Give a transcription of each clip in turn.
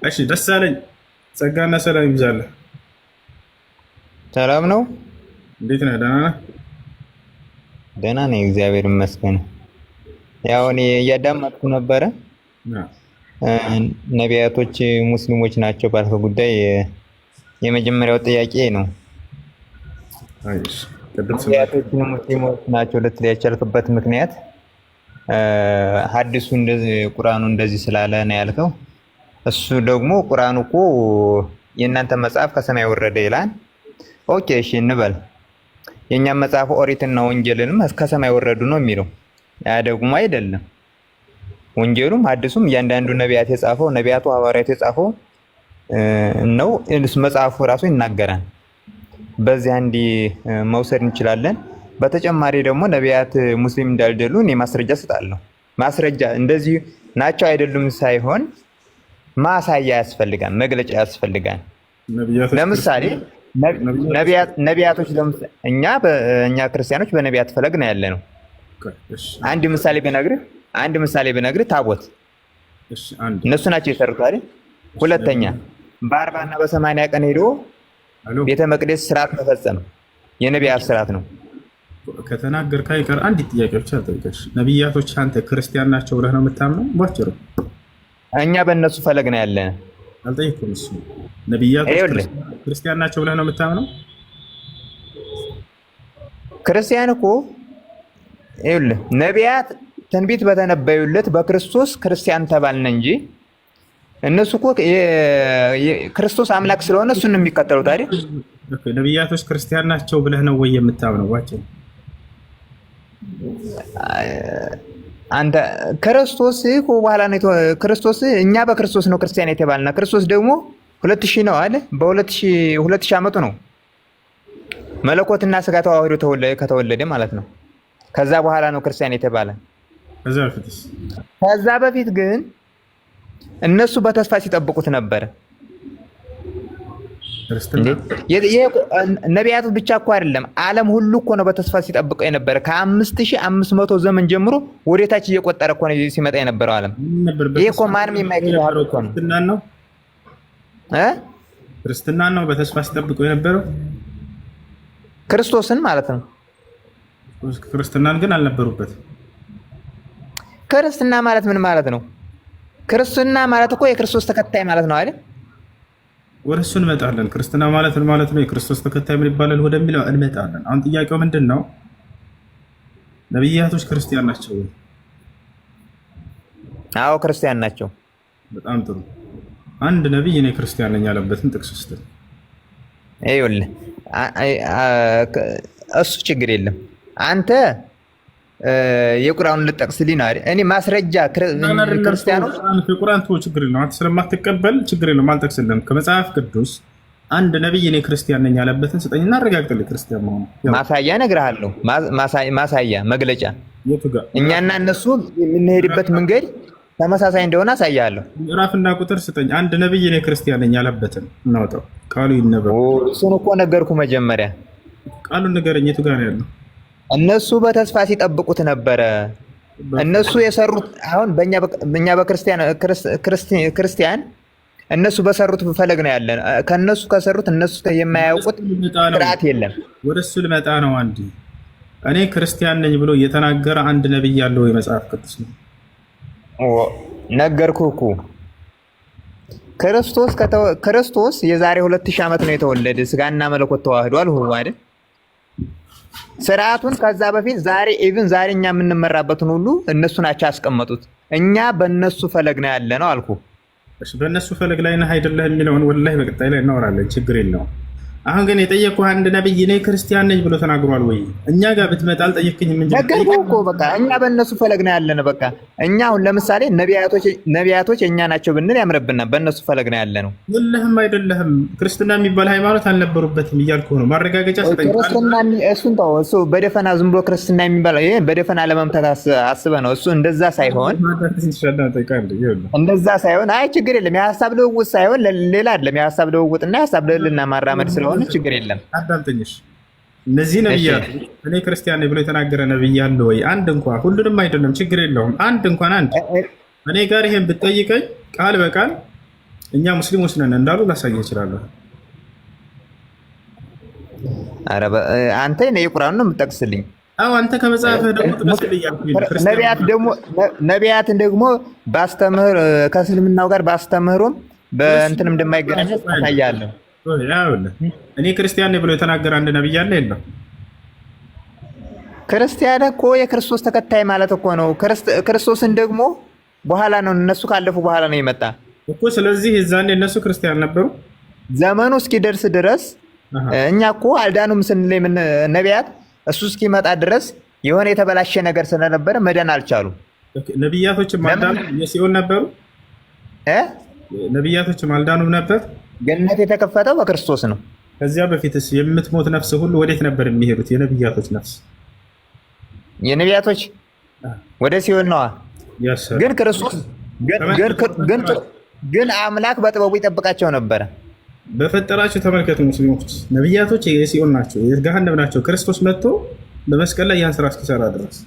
እሺ ደስ አለኝ። ጸጋና ሰላም ይብዛልህ። ሰላም ነው። እንዴት ነህ? ደህና ነህ? ደህና ነኝ፣ እግዚአብሔር ይመስገን። ያው እኔ እያዳመጥኩ ነበረ። ነቢያቶች ሙስሊሞች ናቸው ባልከው ጉዳይ የመጀመሪያው ጥያቄ ነው። አይሽ ቅድም ነቢያቶች ሙስሊሞች ናቸው ልትል የቻልክበት ምክንያት ሐዲሱ እንደዚህ ቁርአኑ እንደዚህ ስላለ ነው ያልከው። እሱ ደግሞ ቁርአኑ እኮ የእናንተ መጽሐፍ ከሰማይ ወረደ ይላል። ኦኬ እሺ እንበል። የእኛም መጽሐፍ ኦሪትና ወንጌልንም ከሰማይ ወረዱ ነው የሚለው። ያ ደግሞ አይደለም። ወንጌሉም ሐዲሱም እያንዳንዱ ነቢያት የጻፈው ነቢያቱ ሐዋርያት የጻፈው ነው። መጽሐፉ ራሱ ይናገራል። በዚህ አንዲ መውሰድ እንችላለን። በተጨማሪ ደግሞ ነቢያት ሙስሊም እንዳልደሉ እኔ ማስረጃ እሰጣለሁ። ማስረጃ እንደዚህ ናቸው አይደሉም ሳይሆን ማሳያ ያስፈልጋል፣ መግለጫ ያስፈልጋል። ለምሳሌ ነቢያቶች እኛ ክርስቲያኖች በነቢያት ፈለግ ነው ያለ ነው። አንድ ምሳሌ ብነግርህ ታቦት እነሱ ናቸው የሰሩት አይደል? ሁለተኛ በ40 እና በ80 ቀን ሄዶ ቤተ መቅደስ ስርዓት መፈጸም የነቢያት ስርዓት ነው። ከተናገርክ አይቀር አንድ ጥያቄ ብቻ ልጠይቅሽ። ነቢያቶች አንተ ክርስቲያን ናቸው ብለህ ነው የምታምነው? ባጭሩ እኛ በእነሱ ፈለግ ነው ያለን። አልጠይኩም። እሱ ነቢያቶች ክርስቲያን ናቸው ብለህ ነው የምታምነው? ክርስቲያን እኮ ይኸውልህ ነቢያት ትንቢት በተነበዩለት በክርስቶስ ክርስቲያን ተባልን እንጂ እነሱ እኮ ክርስቶስ አምላክ ስለሆነ እሱን ነው የሚከተሉት አይደል? ነቢያቶች ክርስቲያን ናቸው ብለህ ነው ወይ የምታምነው? ባጭሩ አንተ ክርስቶስ እኮ በኋላ ነው ክርስቶስ እኛ በክርስቶስ ነው ክርስቲያን የተባልና ክርስቶስ ደግሞ 2000 ነው አይደል? በ2000 ዓመቱ ነው መለኮትና ስጋ ተዋህዶ ከተወለደ ማለት ነው። ከዛ በኋላ ነው ክርስቲያን የተባለ። ከዛ በፊት ግን እነሱ በተስፋ ሲጠብቁት ነበር። ነቢያቱ ብቻ እኮ አይደለም ዓለም ሁሉ እኮ ነው በተስፋ ሲጠብቀው የነበረ። ከ5500 ዘመን ጀምሮ ወደታች እየቆጠረ እኮ ነው ሲመጣ የነበረው ዓለም። ይሄ እኮ ማንም የማይከተለው እኮ ነው። ክርስትናን ነው በተስፋ ሲጠብቀው የነበረው፣ ክርስቶስን ማለት ነው። ክርስትናን ግን አልነበሩበትም። ክርስትና ማለት ምን ማለት ነው? ክርስትና ማለት እኮ የክርስቶስ ተከታይ ማለት ነው አይደል? ወደ እሱ እንመጣለን። ክርስትና ማለት ምን ማለት ነው? የክርስቶስ ተከታይ ምን ይባላል ወደሚለው እንመጣለን። አሁን ጥያቄው ምንድን ነው? ነቢያቶች ክርስቲያን ናቸው ወይ? አዎ ክርስቲያን ናቸው። በጣም ጥሩ። አንድ ነቢይ እኔ ክርስቲያን ነኝ ያለበትን ጥቅስ ውስጥ ይኸውልህ፣ እሱ ችግር የለም። አንተ የቁርአኑን ልጠቅስልኝ ነው አይደል? እኔ ማስረጃ ክርስቲያኖች የቁርአን ተው ችግር የለም። አንተ ስለማትቀበል ችግር የለም፣ አልጠቅስልህም። ከመጽሐፍ ቅዱስ አንድ ነብይ እኔ ክርስቲያን ነኝ ያለበትን ስጠኝና አረጋግጥልኝ ክርስቲያን መሆኑ። ማሳያ እነግርሃለሁ። ማሳያ መግለጫ የቱ ጋር እኛና እነሱ የምንሄድበት መንገድ ተመሳሳይ እንደሆነ አሳያለሁ። ምዕራፍና ቁጥር ስጠኝ። አንድ ነብይ እኔ ክርስቲያን ነኝ ያለበትን እናውጣው። ቃሉ ይነበብ። እሱን እኮ ነገርኩ መጀመሪያ። ቃሉን ንገረኝ፣ የቱ ጋር ነው ያለው? እነሱ በተስፋ ሲጠብቁት ነበረ። እነሱ የሰሩት አሁን በእኛ በክርስቲያን እነሱ በሰሩት ፈለግ ነው ያለን። ከነሱ ከሰሩት እነሱ የማያውቁት ስርዓት የለም። ወደሱ ልመጣ ነው። አንድ እኔ ክርስቲያን ነኝ ብሎ እየተናገረ አንድ ነብይ ያለው የመጽሐፍ ቅዱስ ነው። ነገርኩህ እኮ ክርስቶስ የዛሬ 2000 ዓመት ነው የተወለደ። ስጋና መለኮት ተዋህዷል አይደል? ስርዓቱን ከዛ በፊት ዛሬ እኛ የምንመራበትን ሁሉ እነሱ ናቸው ያስቀመጡት። እኛ በእነሱ ፈለግ ነው ያለ ነው አልኩ። እሺ በእነሱ ፈለግ ላይ ነህ አይደለህ የሚለውን ወላሂ በቀጣይ ላይ እናወራለን። ችግር የለውም። አሁን ግን የጠየኩህ አንድ ነብይ እኔ ክርስቲያን ነኝ ብሎ ተናግሯል ወይ? እኛ ጋር ብትመጣ አልጠየቅኝም እንጂ ነገርኩህ እኮ በቃ እኛ በእነሱ ፈለግ ነው ያለ ነው። በቃ እኛ አሁን ለምሳሌ ነቢያቶች እኛ ናቸው ብንል ያምርብናል። በእነሱ ፈለግ ነው ያለ ነው። የለህም አይደለህም። ክርስትና የሚባል ሃይማኖት አልነበሩበትም እያልኩህ ነው። ማረጋገጫ ሰጠኝ። ክርስትና እሱን ተው። እሱ በደፈና ዝም ብሎ ክርስትና የሚባለው ይሄ በደፈና ለመምታት አስበህ ነው። እሱ እንደዛ ሳይሆን አይ ችግር የለም። የሀሳብ ልውውጥ ሳይሆን ሌላ አይደለም። የሀሳብ ልውውጥና የሀሳብ ልዕልና ማራመድ ስለሆነ ችግር የለም። አዳምጠኝሽ። እነዚህ ነብያት እኔ ክርስቲያን ነኝ ብሎ የተናገረ ነብይ አለ ወይ? አንድ እንኳን። ሁሉንም አይደለም፣ ችግር የለውም። አንድ እንኳን እኔ ጋር ይሄን ብትጠይቀኝ ቃል በቃል እኛ ሙስሊሞች ነን እንዳሉ ላሳየ እችላለሁ። ኧረ አንተ የቁርአን ነው የምጠቅስልኝ? አዎ አንተ ከመጽሐፍህ ደግሞ ጥቀስልኝ ያልኩኝ። ነቢያትን ደግሞ ባስተምህር ከእስልምናው ጋር ባስተምህሩም በእንትንም እንደማይገናኝ ታያለህ። እኔ ክርስቲያን ነኝ ብሎ የተናገረ አንድ ነብይ አለ የለም? ክርስቲያን እኮ የክርስቶስ ተከታይ ማለት እኮ ነው። ክርስቶስን ደግሞ በኋላ ነው እነሱ ካለፉ በኋላ ነው የመጣ እኮ። ስለዚህ የዛኔ እነሱ ክርስቲያን ነበሩ። ዘመኑ እስኪደርስ ድረስ እኛ እኮ አልዳኑም ስንል ነቢያት እሱ እስኪመጣ ድረስ የሆነ የተበላሸ ነገር ስለነበረ መዳን አልቻሉ። ነቢያቶችም አልዳኑ የሲኦል ነበሩ። ነቢያቶችም አልዳኑም ነበር። ገነት የተከፈተው በክርስቶስ ነው። ከዚያ በፊትስ የምትሞት ነፍስ ሁሉ ወዴት ነበር የሚሄዱት? የነቢያቶች ነፍስ የነቢያቶች ወደ ሲኦል ነዋ። ግን ክርስቶስ ግን አምላክ በጥበቡ ይጠብቃቸው ነበረ። በፈጠራቸው ተመልከቱ። ሙስሊሞች ነቢያቶች የሲኦል ናቸው፣ የገሃነም ናቸው። ክርስቶስ መጥቶ በመስቀል ላይ ያን ስራ እስኪሰራ ድረስ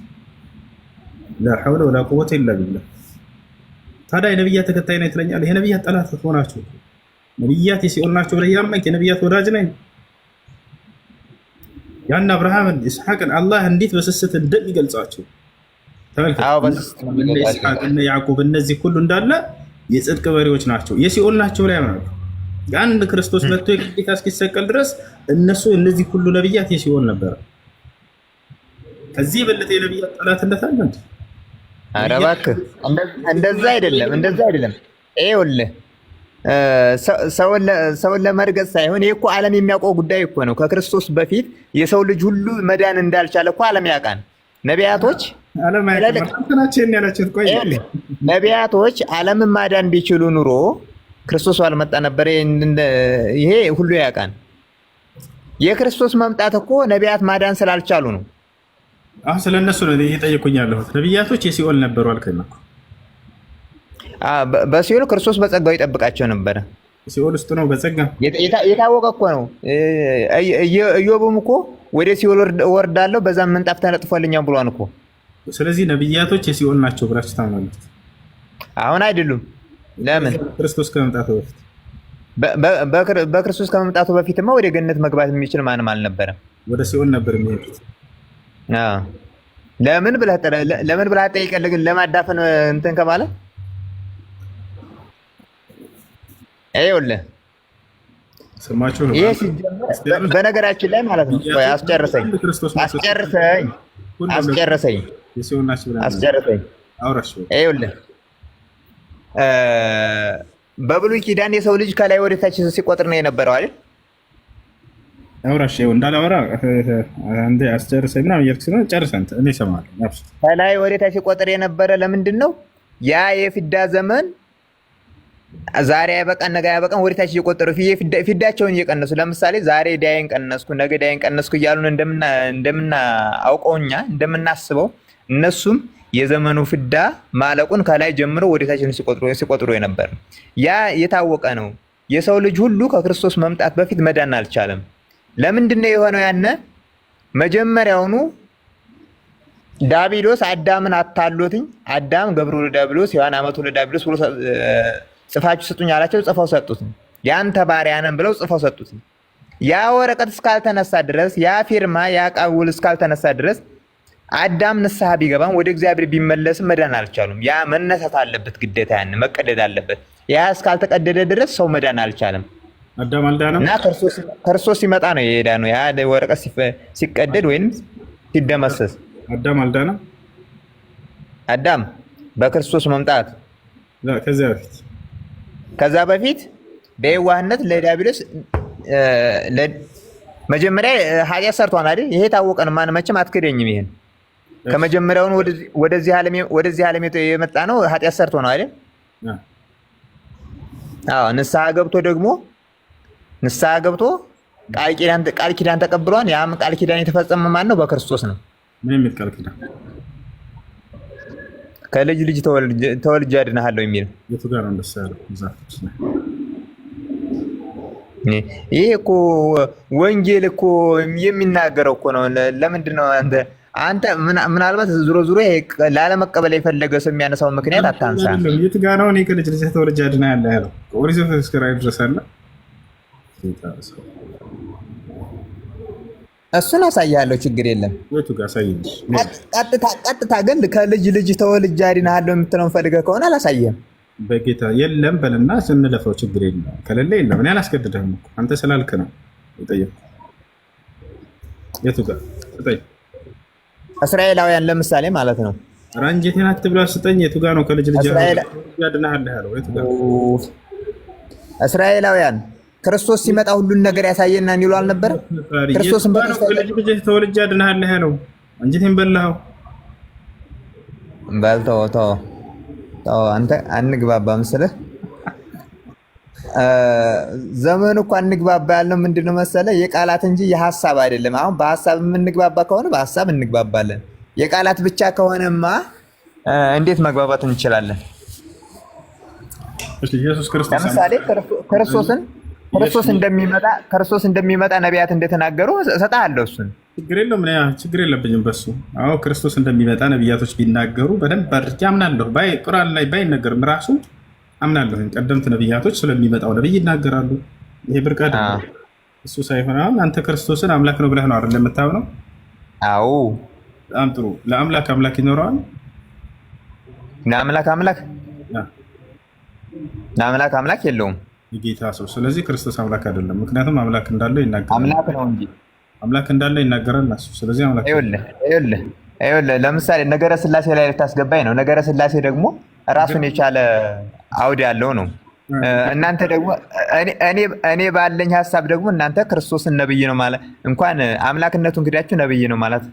ላ ሐውለ ወላ ቁወተ ኢላ ቢላህ። ታዲያ የነቢያት ተከታይ ነኝ ትለኛለህ? የነቢያት ጠላት ሆናችሁ ነቢያት የሲኦል ናቸው ብለህ ያመንክ የነቢያት ወዳጅ ነኝ። ያን አብርሃምን ኢስሐቅን አላህ እንዴት በስስት እንደሚገልጻቸው ተመልከቱ። እነ ያዕቆብ እነዚህ ሁሉ እንዳለ የጽድቅ በሬዎች ናቸው፣ የሲኦል ናቸው ላይ ያምናሉ። አንድ ክርስቶስ መጥቶ የግዴታ እስኪሰቀል ድረስ እነሱ እነዚህ ሁሉ ነቢያት የሲኦል ነበረ። ከዚህ የበለጠ የነቢያት ጠላትነት አለ እንዴ? ኧረ እባክህ እንደዛ አይደለም፣ እንደዛ አይደለም። ይኸውልህ ሰውን ለመርገጥ ሳይሆን ይሄ እኮ ዓለም የሚያውቀው ጉዳይ እኮ ነው። ከክርስቶስ በፊት የሰው ልጅ ሁሉ መዳን እንዳልቻለ እኮ ዓለም ያውቃል። ነቢያቶች ዓለምን ማዳን ቢችሉ ኑሮ ክርስቶስ ባልመጣ ነበር። ይሄ ሁሉ ያውቃል። የክርስቶስ መምጣት እኮ ነቢያት ማዳን ስላልቻሉ ነው። አሁን ስለነሱ ነው እየጠየቁኝ ያለሁት። ነቢያቶች የሲኦል ነበሩ አልከኝ እኮ። በሲኦል ክርስቶስ በጸጋው ይጠብቃቸው ነበረ። ሲኦል ውስጥ ነው በጸጋ የታወቀ እኮ ነው። ኢዮብም እኮ ወደ ሲኦል ወርዳለሁ በዛም ምንጣፍ ተነጥፎልኛል ብሏን እኮ። ስለዚህ ነቢያቶች የሲኦል ናቸው ብላችሁ ታምናላችሁ? አሁን አይደሉም። ለምን? ክርስቶስ ከመምጣቱ በፊት በክርስቶስ ከመምጣቱ በፊትማ ወደ ገነት መግባት የሚችል ማንም አልነበረም። ወደ ሲኦል ነበር የሚሄዱት። ለምን ብለህ ጠይቀህ ለማዳፈን እንትን ከማለት ይኸውልህ ሰማችሁ ነው። ይሄ ሲጀመር በነገራችን ላይ ማለት ነው። አስጨርሰኝ። ይኸውልህ በብሉይ ኪዳን የሰው ልጅ ከላይ ወደ ታች ሲቆጥር ነው የነበረው አይደል? አውራሽ እንዳላወራ አንዴ አስጨርሰኝ ምናምን እያልክ ስለሆነ ጨርሰን እኔ እሰማለሁ። ከላይ ወደ ታች ሲቆጥር የነበረ ለምንድን ነው? ያ የፊዳ ዘመን ዛሬ አይበቃን ነገ አይበቃን ወደ ታች እየቆጠሩ ፊዳቸውን እየቀነሱ ለምሳሌ ዛሬ ዳይን ቀነስኩ ነገ ዳይን ቀነስኩ እያሉን እንደምናውቀው እኛ እንደምናስበው እነሱም የዘመኑ ፍዳ ማለቁን ከላይ ጀምሮ ወደ ታች ሲቆጥሩ የነበር ያ የታወቀ ነው። የሰው ልጅ ሁሉ ከክርስቶስ መምጣት በፊት መዳን አልቻለም። ለምንድን ነው የሆነው? ያነ መጀመሪያውኑ ዳቢሎስ አዳምን አታሎትኝ። አዳም ገብሩ ለዳቢሎስ ሔዋን አመቱ ለዳቢሎስ ብሎ ጽፋችሁ ስጡኝ አላቸው። ጽፈው ሰጡት። ያንተ ባሪያ ነን ብለው ጽፈው ሰጡት። ያ ወረቀት እስካልተነሳ ድረስ ያ ፊርማ ያ ቃል እስካልተነሳ ድረስ አዳም ንስሐ ቢገባም ወደ እግዚአብሔር ቢመለስም መዳን አልቻሉም። ያ መነሳት አለበት ግዴታ፣ ያን መቀደድ አለበት። ያ እስካልተቀደደ ድረስ ሰው መዳን አልቻለም። አዳም አልዳነም እና ክርስቶስ ሲመጣ ነው የዳነው። ያ ወረቀት ሲቀደድ ወይም ሲደመሰስ አዳም አልዳነም። አዳም በክርስቶስ መምጣት ከዛ በፊት በየዋህነት ለዲያብሎስ መጀመሪያ ኃጢአት ሰርቷል አይደል? ይሄ ታወቀ ነው። ማን መቼም አትክደኝም። ይሄን ከመጀመሪያውን ወደዚህ ዓለም የመጣ ነው ኃጢአት ሰርቶ ነው አይደል? አዎ። ንስሐ ገብቶ ቃል ኪዳን ተቀብሏል። ያም ቃል ኪዳን የተፈጸመ ማን ነው? በክርስቶስ ነው። ምን የሚል ቃል ኪዳን? ከልጅ ልጅ ተወልጄ አድንሃለሁ የሚል የቱ ጋር ነው እንደዛ ያለው? ይሄ እኮ ወንጌል እኮ የሚናገረው እኮ ነው። ለምንድን ነው አንተ አንተ ምናልባት ዞሮ ላለመቀበል የፈለገ ሰው የሚያነሳውን ምክንያት አታንሳ። የት ጋር ነው እኔ ከልጅ ልጅ ተወልጄ አድናለሁ ያለው? ኦሪት ዘፍጥረት ድረስ አለ። እሱን አሳያለሁ፣ ችግር የለም። የቱ ጋር አሳየኝ? ቀጥታ ግን ከልጅ ልጅ ተወልጄ አድናለሁ የምትለውን ፈልገህ ከሆነ አላሳየህም። በጌታ የለም በልና ስንለፈው ችግር የለም። ከሌለ የለም። እኔ አላስገድድህም እኮ አንተ ስላልክ ነው የጠየኩህ። የቱ ጋር ስጠኝ። እስራኤላውያን ለምሳሌ ማለት ነው። ራንጀቴን አትብላ ስጠኝ። የቱ ጋር ነው ከልጅ ልጅ ያድናለህ ያለው? የቱ ጋር? እስራኤላውያን ክርስቶስ ሲመጣ ሁሉን ነገር ያሳየናል ይሉ አልነበረ? ክርስቶስን ከልጅ ልጅ ተወልጄ አድናለህ ያለው። አንጀቴን በላኸው። በልተው ተው አንተ አንግባባ መሰለህ። ዘመኑ እኮ አንግባባ ያልነው ምንድነው መሰለህ? የቃላት እንጂ የሐሳብ አይደለም። አሁን በሐሳብ የምንግባባ ከሆነ በሐሳብ እንግባባለን። የቃላት ብቻ ከሆነማ እንዴት መግባባት እንችላለን? ኢየሱስ ክርስቶስ ለምሳሌ ክርስቶስ እንደሚመጣ ነቢያት እንደተናገሩ እሰጥሃለሁ። እሱን ችግር የለብኝም በሱ። አዎ ክርስቶስ እንደሚመጣ ነቢያቶች ቢናገሩ በደንብ አድርጌ አምናለሁ። ቁርአን ላይ ባይነገርም ራሱ አምናለሁ። ቀደምት ነቢያቶች ስለሚመጣው ነቢይ ይናገራሉ። ይሄ ብርቅ አይደለም። እሱ ሳይሆን አሁን አንተ ክርስቶስን አምላክ ነው ብለህ ነው አይደል የምታምነው? አዎ በጣም ጥሩ። ለአምላክ አምላክ ይኖረዋል? ለአምላክ አምላክ የለውም የጌታ ሰው። ስለዚህ ክርስቶስ አምላክ አይደለም። ምክንያቱም አምላክ እንዳለው ይናገራል። አምላክ ነው እንጂ አምላክ እንዳለው ይናገራል እሱ። ስለዚህ አምላክ ይኸውልህ ለምሳሌ ነገረ ስላሴ ላይ ልታስገባኝ ነው። ነገረ ስላሴ ደግሞ ራሱን የቻለ አውድ ያለው ነው። እናንተ ደግሞ እኔ ባለኝ ሀሳብ ደግሞ እናንተ ክርስቶስን ነብይ ነው ማለት እንኳን አምላክነቱን እንግዲያችሁ ነብይ ነው ማለት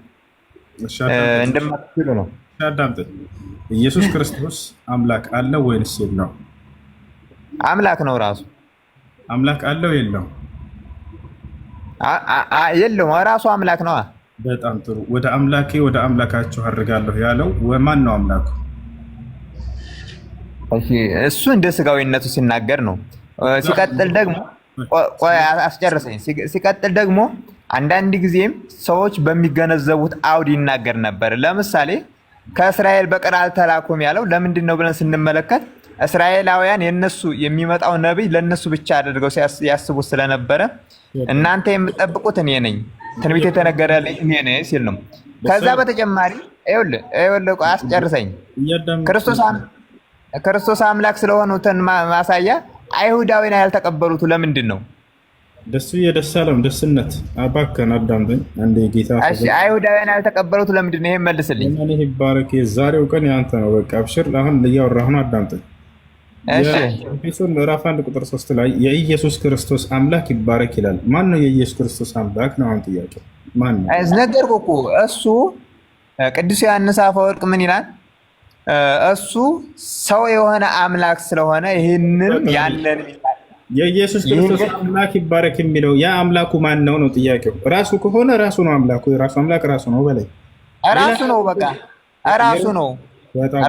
እንደማትችሉ ነው። አዳምጠኝ። ኢየሱስ ክርስቶስ አምላክ አለው ወይንስ የለው? አምላክ ነው። ራሱ አምላክ አለው የለው? የለውም። ራሱ አምላክ ነው። በጣም ጥሩ። ወደ አምላካችሁ አድርጋለሁ ያለው ማን ነው አምላኩ? እሱ እንደ ስጋዊነቱ ሲናገር ነው። ሲቀጥል ደግሞ አስጨርሰኝ። ሲቀጥል ደግሞ አንዳንድ ጊዜም ሰዎች በሚገነዘቡት አውድ ይናገር ነበር። ለምሳሌ ከእስራኤል በቀር አልተላኩም ያለው ለምንድን ነው ብለን ስንመለከት እስራኤላውያን የነሱ የሚመጣው ነቢይ ለነሱ ብቻ አድርገው ያስቡት ስለነበረ እናንተ የምትጠብቁት እኔ ነኝ፣ ትንቢት የተነገረልኝ እኔ ነኝ ሲል ነው። ከዛ በተጨማሪ ይኸውልህ አስጨርሰኝ። ክርስቶስ አምላክ ስለሆኑትን ማሳያ አይሁዳዊን ያልተቀበሉት ለምንድን ነው? ደሱ የደሳለም ደስነት አባከን አዳምጠኝ አንዴ ጌታ። እሺ አይሁዳዊን ያልተቀበሉት ለምንድን ነው? ይሄን መልስልኝ። እኔ ይባረክ። የዛሬው ቀን ያንተ ነው። በቃ አብሽር። አሁን እያወራሁ ነው። አዳምጠኝ። እሺ ኤፌሶን ምዕራፍ 1 ቁጥር 3 ላይ የኢየሱስ ክርስቶስ አምላክ ይባረክ ይላል። ማን ነው የኢየሱስ ክርስቶስ አምላክ ነው? አሁን ጥያቄው ማን ነው? ነገርኩህ እኮ እሱ ቅዱስ ዮሐንስ አፈወርቅ ምን ይላል? እሱ ሰው የሆነ አምላክ ስለሆነ ይህንን ያለን የኢየሱስ ክርስቶስ አምላክ ይባረክ የሚለው ያ አምላኩ ማን ነው ነው ጥያቄው። ራሱ ከሆነ ራሱ ነው አምላኩ። የራሱ አምላክ ራሱ ነው በላይ ራሱ ነው። በቃ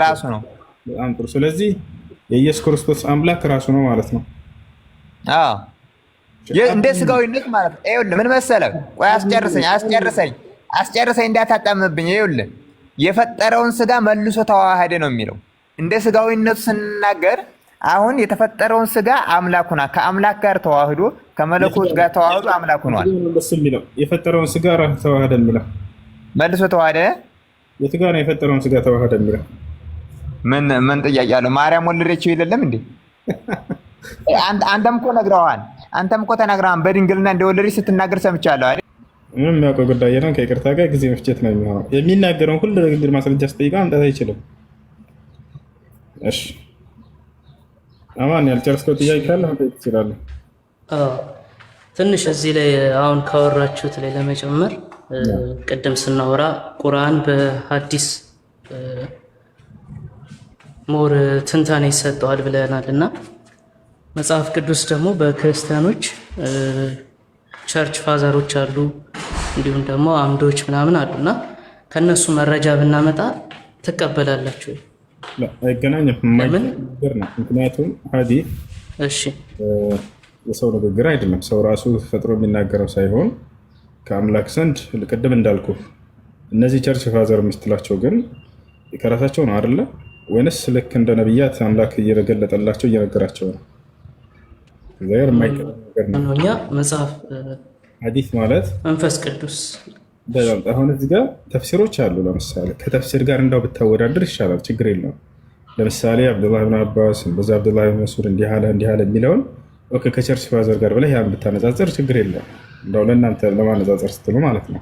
ራሱ ነው። በጣም ጥሩ። ስለዚህ የኢየሱስ ክርስቶስ አምላክ ራሱ ነው ማለት ነው። አዎ እንደ ስጋዊነት ማለት ነው። ይኸውልህ ምን መሰለህ፣ ቆይ አስጨርሰኝ እንዳታጣምብኝ። ይኸውልህ የፈጠረውን ስጋ መልሶ ተዋሃደ ነው የሚለው። እንደ ስጋዊነቱ ስንናገር አሁን የተፈጠረውን ስጋ አምላክ ሆና ከአምላክ ጋር ተዋህዶ ከመለኮት ጋር ተዋህዶ አምላክ ሆኗል። የፈጠረውን ስጋ ተዋህደ የሚለው መልሶ ተዋህደ። የት ጋር ነው የፈጠረውን ስጋ ተዋህደ የሚለው? ምን ጥያቄ አለው? ማርያም ወለደችው የለም እንዴ? አንተም እኮ ነግረዋል። አንተም እኮ ተናግረዋል። በድንግልና እንደወለደች ስትናገር ሰምቻለሁ አይደል? ምንም የሚያውቀው ጉዳይ ነው። ከይቅርታ ጋር ጊዜ መፍጀት ነው የሚሆነው። የሚናገረውን ሁሉ ለንግግር ማስረጃ ስጠይቀው ማምጣት አይችልም። እሺ አማን ያልጨረስከው ጥያቄ ካለ መጠየቅ ትችላለህ። ትንሽ እዚህ ላይ አሁን ካወራችሁት ላይ ለመጨመር ቅድም ስናወራ ቁርአን በሐዲስ ሞር ትንታኔ ይሰጠዋል ብለናል እና መጽሐፍ ቅዱስ ደግሞ በክርስቲያኖች ቸርች ፋዘሮች አሉ፣ እንዲሁም ደግሞ አምዶች ምናምን አሉና ከነሱ መረጃ ብናመጣ ትቀበላላችሁ? አይገናኝም። ነገር ነው። ምክንያቱም ሐዲስ የሰው ንግግር አይደለም። ሰው ራሱ ፈጥሮ የሚናገረው ሳይሆን ከአምላክ ዘንድ ቅድም እንዳልኩ እነዚህ ቸርች ፋዘር የምትላቸው ግን ከራሳቸው ነው አይደለ? ወይንስ ልክ እንደ ነቢያት አምላክ እየገለጠላቸው እየነገራቸው ነው? ዘር የማይቀር ነው። እኛ መጽሐፍ ሐዲስ ማለት መንፈስ ቅዱስ በጣም አሁን እዚህ ጋር ተፍሲሮች አሉ። ለምሳሌ ከተፍሲር ጋር እንዳው ብታወዳድር ይሻላል፣ ችግር የለውም። ለምሳሌ አብዱላህ ብን አባስ በዛ አብዱላህ ብን መስዑድ እንዲህ አለ የሚለውን ኦኬ ከቸርች ፋዘር ጋር ብለህ ያን ብታነጻጽር ችግር የለውም። እንዳው ለእናንተ ለማነጻጸር ስትሉ ማለት ነው።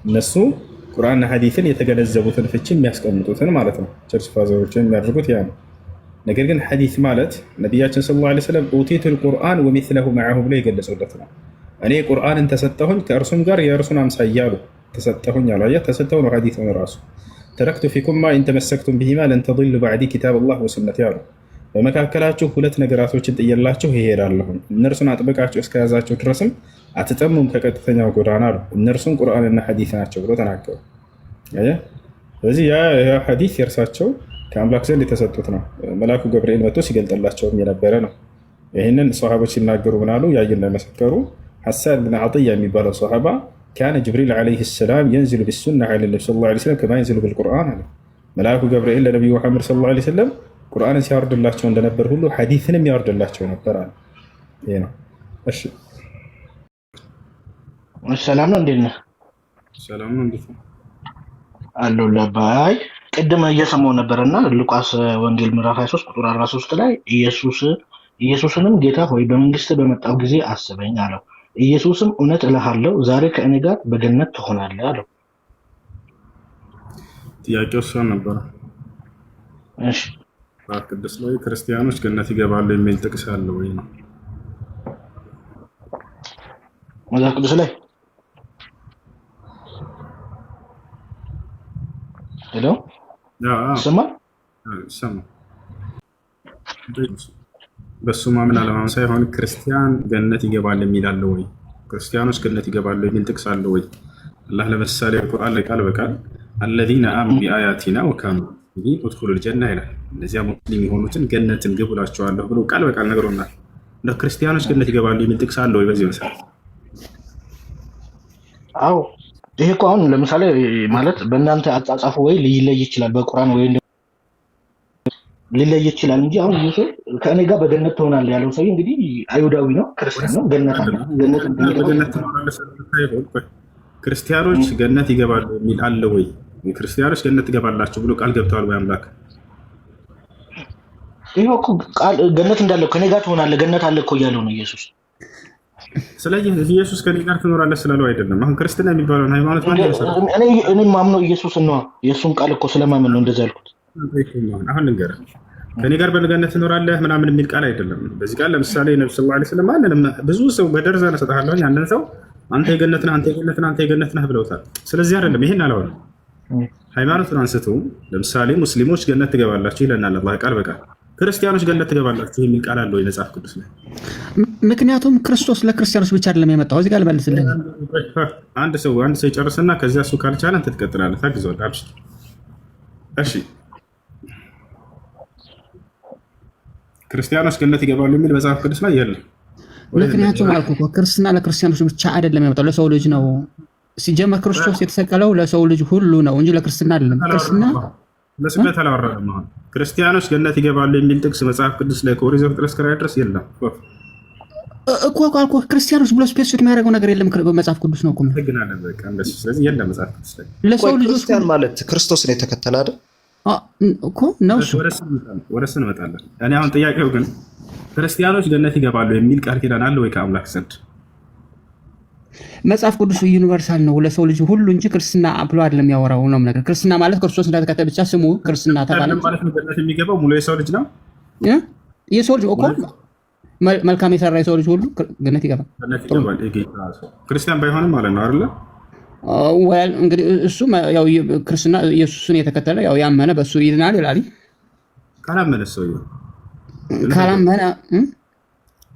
እነሱ ቁርአንና ሐዲስን የተገነዘቡትን ፍቺ የሚያስቀምጡትን ማለት ነው። ቸርች ፋዘሮች የሚያደርጉት ያ ነው። ነገር ግን ሐዲስ ማለት ነቢያችን ሰለላሁ ዐለይሂ ወሰለም ኡቲቱል ቁርአን ወሚስለሁ መዐሁ ብለው የገለጹለት ነው። እኔ ቁርአንን ተሰጠሁኝ ከእርሱም ጋር የእርሱን አምሳያ አሉ። ተሰጠሁኝ አሉ። አያ ተሰጠው ነው ሐዲስ ነው ራሱ። ተረክቱ ፊኩም ማ ኢን ተመሰክቱም ቢሂማ ለን ተضሉ በዕዲ ኪታበላህ ወሱነቲ አሉ። በመካከላችሁ ሁለት ነገራቶችን ጥየላችሁ ይሄዳለሁ፣ እነርሱን አጥብቃችሁ እስከያዛችሁ ድረስም አትጠሙም ከቀጥተኛው ጎዳና አሉ። እነርሱም ቁርአንና ሐዲስ ናቸው ብሎ ተናገሩ። አያ ስለዚህ ያ ሐዲስ የእርሳቸው ከአምላክ ዘንድ የተሰጡት ነው። መልአኩ ገብርኤል መጥቶ ሲገልጥላቸውም የነበረ ነው። ይህንን ሰሃቦች ሲናገሩ ምናሉ ያዩና መሰከሩ። ሐሳን ብን ዓጥያ የሚባለው ሰሃባ ካነ ጅብሪል ዓለይሂ ሰላም የንዝሉ ቢሱና ዐለ ነቢ ሰለላሁ ዐለይሂ ወሰለም ከማ የንዝሉ ቢልቁርአን አለ። መልአኩ ገብርኤል ለነቢዩ መሐመድ ሰለላሁ ዐለይሂ ወሰለም ቁርአንን ሲያወርድላቸው እንደነበር ሁሉ ሐዲስንም ያወርድላቸው ነበር አለ። ይሄ ነው። እሺ ሰላም ነው። እንዴት ነህ? ሰላም ነው። እንዴት ነው አለው ለባይ ቅድም እየሰማሁ ነበርና ሉቃስ ወንጌል ምዕራፍ 23 ቁጥር 43 ላይ ኢየሱስንም ጌታ ሆይ በመንግስት በመጣው ጊዜ አስበኝ አለው። ኢየሱስም እውነት እልሃለሁ ዛሬ ከእኔ ጋር በገነት ትሆናለህ አለው። ጥያቄው እሱ ነበር። እሺ ቅዱስ ላይ ክርስቲያኖች ገነት ይገባሉ የሚል ጥቅስ አለ ወይ ነው? መጽሐፍ ቅዱስ ላይ ሄሎ ሰማ በሱ ማመን አለማመን ሳይሆን ክርስቲያን ገነት ይገባል የሚል አለ ወይ? ክርስቲያኖች ገነት ይገባሉ የሚል ጥቅስ አለ ወይ? አላህ ለምሳሌ ቁርአን ላይ ቃል በቃል አለዚነ አመኑ ቢአያቲና ወካኑ ኡድኹሉል ጀና ይላል። እነዚያ ሙስሊም የሆኑትን ገነትን ግቡ እላቸዋለሁ ብሎ ቃል በቃል ነግሮናል። እንደ ክርስቲያኖች ገነት ይገባሉ የሚል ጥቅስ አለ ወይ በዚህ መሰረት? አዎ ይሄ እኮ አሁን ለምሳሌ ማለት በእናንተ አጻጻፉ ወይ ሊለይ ይችላል፣ በቁርአን ወይ ሊለይ ይችላል እንጂ አሁን ኢየሱስ ከእኔ ጋር በገነት ትሆናለህ ያለው ሰው እንግዲህ አይሁዳዊ ነው፣ ክርስቲያን ነው። ገነት አለ ክርስቲያኖች ገነት ይገባሉ የሚል አለ ወይ? ክርስቲያኖች ገነት ትገባላችሁ ብሎ ቃል ገብተዋል ወይ አምላክ? ይሄው እኮ ቃል ገነት እንዳለው ከእኔ ጋር ትሆናለህ ገነት አለ እኮ እያለው ነው ኢየሱስ። ስለዚህ ኢየሱስ ከኔ ጋር ትኖራለህ ስላለው አይደለም። አሁን ክርስትና የሚባለውን ሃይማኖት ማለት ነው። እኔ ማምነው ኢየሱስን ነው፣ የእሱን ቃል እኮ ስለማመን ነው እንደዛ ያልኩት። አሁን ልንገርህ ከኔ ጋር በገነት ትኖራለህ ምናምን የሚል ቃል አይደለም። በዚህ ቃል ለምሳሌ ነብዩ ሰለላሁ ዐለይሂ ወሰለም ማንንም ብዙ ሰው በደርዘን እሰጥሃለሁ አንድን ሰው አንተ የገነት ነህ፣ አንተ የገነት ነህ፣ አንተ የገነት ነህ ብለውታል። ስለዚህ አይደለም ይሄን አላወራም። ሃይማኖቱን አንስቶ ለምሳሌ ሙስሊሞች ገነት ትገባላችሁ ይለናል አላህ ቃል በቃል። ክርስቲያኖች ገነት ትገባላችሁ የሚል ቃል አለ ወይ መጽሐፍ ቅዱስ ላይ? ምክንያቱም ክርስቶስ ለክርስቲያኖች ብቻ አይደለም የመጣው። እዚህ ጋር ልመልስልህ። አንድ ሰው ይጨርስና ከዚያ እሱ ካልቻለ አንተ ትቀጥላለህ። ታግዘዋለህ። አብሽር። እሺ ክርስቲያኖች ገነት ይገባሉ የሚል መጽሐፍ ቅዱስ ላይ የለም። ምክንያቱም አልኩህ እኮ ክርስትና ለክርስቲያኖች ብቻ አይደለም የመጣው፣ ለሰው ልጅ ነው። ሲጀመር ክርስቶስ የተሰቀለው ለሰው ልጅ ሁሉ ነው እንጂ ለክርስትና አይደለም። ክርስትና ለስበት አላወራንም። አሁን ክርስቲያኖች ገነት ይገባሉ የሚል ጥቅስ መጽሐፍ ቅዱስ ላይ ከኦሪት ዘፍጥረት እስከ ራዕይ ድረስ የለም እኮ አልኩህ። ክርስቲያኖች ብሎ ስፔሲፊክ የሚያደርገው ነገር የለም። መጽሐፍ ቅዱስ ነው እኮ ህግናለን በቃ እንደሱ። ስለዚህ የለም መጽሐፍ ቅዱስ ላይ ለሰው ልጅ ክርስቲያን ማለት ክርስቶስን የተከተለ አይደል እኮ ነው። እሱ ወደ እሱ እንመጣለን። እኔ አሁን ጥያቄው ግን ክርስቲያኖች ገነት ይገባሉ የሚል ቃል ኪዳን አለ ወይ ከአምላክ ዘንድ? መጽሐፍ ቅዱስ ዩኒቨርሳል ነው ለሰው ልጅ ሁሉ እንጂ ክርስትና ብሎ አይደለም ያወራው ነው ነገር። ክርስትና ማለት ክርስቶስ እንደተከተለ ብቻ ስሙ ክርስትና ተባለ ማለት ነው። ገነት የሚገባው ሙሉ የሰው ልጅ ነው። የሰው ልጅ እኮ መልካም የሰራ የሰው ልጅ ሁሉ ገነት ይገባል። ክርስቲያን ባይሆንም ማለት ነው አይደለ? እንግዲህ እሱ ያው ክርስትና ኢየሱስን የተከተለ ያው ያመነ በሱ ይድናል ይላል። ካላመነ ሰው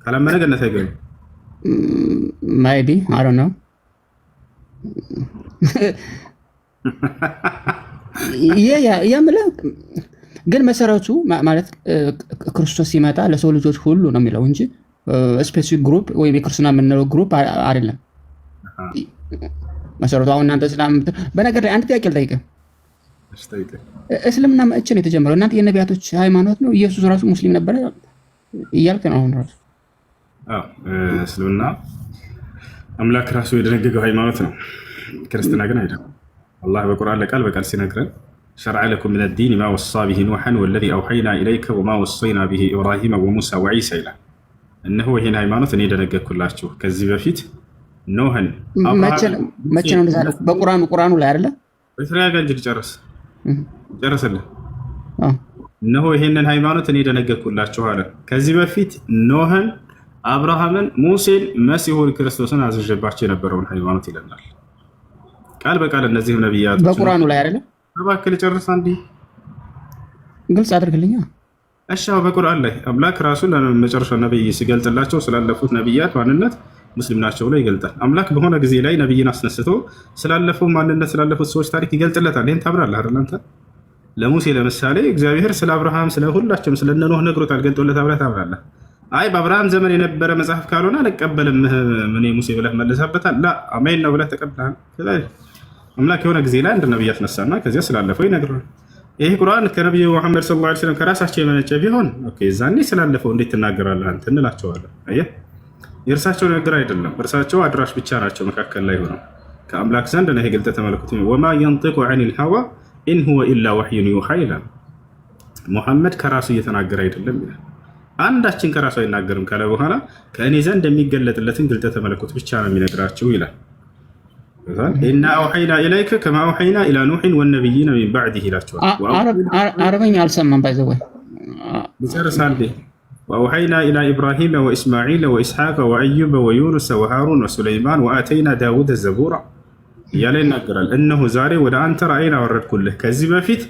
ካላመነ ገነት አይገባም። maybe I don't know ግን መሰረቱ ማለት ክርስቶስ ሲመጣ ለሰው ልጆች ሁሉ ነው የሚለው እንጂ ስፔሲፊክ ግሩፕ ወይም የክርስትና የምንለው ግሩፕ አይደለም። መሰረቱ አሁን እናንተ እስላም በነገር ላይ አንድ ጥያቄ ልጠይቅህ። እሺ ጠይቅ። እስልምና መቼ ነው የተጀመረው? እናንተ የነቢያቶች ሃይማኖት ነው? ኢየሱስ ራሱ ሙስሊም ነበረ እያልክ ነው አሁን ራሱ? አዎ እስልምና አምላክ ራሱ የደነገገው ሃይማኖት ነው። ክርስትና ግን አይደለም። አላህ በቁርአን ለቃል በቃል ሲነግረን شرع لكم من الدين ما وصى به نوحا والذي أوحينا إليك وما وصينا به إبراهيم وموسى وعيسى إلى إنه هنا ሃይማኖት እኔ ደነገግኩላችሁ ከዚህ በፊት ኖህን መቼ ነው እንደዛ በቁርአኑ ላይ አይደለ? በተለያየ እንጂ ጨረሰልህ። እነሆ ይሄንን ሃይማኖት እኔ ደነገግኩላችሁ አለ። ከዚህ በፊት ኖህን፣ አብርሃምን፣ ሙሴን፣ መሲሁን ክርስቶስን አዝዤባቸው የነበረውን ሃይማኖት ይለናል ቃል በቃል። እነዚህም ነብያቶች በቁርአኑ ላይ አይደለ? እባክህ ጨርስ አንዴ ግልጽ አድርግልኛ። እሺ በቁርአን ላይ አምላክ ራሱን ለመጨረሻው ነብይ ሲገልጥላቸው ስላለፉት ነብያት ማንነት ሙስሊም ናቸው ብሎ ይገልጣል። አምላክ በሆነ ጊዜ ላይ ነብይን አስነስቶ ስላለፈው ማንነት ስላለፉት ሰዎች ታሪክ ይገልጥለታል። ይሄን ታብራለህ አይደል አንተ? ለሙሴ ለምሳሌ እግዚአብሔር ስለ አብርሃም ስለ ሁላችንም ስለ ኖህ ነግሮታል፣ ገልጦለታል ብለህ ታብራለህ። አይ በአብርሃም ዘመን የነበረ መጽሐፍ ካልሆነ አልቀበልም ምን ሙሴ ብለህ መልሰበታል። ላ አሜን ነው ብለህ ተቀብለሃል። ስለዚህ አምላክ የሆነ ጊዜ ላይ አንድ ነብይ ያስነሳና ከዚያ ስላለፈው ይነግረዋል። ይሄ ቁርአን ከነብዩ መሐመድ ሰለላሁ ዐለይሂ ወሰለም ከራሳቸው የመነጨ ቢሆን ኦኬ ዛኔ ስላለፈው እንዴት ትናገራለህ አንተ እንላቸዋለን። አየህ የእርሳቸው ንግግር አይደለም። እርሳቸው አድራሽ ብቻ ናቸው መካከል ላይ ሆነው ከአምላክ ዘንድ ነው። ይሄ ገልጠ ተመልክቱ። ወማ ينطق عن الهوى إن هو إلا وحي يوحى ይላል። ሙሐመድ ከራሱ እየተናገረ አይደለም ይላል። አንዳችን ከራሱ አይናገርም ካለ በኋላ ከእኔ ዘንድ የሚገለጥለትን ገልጠ ተመልክቱ ብቻ ነው የሚነግራችሁ ይላል። ኢና አውሐይና ኢለይከ ከማ አውሐይና ኢላ ኑሕን ወነቢይነ ሚን ባዕዲህ ይላቸዋል። አረበኛ አልሰማም ባይዘወይ ይጨርሳል። ወአውሐይና ኢላ ኢብራሂመ ወኢስማዒለ ወኢስሐቀ ወአዩበ ወዩኑሰ ወሃሩን ወሱለይማን ወአተይና ዳውደ ዘቡራ እያለ ይናገራል። እነሆ ዛሬ ወደ አንተ ራእይን አወረድኩልህ ከዚህ በፊት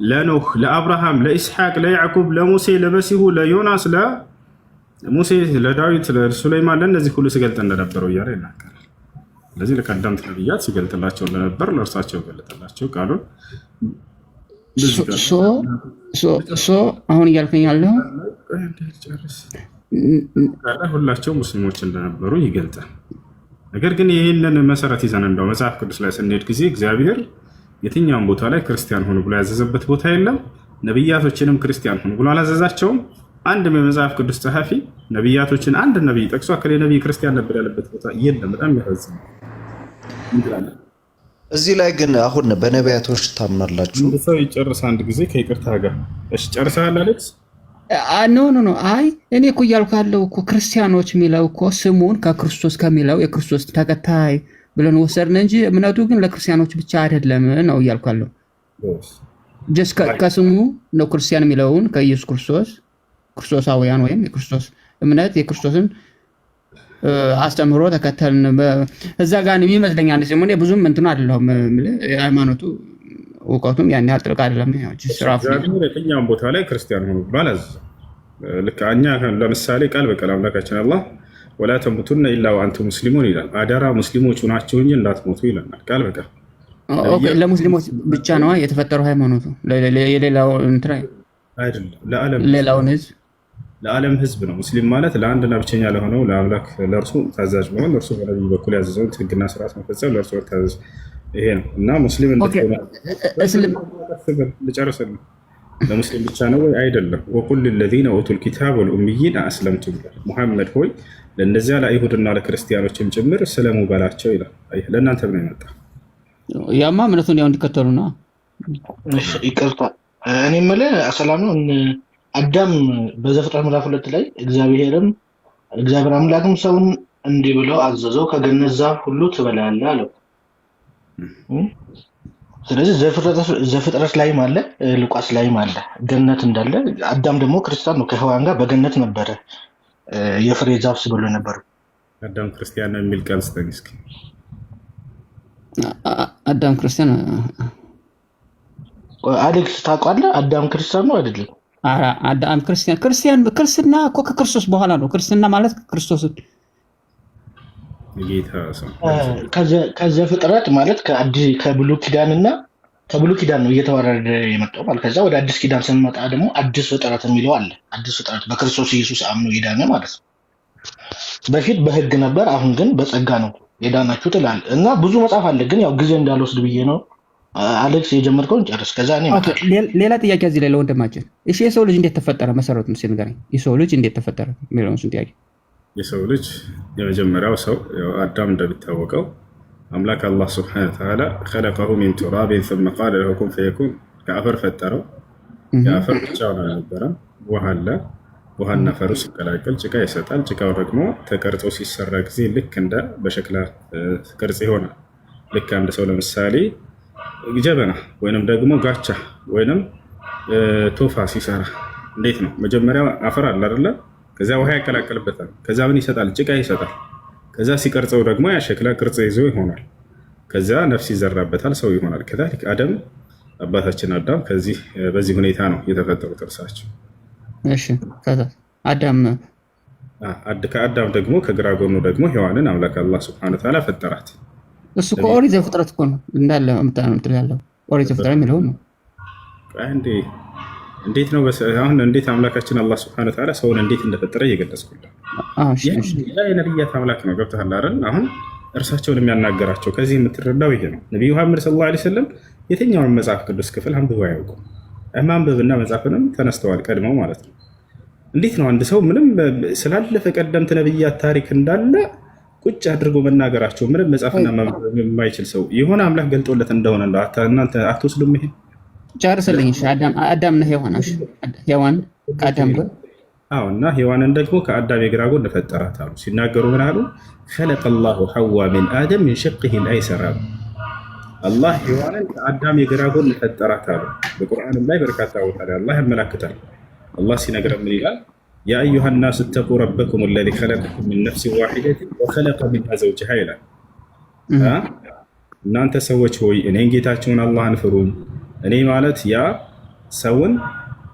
ለኖህ፣ ለአብርሃም፣ ለኢስሐቅ፣ ለያዕቁብ፣ ለሙሴ፣ ለመሲሁ፣ ለዮናስ፣ ለሙሴ፣ ለዳዊት፣ ለሱለይማን ለእነዚህ ሁሉ ሲገልጥ እንደነበረው እያለ ይናገራል። ስለዚህ ለቀደምት ነቢያት ሲገልጥላቸው እንደነበር ለእርሳቸው ገለጠላቸው ቃሉን። አሁን እያልከኝ ያለው ሁላቸው ሙስሊሞች እንደነበሩ ይገልጣል። ነገር ግን ይህንን መሰረት ይዘን እንደው መጽሐፍ ቅዱስ ላይ ስንሄድ ጊዜ እግዚአብሔር የትኛውም ቦታ ላይ ክርስቲያን ሆኑ ብሎ ያዘዘበት ቦታ የለም። ነቢያቶችንም ክርስቲያን ሆኑ ብሎ አላዘዛቸውም። አንድም የመጽሐፍ ቅዱስ ጸሐፊ ነቢያቶችን አንድ ነቢይ ጠቅሶ አከለ ነቢይ ክርስቲያን ነበር ያለበት ቦታ የለም። በጣም ያሳዝናል። እዚህ ላይ ግን አሁን በነቢያቶች ታምናላችሁ? አንድ ሰው ይጨርስ አንድ ጊዜ ከይቅርታ ጋር። እሺ ጨርሰሃል አሌክስ? ኖ አይ እኔ እኮ እያልኩ ያለው እኮ ክርስቲያኖች የሚለው እኮ ስሙን ከክርስቶስ ከሚለው የክርስቶስ ተከታይ ብለን ወሰድን እንጂ እምነቱ ግን ለክርስቲያኖች ብቻ አይደለም ነው እያልኩ ያለው። ጀስት ከስሙ ነው ክርስቲያን የሚለውን ከኢየሱስ ክርስቶስ ክርስቶሳውያን ወይም የክርስቶስ እምነት የክርስቶስን አስተምሮ ተከተልን እዛ ጋር የሚመስለኛል። ሲሙን ብዙም እንትኑ አይደለም ሃይማኖቱ እውቀቱም ያን ያህል ጥልቅ አይደለም። የትኛውም ቦታ ላይ ክርስቲያን ሆኑ ባላዝ ልክ እኛ ለምሳሌ ቃል በቃል አምላካችን አላህ ወላ ተሙቱነ ኢላ ወአንቱም ሙስሊሙን ይላል። አደራ ሙስሊሞች ናቸው እንጂ እንዳትሞቱ ይለናል ቃል በቃል። ለሙስሊሞች ብቻ ነው የተፈጠረው ሃይማኖቱ፣ የሌላው እንትን አይደለም። ሌላውን ለዓለም ህዝብ ነው። ሙስሊም ማለት ለአንድና ብቸኛ ለሆነው ለአምላክ ለእርሱ ታዛዥ መሆን፣ እርሱ በነቢዩ በኩል ያዘዘውን ህግና ስርዓት መፈጸም፣ ለእርሱ መታዘዝ ይሄ ነው እና ሙስሊም ልጨርስልህ። ለሙስሊም ብቻ ነው ወይ? አይደለም። ወቁል ለዚነ ኡቱል ኪታብ ወልኡምይን አስለምቱ ይላል። ሙሐመድ ሆይ ለእነዚያ ለአይሁድና ለክርስቲያኖችም ጭምር ስለሙ በላቸው ይላል። ለእናንተ ምን ይመጣ? ያማ እምነቱን ያው እንዲከተሉ ነው። ይቅርታ እኔ የምልህ ሰላም ነው። አዳም በዘፍጥረት ምዕራፍ 2 ላይ እግዚአብሔር አምላክም ሰውን እንዲህ ብሎ አዘዘው ከገነት ዛፍ ሁሉ ትበላለህ አለው። ስለዚህ ዘፍጥረት ላይም አለ ሉቃስ ላይም አለ ገነት እንዳለ። አዳም ደግሞ ክርስቲያን ነው፣ ከሔዋን ጋር በገነት ነበረ የፍሬ ዛፍ ሲበሉ ነበሩ። አዳም ክርስቲያን ነው የሚል ቃል ስጠኝ እስኪ። አዳም ክርስቲያን አሌክስ ታውቃለህ? አዳም ክርስቲያን ነው አይደለም? አዳም ክርስትና እኮ ከክርስቶስ በኋላ ነው። ክርስትና ማለት ክርስቶስ ከዘፍጥረት ማለት ከብሉይ ኪዳንና ከብሉይ ኪዳን ነው እየተወረደ የመጣው ማለት። ከዛ ወደ አዲስ ኪዳን ስንመጣ ደግሞ አዲስ ፍጥረት የሚለው አለ። አዲስ ፍጥረት በክርስቶስ ኢየሱስ አምኖ ይዳነ ማለት ነው። በፊት በህግ ነበር፣ አሁን ግን በጸጋ ነው የዳናችሁት ይላል እና ብዙ መጽሐፍ አለ። ግን ያው ጊዜ እንዳልወስድ ብዬ ነው። አሌክስ የጀመርከውን ጨርስ፣ ከዛ እኔ ሌላ ጥያቄ እዚህ ላይ ለወንድማችን። እሺ የሰው ልጅ እንዴት ተፈጠረ? መሰረቱን እስኪ ንገረኝ። የሰው ልጅ እንዴት ተፈጠረ የሚለውን እሱን ጥያቄ። የሰው ልጅ የመጀመሪያው ሰው አዳም እንደሚታወቀው አምላክ አላህ ስብሐነ ወተዓላ ኸለቀሁ ሚን ቱራቢን ثم قال له كن فيكون ከአፈር ፈጠረው። የአፈር ብቻውን አልነበረም፣ ውሃ አለ። ውሃና አፈሩ ሲቀላቀል ጭቃ ይሰጣል። ጭቃው ደግሞ ተቀርጾ ሲሰራ ጊዜ ልክ እንደ በሸክላ ቅርጽ ይሆናል። ልክ አንድ ሰው ለምሳሌ ጀበና ወይንም ደግሞ ጋቻ ወይንም ቶፋ ሲሰራ እንዴት ነው? መጀመሪያ አፈር አለ አይደለ? ከዛ ውሃ ያቀላቅልበታል። ከዛ ምን ይሰጣል? ጭቃ ይሰጣል። ከዛ ሲቀርጸው ደግሞ ያ ሸክላ ቅርጽ ይዞ ይሆናል። ከዛ ነፍስ ይዘራበታል፣ ሰው ይሆናል። ከዛልክ አደም አባታችን አዳም በዚህ ሁኔታ ነው የተፈጠሩት እርሳቸው። እሺ ከዛ አዳም ከአዳም ደግሞ ከግራ ጎኑ ደግሞ ሔዋንን አምላክ አላህ ሱብሓነሁ ወተዓላ ፈጠራት። እሱ እኮ ኦሪት ዘፍጥረት እኮ ነው እንዳለ እንትን ያለው ኦሪት ዘፍጥረት የሚለው ነው። እንዴት ነው አሁን እንዴት አምላካችን አላህ ሱብሓነሁ ወተዓላ ሰውን እንዴት እንደፈጠረ እየገለጽኩልህ። ያ የነቢያት አምላክ ነው። ገብቶሃል አይደል? አሁን እርሳቸውን የሚያናገራቸው ከዚህ የምትረዳው ይሄ ነው። ነቢዩ መሐመድ ሰለላሁ ዐለይሂ ወሰለም የትኛውን መጽሐፍ ቅዱስ ክፍል አንብበው አያውቁም። ማንበብና መጻፍንም ተነስተዋል ቀድመው ማለት ነው። እንዴት ነው አንድ ሰው ምንም ስላለፈ ቀደምት ነብያት ታሪክ እንዳለ ቁጭ አድርጎ መናገራቸው? ምንም መጻፍና ማንበብ የማይችል ሰው የሆነ አምላክ ገልጦለት እንደሆነ እናንተ አትወስዱም? ይሄ ጨርስልኝ። እሺ አዳም ነው ሔዋን ከአዳም ጋር እና ሔዋንን ደግሞ ከአዳም የግራ ጎን ፈጠራት አሉ። ሲናገሩ ምን አሉ? خلق الله حواء من آدم من شقه الأيسر አሉ። አላህ ሔዋንን ከአዳም የግራ ጎን ፈጠራት አሉ። በቁርአንም ላይ በርካታ ቦታ ላይ አላህ ያመላክታል። አላህ ሲነግረን ምን ይላል? ያ አዩሃ ናስ እተቁ ረበኩም አለዚ ኸለቀኩም ሚን ነፍሲን ዋሒደትን ወኸለቀ ሚንሃ ዘውጀሃ ይላል። እናንተ ሰዎች ሆይ እኔን ጌታችሁን አላህን ፍሩ። እኔ ማለት ያ ሰውን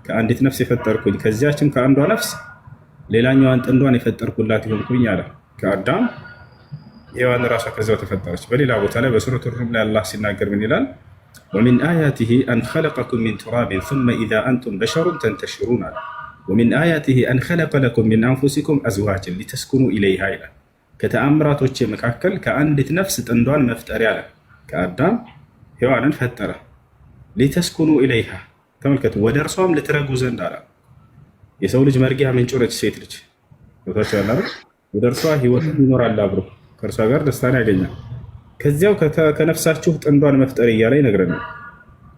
ከአንዲት ነፍስ የፈጠርኩኝ ከዚያችም ከአንዷ ነፍስ ሌላኛዋን ጥንዷን የፈጠርኩላት ይሆንኩኝ አለ። ከአዳም ሔዋን ራሷ ከዚያው ተፈጠረች። በሌላ ቦታ ላይ በሱረቱ ሩም ላይ አላህ ሲናገር ምን ይላል? ወሚን አያቲሂ አን ኸለቀኩም ሚን ቱራቢን ثم إذا أنتم بشر تنتشرون አለ። ወሚን አያቲሂ አን ኸለቀ ለኩም ሚን አንፉሲኩም አዝዋጅን ሊተስኩኑ ኢለይሃ ይላል። ከተአምራቶች መካከል ከአንዲት ነፍስ ጥንዷን መፍጠር ያለ ከአዳም ሔዋንን ፈጠረ። ሊተስኩኑ ኢለይሃ ተመልከቱ፣ ወደ እርሷም ልትረጉ ዘንድ አለ። የሰው ልጅ መርጊያ ምንጩ ነች ሴት ልጅ ቦታቸው ያለ ወደ እርሷ ህይወትን ይኖራል፣ አብሮ ከእርሷ ጋር ደስታን ያገኛል። ከዚያው ከነፍሳችሁ ጥንዷን መፍጠር እያለ ይነግረናል።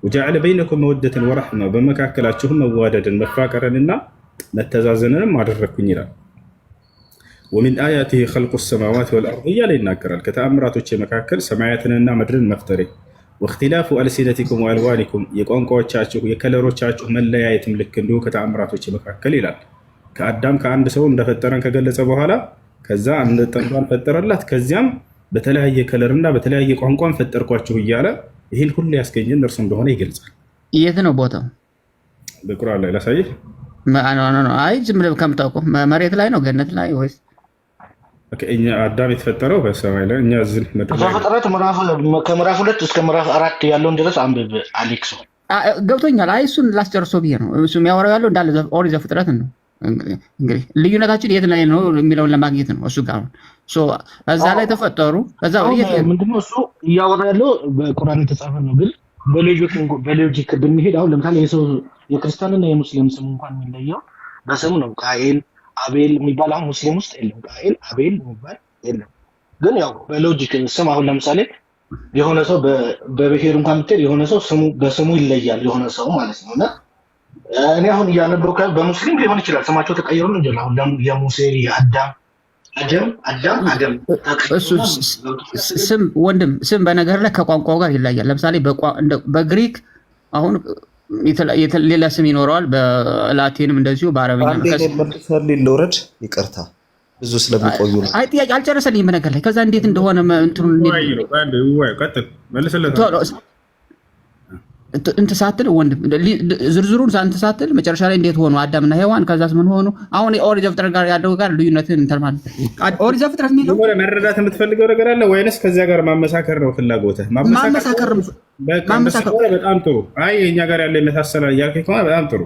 ወጀዐለ በይነኩም መወደትን ወረሕማ በመካከላችሁም መዋደድን መፋቀርንና መተዛዘንንም አደረግኩኝ ይላል። ወሚን አያቲሂ ኸልቁ ሰማዋት ወልአርድ እያለ ይናገራል። ከተአምራቶች መካከል ሰማያትንና ምድርን መፍጠሬ ወእክትላፉ አልሲነቲኩም ወአልዋኒኩም የቋንቋዎቻችሁ የከለሮቻችሁ መለያየትም ልክ እንዲሁ ከተአምራቶች መካከል ይላል። ከአዳም ከአንድ ሰው እንደፈጠረን ከገለጸ በኋላ ከዛ አንድ ጥንዷን ፈጠረላት። ከዚያም በተለያየ ከለርና በተለያየ ቋንቋን ፈጠርኳችሁ እያለ ይህን ሁሉ ያስገኘን እርሱ እንደሆነ ይገልጻል። የት ነው ቦታው? በቁርአን ላይ ላሳይህ። አይ ዝም ብለህ ከምታውቀው መሬት ላይ ነው ገነት ላይ ወይስ? አዳም የተፈጠረው በሰማይ ላይ፣ እኛ እዚህ ዘፍጥረት ከምዕራፍ 2 እስከ ምዕራፍ 4 ያለውን ድረስ አንብብ አሌክስ። ገብቶኛል። አይ እሱን ላስጨርሰው ብዬ ነው። እሱ የሚያወራው ያለው እንዳለ ኦሪት ዘፍጥረት ነው። እንግዲህ ልዩነታችን የት ላይ ነው የሚለውን ለማግኘት ነው። እሱ ጋር እዛ ላይ ተፈጠሩ። እዛ ምንድነው እሱ እያወራ ያለው በቁርአን የተጻፈ ነው። ግን በሎጂክ ብንሄድ አሁን ለምሳሌ የሰው የክርስቲያንና የሙስሊም ስም እንኳን የሚለየው በስም ነው። ቃኤል አቤል የሚባል አሁን ሙስሊም ውስጥ የለም። ቃኤል አቤል የሚባል የለም። ግን ያው በሎጂክ ስም አሁን ለምሳሌ የሆነ ሰው በብሔር እንኳን ብትሄድ የሆነ ሰው ስሙ በስሙ ይለያል፣ የሆነ ሰው ማለት ነው። እና እኔ አሁን እያነበብኩ በሙስሊም ሊሆን ይችላል ስማቸው ተቀይሮ ነው እንጂ አሁን የሙሴ የአዳም አደም እሱ ስም ወንድም ስም በነገር ላይ ከቋንቋው ጋር ይለያል። ለምሳሌ በግሪክ አሁን ሌላ ስም ይኖረዋል። በላቲንም እንደዚሁ በአረበኛ ለውረድ ይቅርታ ብዙ ስለሚቆዩ ነው። አይ ጥያቄ አልጨረሰልኝም በነገር ላይ ከዛ እንዴት እንደሆነ እንትን ሳትል ወንድም ዝርዝሩን እንትን ሳትል መጨረሻ ላይ እንዴት ሆኑ አዳምና ሔዋን ከዛስ ምን ሆኑ? አሁን ኦሪት ዘፍጥረት ጋር ያለው ጋር ልዩነትን እንትን ማለት ኦሪት ዘፍጥረት የሚለው መረዳት የምትፈልገው ነገር አለ ወይንስ ከዚያ ጋር ማመሳከር ነው ፍላጎትህ? ማመሳከር በጣም ጥሩ። አይ እኛ ጋር ያለ የመሳሰላል እያልከኝ ከሆነ በጣም ጥሩ።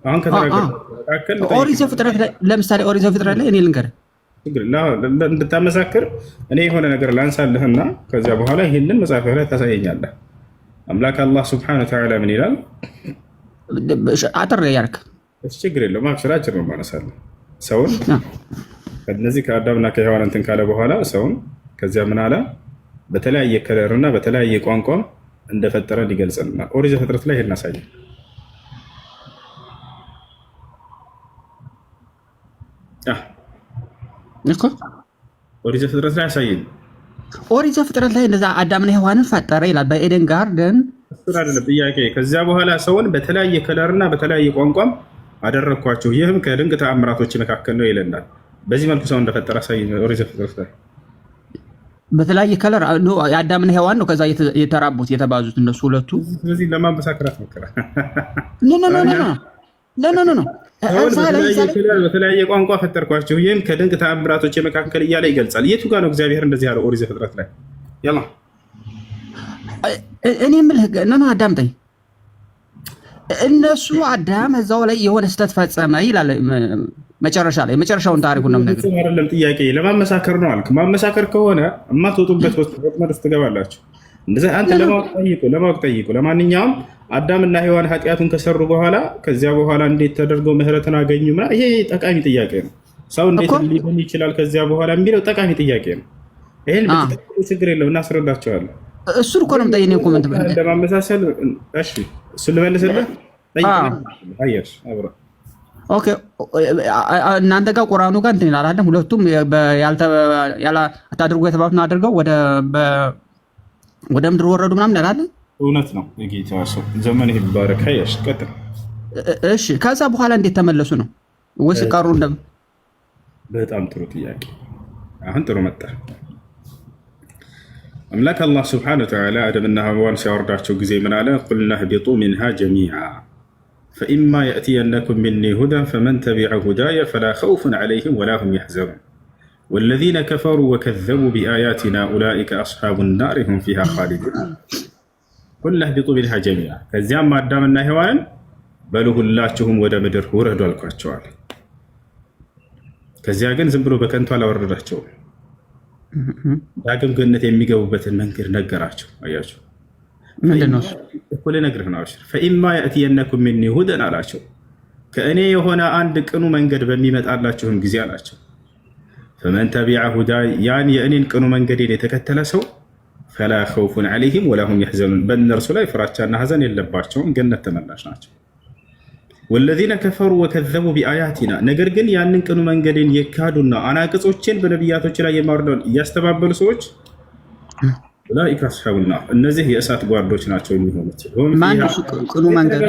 አሁን ከተናገርኩት መካከል ኦሪት ዘፍጥረት ላይ ለምሳሌ ኦሪት ዘፍጥረት ላይ እኔ ልንገርህ እንድታመሳክር እኔ የሆነ ነገር ላንሳልህና ከዚያ በኋላ ይህንን መጽሐፍ ላይ ታሳየኛለህ። አምላክ አላህ ስብሐነሁ ወተዓላ ምን ይላል? አጥር ያርክ ችግር የለውም። አብሽር አጭር ነው ማነሳለህ። ሰውን ከነዚህ ከአዳምና ከሔዋን እንትን ካለ በኋላ ሰውን ከዚያ ምን አለ? በተለያየ ከለርና በተለያየ ቋንቋ እንደፈጠረን ይገልጽልናል። ኦሪት ዘፍጥረት ላይ ይሄን አሳየን እኮ ኦሪት ዘፍጥረት ላይ አሳየን። ኦሪት ዘፍጥረት ላይ እንደዛ አዳምና ሔዋንን ፈጠረ ይላል በኤደን ጋርደን። እሱ አይደለም ጥያቄ። ከዚያ በኋላ ሰውን በተለያየ ከለርና በተለያየ ቋንቋም አደረግኳቸው፣ ይህም ከድንቅ ተአምራቶች መካከል ነው ይለናል። በዚህ መልኩ ሰው እንደፈጠረ አሳየን ኦሪት ዘፍጥረት ላይ። በተለያየ ከለር አዳምና ሔዋን ነው ከዛ የተራቡት የተባዙት እነሱ ሁለቱ። ስለዚህ ለማበሳከራት ሞከረ። ኖ በተለያየ ቋንቋ ፈጠርኳቸው፣ ይህም ከድንቅ ተአምራቶች መካከል እያለ ይገልጻል። የቱ ጋር ነው እግዚአብሔር እንደዚህ ያለው ኦሪት ዘፍጥረት ላይ? ያላ እኔ የምልህ ነው አዳምጠኝ። እነሱ አዳም እዛው ላይ የሆነ ስህተት ፈጸመ ይላል መጨረሻ ላይ። መጨረሻውን ታሪኩን ነው የምነግርህ። አይደለም ጥያቄ ለማመሳከር ነው አልክ። ማመሳከር ከሆነ የማትወጡበት ወጥመድ ውስጥ ትገባላችሁ። እንደዚህ አንተ ለማወቅ ጠይቁ። ለማንኛውም አዳምና ሔዋን ኃጢአቱን ከሰሩ በኋላ ከዚያ በኋላ እንዴት ተደርገው ምህረትን አገኙ? ይሄ ጠቃሚ ጥያቄ ነው። ሰው እንዴት ሊሆን ይችላል ከዚያ በኋላ የሚለው ጠቃሚ ጥያቄ ነው። ይሄን ብትጠይቁ ችግር የለም፣ እናስረዳቸዋለን። እሱን እኮ ነው የምጠይቀው። ኮሜንት ብለህ ለማመሳሰል እሺ፣ እሱን ልመልስልህ። ኦኬ፣ እናንተ ጋር ቁርአኑ ጋር እንትን ይላል አይደል? ሁለቱም አታድርጉ የተባሉትን አድርገው ወደ ምድር ወረዱ ምናምን ይላል። እውነት ነው። የጌታ ሰው ዘመን ይባረክ። ሀያሽ ቀጥል። እሺ፣ ከዛ በኋላ እንዴት ተመለሱ ነው ወይስ ቀሩ? በጣም ጥሩ ጥያቄ። አሁን ጥሩ መጣ። አምላክ አላህ ስብሐነሁ ወተዓላ አደምና ሐዋን ሲያወርዳቸው ጊዜ ምን አለ? ቁልና ህቢጡ ሚንሃ ጀሚዓ ፈኢማ የእትየነኩም ሚኒ ሁደን ፈመን ተቢዐ ሁዳየ ፈላ ኸውፉን ዐለይሂም ወላ ሁም የሕዘኑን ወለዚነ ከፈሩ ወከዘቡ ቢአያቲና ኡላኢከ አስሓቡ ናር ሁም ፊሃ ኻሊዱን። ቁልና ህቢጡ ሚንሃ ጀሚዓ፣ ከዚያም አዳምና ሔዋንን በሉ ሁላችሁም ወደ ምድር ውረዱ አልኳቸዋል። ከዚያ ግን ዝም ብሎ በከንቱ አላወረዳቸውም። ዳግም ገነት የሚገቡበትን መንገድ ነገራቸው። አያቸው ምንድነው? እኮ ልነግርህ ነው። አብሽር ፈኢማ የእትየነኩም ሚኒ ሁደን አላቸው፣ ከእኔ የሆነ አንድ ቅኑ መንገድ በሚመጣላችሁም ጊዜ አላቸው። ፈመን ተቢዐ ሁዳይ፣ ያን የእኔን ቅኑ መንገዴን የተከተለ ሰው ፈላ ኸውፉን ዐለይሂም ወላ ሁም የሕዘኑን፣ በእነርሱ ላይ ፍራቻና ሐዘን የለባቸውም፣ ገነት ተመላሽ ናቸው። ወለዚነ ከፈሩ ወከዘቡ ቢአያቲና፣ ነገር ግን ያንን ቅኑ መንገዴን የካዱና አናቅጾችን በነቢያቶች ላይ የማወርደውን እያስተባበሉ ሰዎች ኡላኢከ አስሓቡ ናር፣ እነዚህ የእሳት ጓዶች ናቸው የሚሆኑት። ቅኑ መንገድ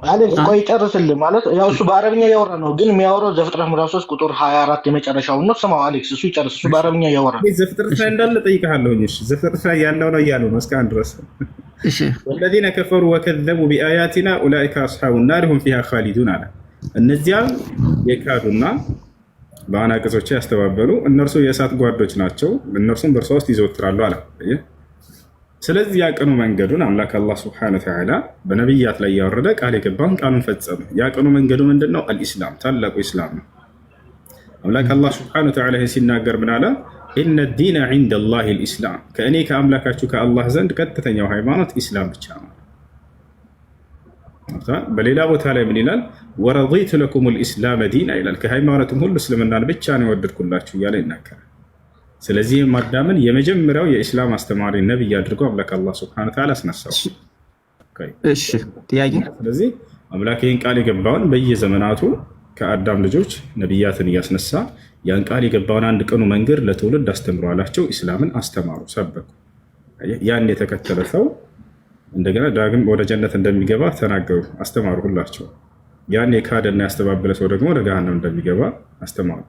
አሌክስ ቆይ ጨርስልህ። ማለት ያው እሱ በአረብኛ እያወራ ነው፣ ግን የሚያወራው ዘፍጥረት ምዕራፍ 3 ቁጥር 24 የመጨረሻውን ነው። ስማው አሌክስ፣ እሱ ይጨርስ። እሱ በአረብኛ እያወራ ነው። ዘፍጥረት ላይ እንዳለ ጠይቀሃለሁ። ዘፍጥረት ላይ ያለው ነው እያሉ ነው እስካሁን ድረስ። ወለዚነ ከፈሩ ወከዘቡ ቢአያቲና ኡላኢከ አስሓቡ ናር ሁም ፊሃ ኻሊዱን አለ። እነዚያም የካዱና በአናቅጾች ያስተባበሉ እነርሱ የእሳት ጓዶች ናቸው፣ እነርሱም በእርሷ ውስጥ ይዘወትራሉ አለ። ስለዚህ ያቀኑ መንገዱን አምላክ አላህ ሱብሓነሁ ወተዓላ በነቢያት ላይ ያወረደ ቃል የገባውን ቃሉን ፈጸመ። ያቀኑ መንገዱ ምንድነው? አልኢስላም፣ ታላቁ ኢስላም ነው። አምላክ አላህ ሱብሓነሁ ወተዓላ ሲናገር ምን አለ? ኢነ ዲነ ዒንደ ላሂ ልኢስላም፣ ከእኔ ከአምላካችሁ ከአላህ ዘንድ ቀጥተኛው ሃይማኖት ኢስላም ብቻ ነው። በሌላ ቦታ ላይ ምን ይላል? ወረዲቱ ለኩም ልኢስላመ ዲና ይላል። ከሃይማኖትም ሁሉ እስልምናን ብቻ ነው የወደድኩላችሁ እያለ ይናገራል። ስለዚህም አዳምን የመጀመሪያው የኢስላም አስተማሪ ነብይ አድርጎ አምላክ አላህ ሱብሓነሁ ወተዓላ አስነሳው። እሺ ጥያቄ። ስለዚህ አምላክ ይህን ቃል የገባውን በየዘመናቱ ከአዳም ልጆች ነቢያትን እያስነሳ ያን ቃል የገባውን አንድ ቀኑ መንገድ ለትውልድ አስተምሮ አላቸው። ኢስላምን አስተማሩ፣ ሰበኩ። ያን የተከተለ ሰው እንደገና ዳግም ወደ ጀነት እንደሚገባ ተናገሩ፣ አስተማሩ ሁላቸው። ያን የካደና ያስተባበለ ሰው ደግሞ ወደ ገሃነም እንደሚገባ አስተማሩ።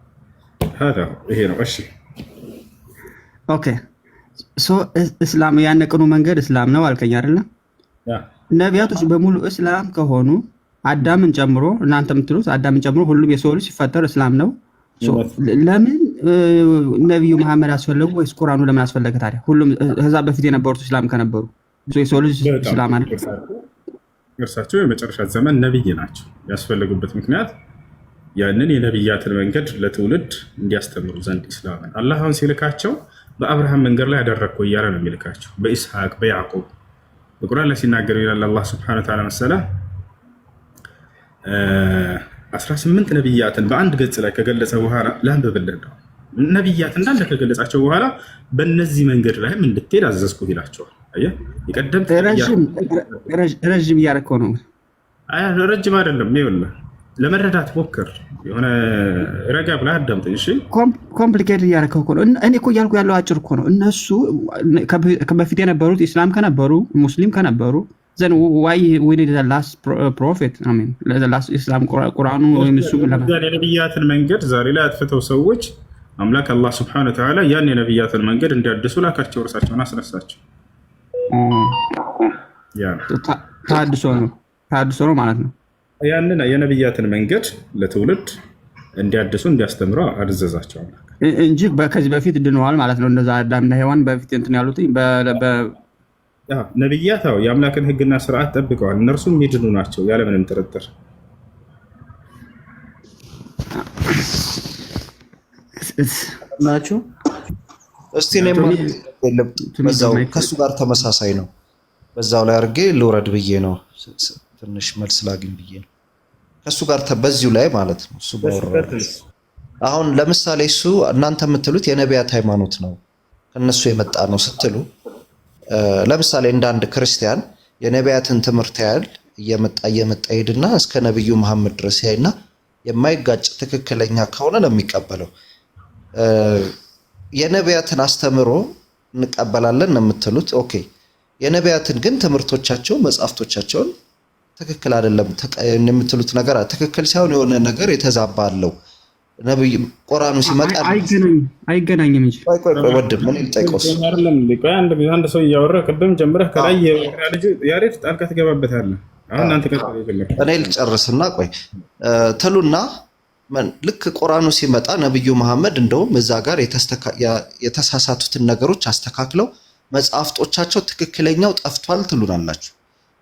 ይሄ ነው። እሺ ኦኬ ሶ እስላም ያን ቅኑ መንገድ እስላም ነው አልከኝ አይደለ? ነቢያቶች በሙሉ እስላም ከሆኑ አዳምን ጨምሮ እናንተ የምትሉት አዳምን ጨምሮ ሁሉም የሰው ልጅ ሲፈጠር እስላም ነው። ለምን ነቢዩ መሐመድ አስፈለጉ ወይስ ቁርአኑ ለምን አስፈለገ ታዲያ? ሁሉም ከዛ በፊት የነበሩት እስላም ከነበሩ የሰው ልጅ እስላም አለ። እርሳቸው የመጨረሻ ዘመን ነቢይ ናቸው። ያስፈለጉበት ምክንያት ያንን የነቢያትን መንገድ ለትውልድ እንዲያስተምሩ ዘንድ ኢስላምን አላህን ሲልካቸው በአብርሃም መንገድ ላይ ያደረግኩ እያለ ነው የሚልካቸው። በኢስሐቅ በያዕቁብ በቁርአን ላይ ሲናገር ይላል አላህ ሱብሓነሁ ወተዓላ መሰለ 18 ነቢያትን በአንድ ገጽ ላይ ከገለጸ በኋላ ላንብብልን ነው። ነቢያት እንዳለ ከገለጻቸው በኋላ በእነዚህ መንገድ ላይም እንድትሄድ አዘዝኩ ይላቸዋል። አየህ የቀደምት ረዥም እያደረከው ነው። ረጅም አይደለም። ይኸውልህ ለመረዳት ሞክር። የሆነ ረጋ ብለህ አዳምጠኝ። እሺ ኮምፕሊኬትድ እያደረከው እኮ ነው። እኔ እኮ እያልኩ ያለው አጭር እኮ ነው። እነሱ በፊት የነበሩት ኢስላም ከነበሩ ሙስሊም ከነበሩ ዘን ዋይ ዊ ኒድ ዘ ላስት ፕሮፌት አሜን ዘ ላስት ኢስላም ቁርአኑ ወይም እሱ የነቢያትን መንገድ ዛሬ ላይ አጥፍተው ሰዎች አምላክ አላህ ሱብሓነሁ ወተዓላ ያን የነቢያትን መንገድ እንዲያድሱ ላካቸው፣ እርሳቸውን አስነሳቸው። ታድሶ ነው ማለት ነው። ያንን የነቢያትን መንገድ ለትውልድ እንዲያድሱ እንዲያስተምሩ አዘዛቸው እንጂ ከዚህ በፊት ድነዋል ማለት ነው። እንደዛ አዳምና ሔዋን በፊት እንትን ያሉት ነቢያት የአምላክን ሕግና ስርዓት ጠብቀዋል። እነርሱም የሚድኑ ናቸው ያለምንም ጥርጥር። ናችሁ እስቲ እኔም በዛው ከሱ ጋር ተመሳሳይ ነው። በዛው ላይ አድርጌ ልውረድ ብዬ ነው፣ ትንሽ መልስ ላግኝ ብዬ ነው። ከሱ ጋር በዚሁ ላይ ማለት ነው። እሱ አሁን ለምሳሌ እሱ እናንተ የምትሉት የነቢያት ሃይማኖት ነው ከነሱ የመጣ ነው ስትሉ፣ ለምሳሌ እንደ አንድ ክርስቲያን የነቢያትን ትምህርት ያህል እየመጣ ሄድና እስከ ነብዩ መሐመድ ድረስ ያይና የማይጋጭ ትክክለኛ ከሆነ ነው የሚቀበለው። የነቢያትን አስተምሮ እንቀበላለን ነው የምትሉት። ኦኬ የነቢያትን ግን ትምህርቶቻቸው መጽሐፍቶቻቸውን ትክክል አይደለም የምትሉት ነገር ትክክል ሳይሆን የሆነ ነገር የተዛባ አለው። ነብይ ቁርአኑ ሲመጣ አይገናኝም እንጂ ቆይ ወድም ምን ይጠይቀውስ አይደለም። አንድ ሰው እያወራ ቅድም ጀምረህ ከላይ ልጅ ያሬድ ጣልቃ ትገባበታለህ። አሁን አንተ እኔ ልጨርስና ቆይ ትሉና ልክ ቁርአኑ ሲመጣ ነብዩ መሐመድ እንደውም እዛ ጋር የተሳሳቱትን ነገሮች አስተካክለው መጽሐፍቶቻቸው ትክክለኛው ጠፍቷል ትሉናላችሁ።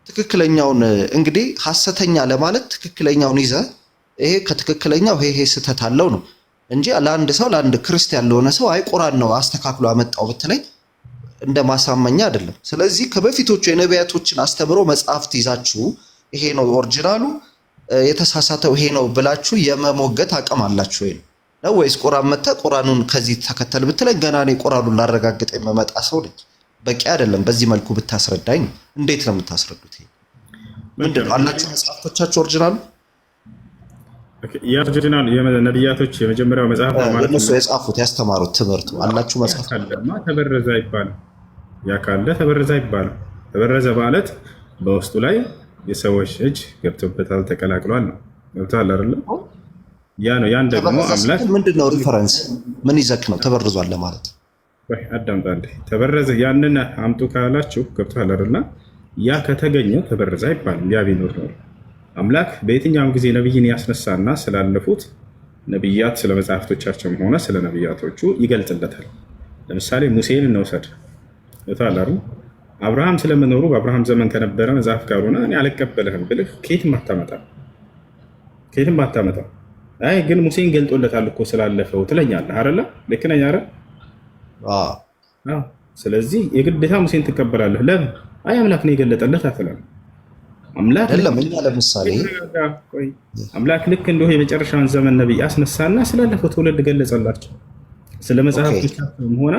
ትክክለኛውን እንግዲህ ሐሰተኛ ለማለት ትክክለኛውን ይዘ ይሄ ከትክክለኛው ይሄ ስህተት አለው ነው እንጂ ለአንድ ክርስቲያን ለሆነ ሰው አይ ቁርአን ነው አስተካክሎ አመጣው በተለይ እንደ ማሳመኛ አይደለም። ስለዚህ ከበፊቶቹ የነቢያቶችን አስተምሮ መጽሐፍት ይዛችሁ ይሄ ነው ኦሪጂናሉ የተሳሳተው ይሄ ነው ብላችሁ የመሞገት አቅም አላችሁ ወይ ነው ወይስ ቁርአን መጣ ቁርአኑን ከዚህ ተከተል ብትለኝ ገና እኔ ቁርአኑን ላረጋግጥ የመመጣ ሰው ነኝ? በቂ አይደለም። በዚህ መልኩ ብታስረዳኝ እንዴት ነው የምታስረዱት? ምንድነው አላችሁ መጽሐፍቶቻችሁ ኦሪጂናሉ የኦሪጂናል የነቢያቶች የመጀመሪያው መጽሐፍ ማለት ነው የጻፉት ያስተማሩት ትምህርቱ አላችሁ መጽሐፍ ካለማ ተበረዘ አይባልም። ያ ካለ ተበረዘ አይባልም። ተበረዘ ማለት በውስጡ ላይ የሰዎች እጅ ገብቶበታል ተቀላቅሏል ነው። ገብቷል አይደል? ያ ነው። ያን ደግሞ አምላክ ምንድነው ሪፈረንስ ምን ይዘክ ነው ተበርዟል ለማለት? ወይ አዳምጣለህ። ተበረዘ ያንን አምጡ ካላችሁ ገብቷል አይደል? ያ ከተገኘ ተበረዘ አይባልም። ያ ቢኖር ነው አምላክ በየትኛውም ጊዜ ነብይን ያስነሳና ስላለፉት ነብያት ስለ መጽሐፍቶቻቸውም ሆነ ስለ ነብያቶቹ ይገልጽለታል። ለምሳሌ ሙሴን እንውሰድ። ገብቷል አይደል? አብርሃም ስለመኖሩ በአብርሃም ዘመን ከነበረ መጽሐፍ ካልሆነ እኔ አልቀበልህም ብልህ ከየትም አታመጣም። አይ ግን ሙሴን ገልጦለታል እኮ ስላለፈው ትለኛለህ አይደለ? ልክ ነኝ አይደል? ስለዚህ የግዴታ ሙሴን ትቀበላለህ። ለምን? አይ አምላክ ነው የገለጠለት አትልም። አምላክ ለምሳሌ አምላክ ልክ እንደው የመጨረሻውን ዘመን ነብይ አስነሳና ስላለፈው ትውልድ ገለጸላቸው። ስለ መጽሐፍቶቻቸውም ሆነ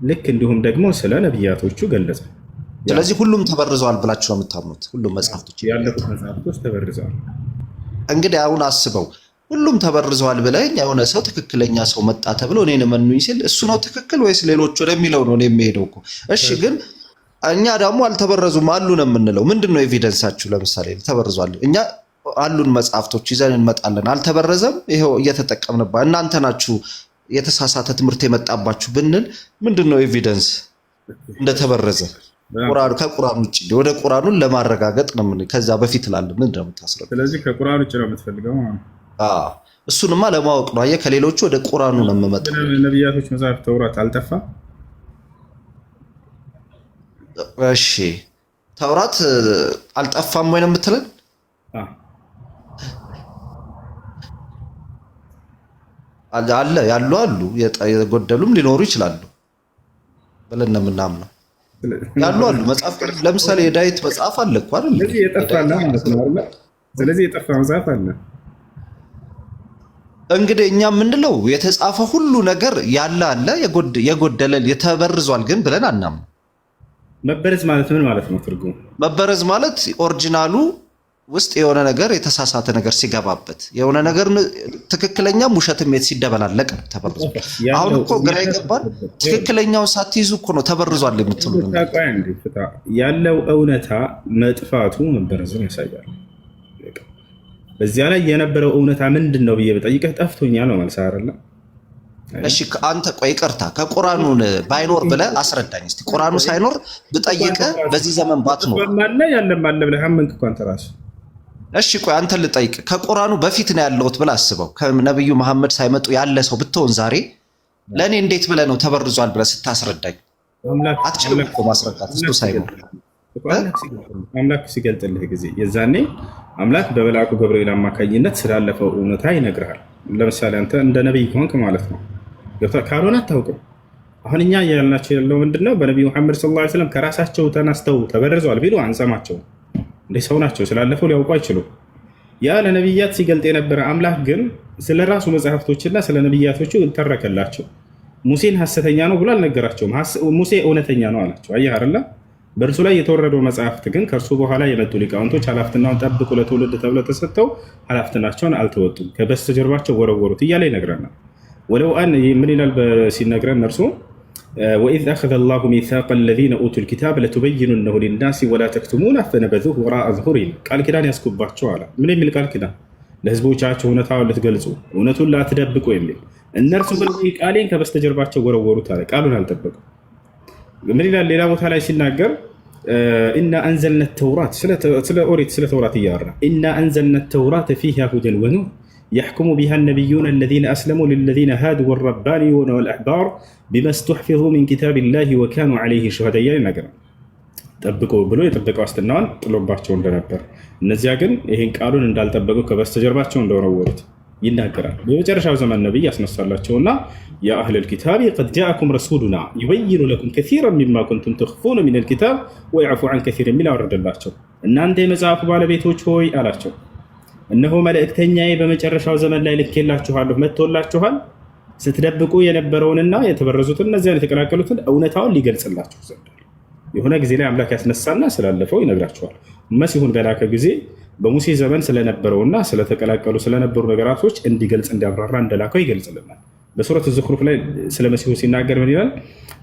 ልክ እንዲሁም ደግሞ ስለ ነብያቶቹ ገለጸ። ስለዚህ ሁሉም ተበርዘዋል ብላችሁ ነው የምታምኑት? ሁሉም መጽሐፍቶች ያለፉት መጽሐፍቶች ተበርዘዋል። እንግዲህ አሁን አስበው ሁሉም ተበርዘዋል ብለኝ የሆነ ሰው ትክክለኛ ሰው መጣ ተብሎ እኔን መኑኝ ሲል እሱ ነው ትክክል ወይስ ሌሎች ወደሚለው ነው የሚሄደው እኮ? እሺ ግን እኛ ደግሞ አልተበረዙም አሉ ነው የምንለው። ምንድነው ኤቪደንሳችሁ? ለምሳሌ ተበርዟል እኛ አሉን መጽሐፍቶች ይዘን እንመጣለን። አልተበረዘም ይሄው እየተጠቀምንባ እናንተ ናችሁ የተሳሳተ ትምህርት የመጣባችሁ ብንል ምንድነው ኤቪደንስ እንደተበረዘ? ቁርአን ከቁርአን ውጪ ወደ ቁርአኑን ለማረጋገጥ ነው ምን ከዛ በፊት ላለ ምንድነው የምታስረዳው? ስለዚህ ከቁርአን ውጪ ነው የምትፈልገው ማለት ነው? እሱንማ ለማወቅ ነው። አየህ ከሌሎቹ ወደ ቁርአኑ ነው የምመጣው። ነብያቶች መጽሐፍ ተውራት አልጠፋም? እሺ ተውራት አልጠፋም ወይ ነው የምትለን? አለ ያሉ የጎደሉም ሊኖሩ ይችላሉ ብለን ነው የምናምነው። ያሉ መጽሐፍ ለምሳሌ የዳዊት መጽሐፍ አለ እኮ አይደል? ስለዚህ የጠፋና ማለት ነው አይደል? ስለዚህ የጠፋ መጽሐፍ አለ። እንግዲህ እኛ የምንለው የተጻፈ ሁሉ ነገር ያለ አለ፣ የጎደለ የተበርዟል ግን ብለን አናምንም። መበረዝ ማለት ምን ማለት ነው ትርጉሙ? መበረዝ ማለት ኦሪጂናሉ ውስጥ የሆነ ነገር የተሳሳተ ነገር ሲገባበት የሆነ ነገር ትክክለኛም ውሸትም ሲደበላለቅ ተበርዟል። አሁን እኮ ግራ ይገባል። ትክክለኛውን ሳትይዙ እኮ ነው ተበርዟል የምትሉ ያለው እውነታ መጥፋቱ መበረዙን ያሳያል። በዚያ ላይ የነበረው እውነታ ምንድን ነው ብዬ በጠይቀህ ጠፍቶኛል ነው መልስ አይደለ? እሺ አንተ ቆይ ይቅርታ ከቁርአኑን ባይኖር ብለህ አስረዳኝ እስቲ። ቁርአኑ ሳይኖር ብጠይቅህ በዚህ ዘመን ባትኖር ማለ ያለም አለ ብለህ አመንክ እኮ አንተ ራስህ። እሺ ቆይ አንተ ልጠይቅ ከቁርአኑ በፊት ነው ያለሁት ብለህ አስበው። ከነብዩ መሐመድ ሳይመጡ ያለ ሰው ብትሆን ዛሬ ለኔ እንዴት ብለህ ነው ተበርዟል ብለህ ስታስረዳኝ? አትችልም እኮ ማስረዳት እሱ ሳይኖር። አምላክ ሲገልጥልህ ጊዜ የዛኔ አምላክ በመልአኩ ገብርኤል አማካኝነት ስላለፈው እውነታ ይነግርሃል። ለምሳሌ አንተ እንደ ነብይ ከሆንክ ማለት ነው ካልሆነ አታውቅም። አሁን እኛ ያልናቸው ያለው ምንድነው? በነብዩ መሐመድ ሰለላሁ ዐለይሂ ወሰለም ከራሳቸው ተነስተው ተበርዘዋል ቢሉ አንሰማቸው። እንደ ሰው ናቸው ስላለፈው ሊያውቁ አይችሉም። ያ ለነብያት ሲገልጥ የነበረ አምላክ ግን ስለራሱ መጽሐፍቶችና ስለ ነብያቶቹ ተረከላቸው። ሙሴን ሐሰተኛ ነው ብሎ አልነገራቸውም። ሙሴ እውነተኛ ነው አላቸው። አየህ አይደል? በእርሱ ላይ የተወረደው መጽሐፍት ግን ከእርሱ በኋላ የመጡ ሊቃውንቶች ኃላፊነቱን ጠብቁ ለትውልድ ተብለው ተሰጥተው ኃላፊነታቸውን አልተወጡም፣ ከበስተጀርባቸው ወረወሩት እያለ ይነግረናል። ወለው አን ምን ይላል ሲነግረን እርሱ ወኢዝ አኸዘ አላሁ ሚሳቀ አለዚነ ኡቱል ኪታብ ለቱበይኑነሁ ሊናሲ ወላ ተክቱሙነሁ ፈነበዙሁ ወራአ ዙሁሪሂም ቃል ኪዳን ያስኩባቸው አለ። ምን የሚል ቃል ኪዳን? ለህዝቦቻቸው እውነታውን ልትገልጹ እውነቱን ላትደብቁ የሚል። እነርሱ ግን ቃሌን ከበስተጀርባቸው ወረወሩት አለ። ቃሉን አልጠበቁም። ምን ይላል ሌላ ቦታ ላይ ሲናገር ኢና አንዘልነ ተውራት ስለ ኦሪት ስለ ተውራት እያወራ ኢና አንዘልነ ተውራት ፊሃ ሁደን ወኑር يحكم بها النبيون الذين أسلموا للذين هادوا والربانيون والأحبار بما استحفظوا من كتاب الله وكانوا عليه شهداء نقرأ ጠብቀው ብሎ የጠበቀው አስተናውን ጥሎባቸው እንደነበር እነዚያ ግን ይሄን ቃሉን እንዳልጠበቁ ከበስተጀርባቸው እንደወረወሩት ይናገራል። በመጨረሻው ዘመን ነብይ ያስነሳላቸውና ያ አህለል ኪታብ قد جاءكم رسولنا يبين لكم كثيرا مما كنتم تخفون من الكتاب ويعفو عن كثير من አወረደላቸው። እናንተ የመጽሐፉ ባለቤቶች ሆይ አላቸው እነሆ መልእክተኛዬ በመጨረሻው ዘመን ላይ ልኬላችኋለሁ መጥቶላችኋል። ስትደብቁ የነበረውንና የተበረዙትን እነዚያን የተቀላቀሉትን እውነታውን ሊገልጽላችሁ ዘንድ የሆነ ጊዜ ላይ አምላክ ያስነሳና ስላለፈው ይነግራችኋል። መሲሁን በላከ ጊዜ በሙሴ ዘመን ስለነበረውና ስለተቀላቀሉ ስለነበሩ ነገራቶች እንዲገልጽ እንዲያብራራ እንደላከው ይገልጽልናል። በሱረት ዙኽሩፍ ላይ ስለ መሲሁ ሲናገር ምን ይላል?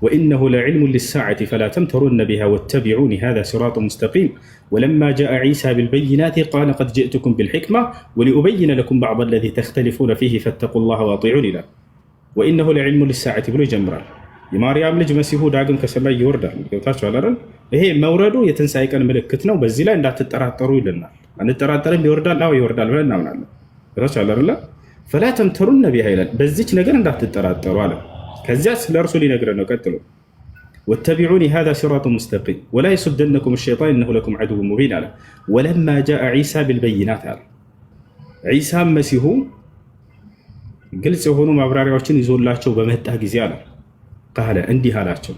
ወኢነሁ ለዕልሙን ሊሳዓቲ ፈላ ተምተሩነ ቢሃ ወተቢዑኒ ሃዛ ሲራጡን ሙስተቂም ወለማ ጃአ ዒሳ ቢልበይናት ቃለ ቀድ ጅእቱኩም ቢልሕክማ ወሊኡበይነ ለኩም በዕድ አለዚ ተኽተሊፉነ ፊህ ፈተቁላህ ወአጢዑን ይላል። ወኢነሁ ለዕልሙን ሊሳዓቲ ብሎ ይጀምራል። የማርያም ልጅ መሲሁ ዳግም ከሰማይ ይወርዳል። ገብታችኋል አይደል? ይሄ መውረዱ የትንሣኤ ቀን ምልክት ነው። በዚህ ላይ እንዳትጠራጠሩ ይልናል። አንጠራጠርም፣ ይወርዳል። አዎ ይወርዳል ብለን እናምናለን። ገብታችኋል አይደል? ፈላ ተምተሩነ ቢሃ ይላል። በዚች ነገር እንዳትጠራጠሩ አለ። ከዚያ ስለ እርሱ ሊነግረን ነው። ቀጥሎ ወተቢዑኒ ሃዛ ሲራጡን ሙስተቂም ወላ የሱደነኩም ሸይጣን ኢነሁ ለኩም ዐዱውን ሙቢን አለ። ወለማ ጃአ ዒሳ ቢልበይናት አለ። ዒሳም መሲሁ ግልጽ የሆኑ ማብራሪያዎችን ይዞላቸው በመጣ ጊዜ አለ ቃለ እንዲህ አላቸው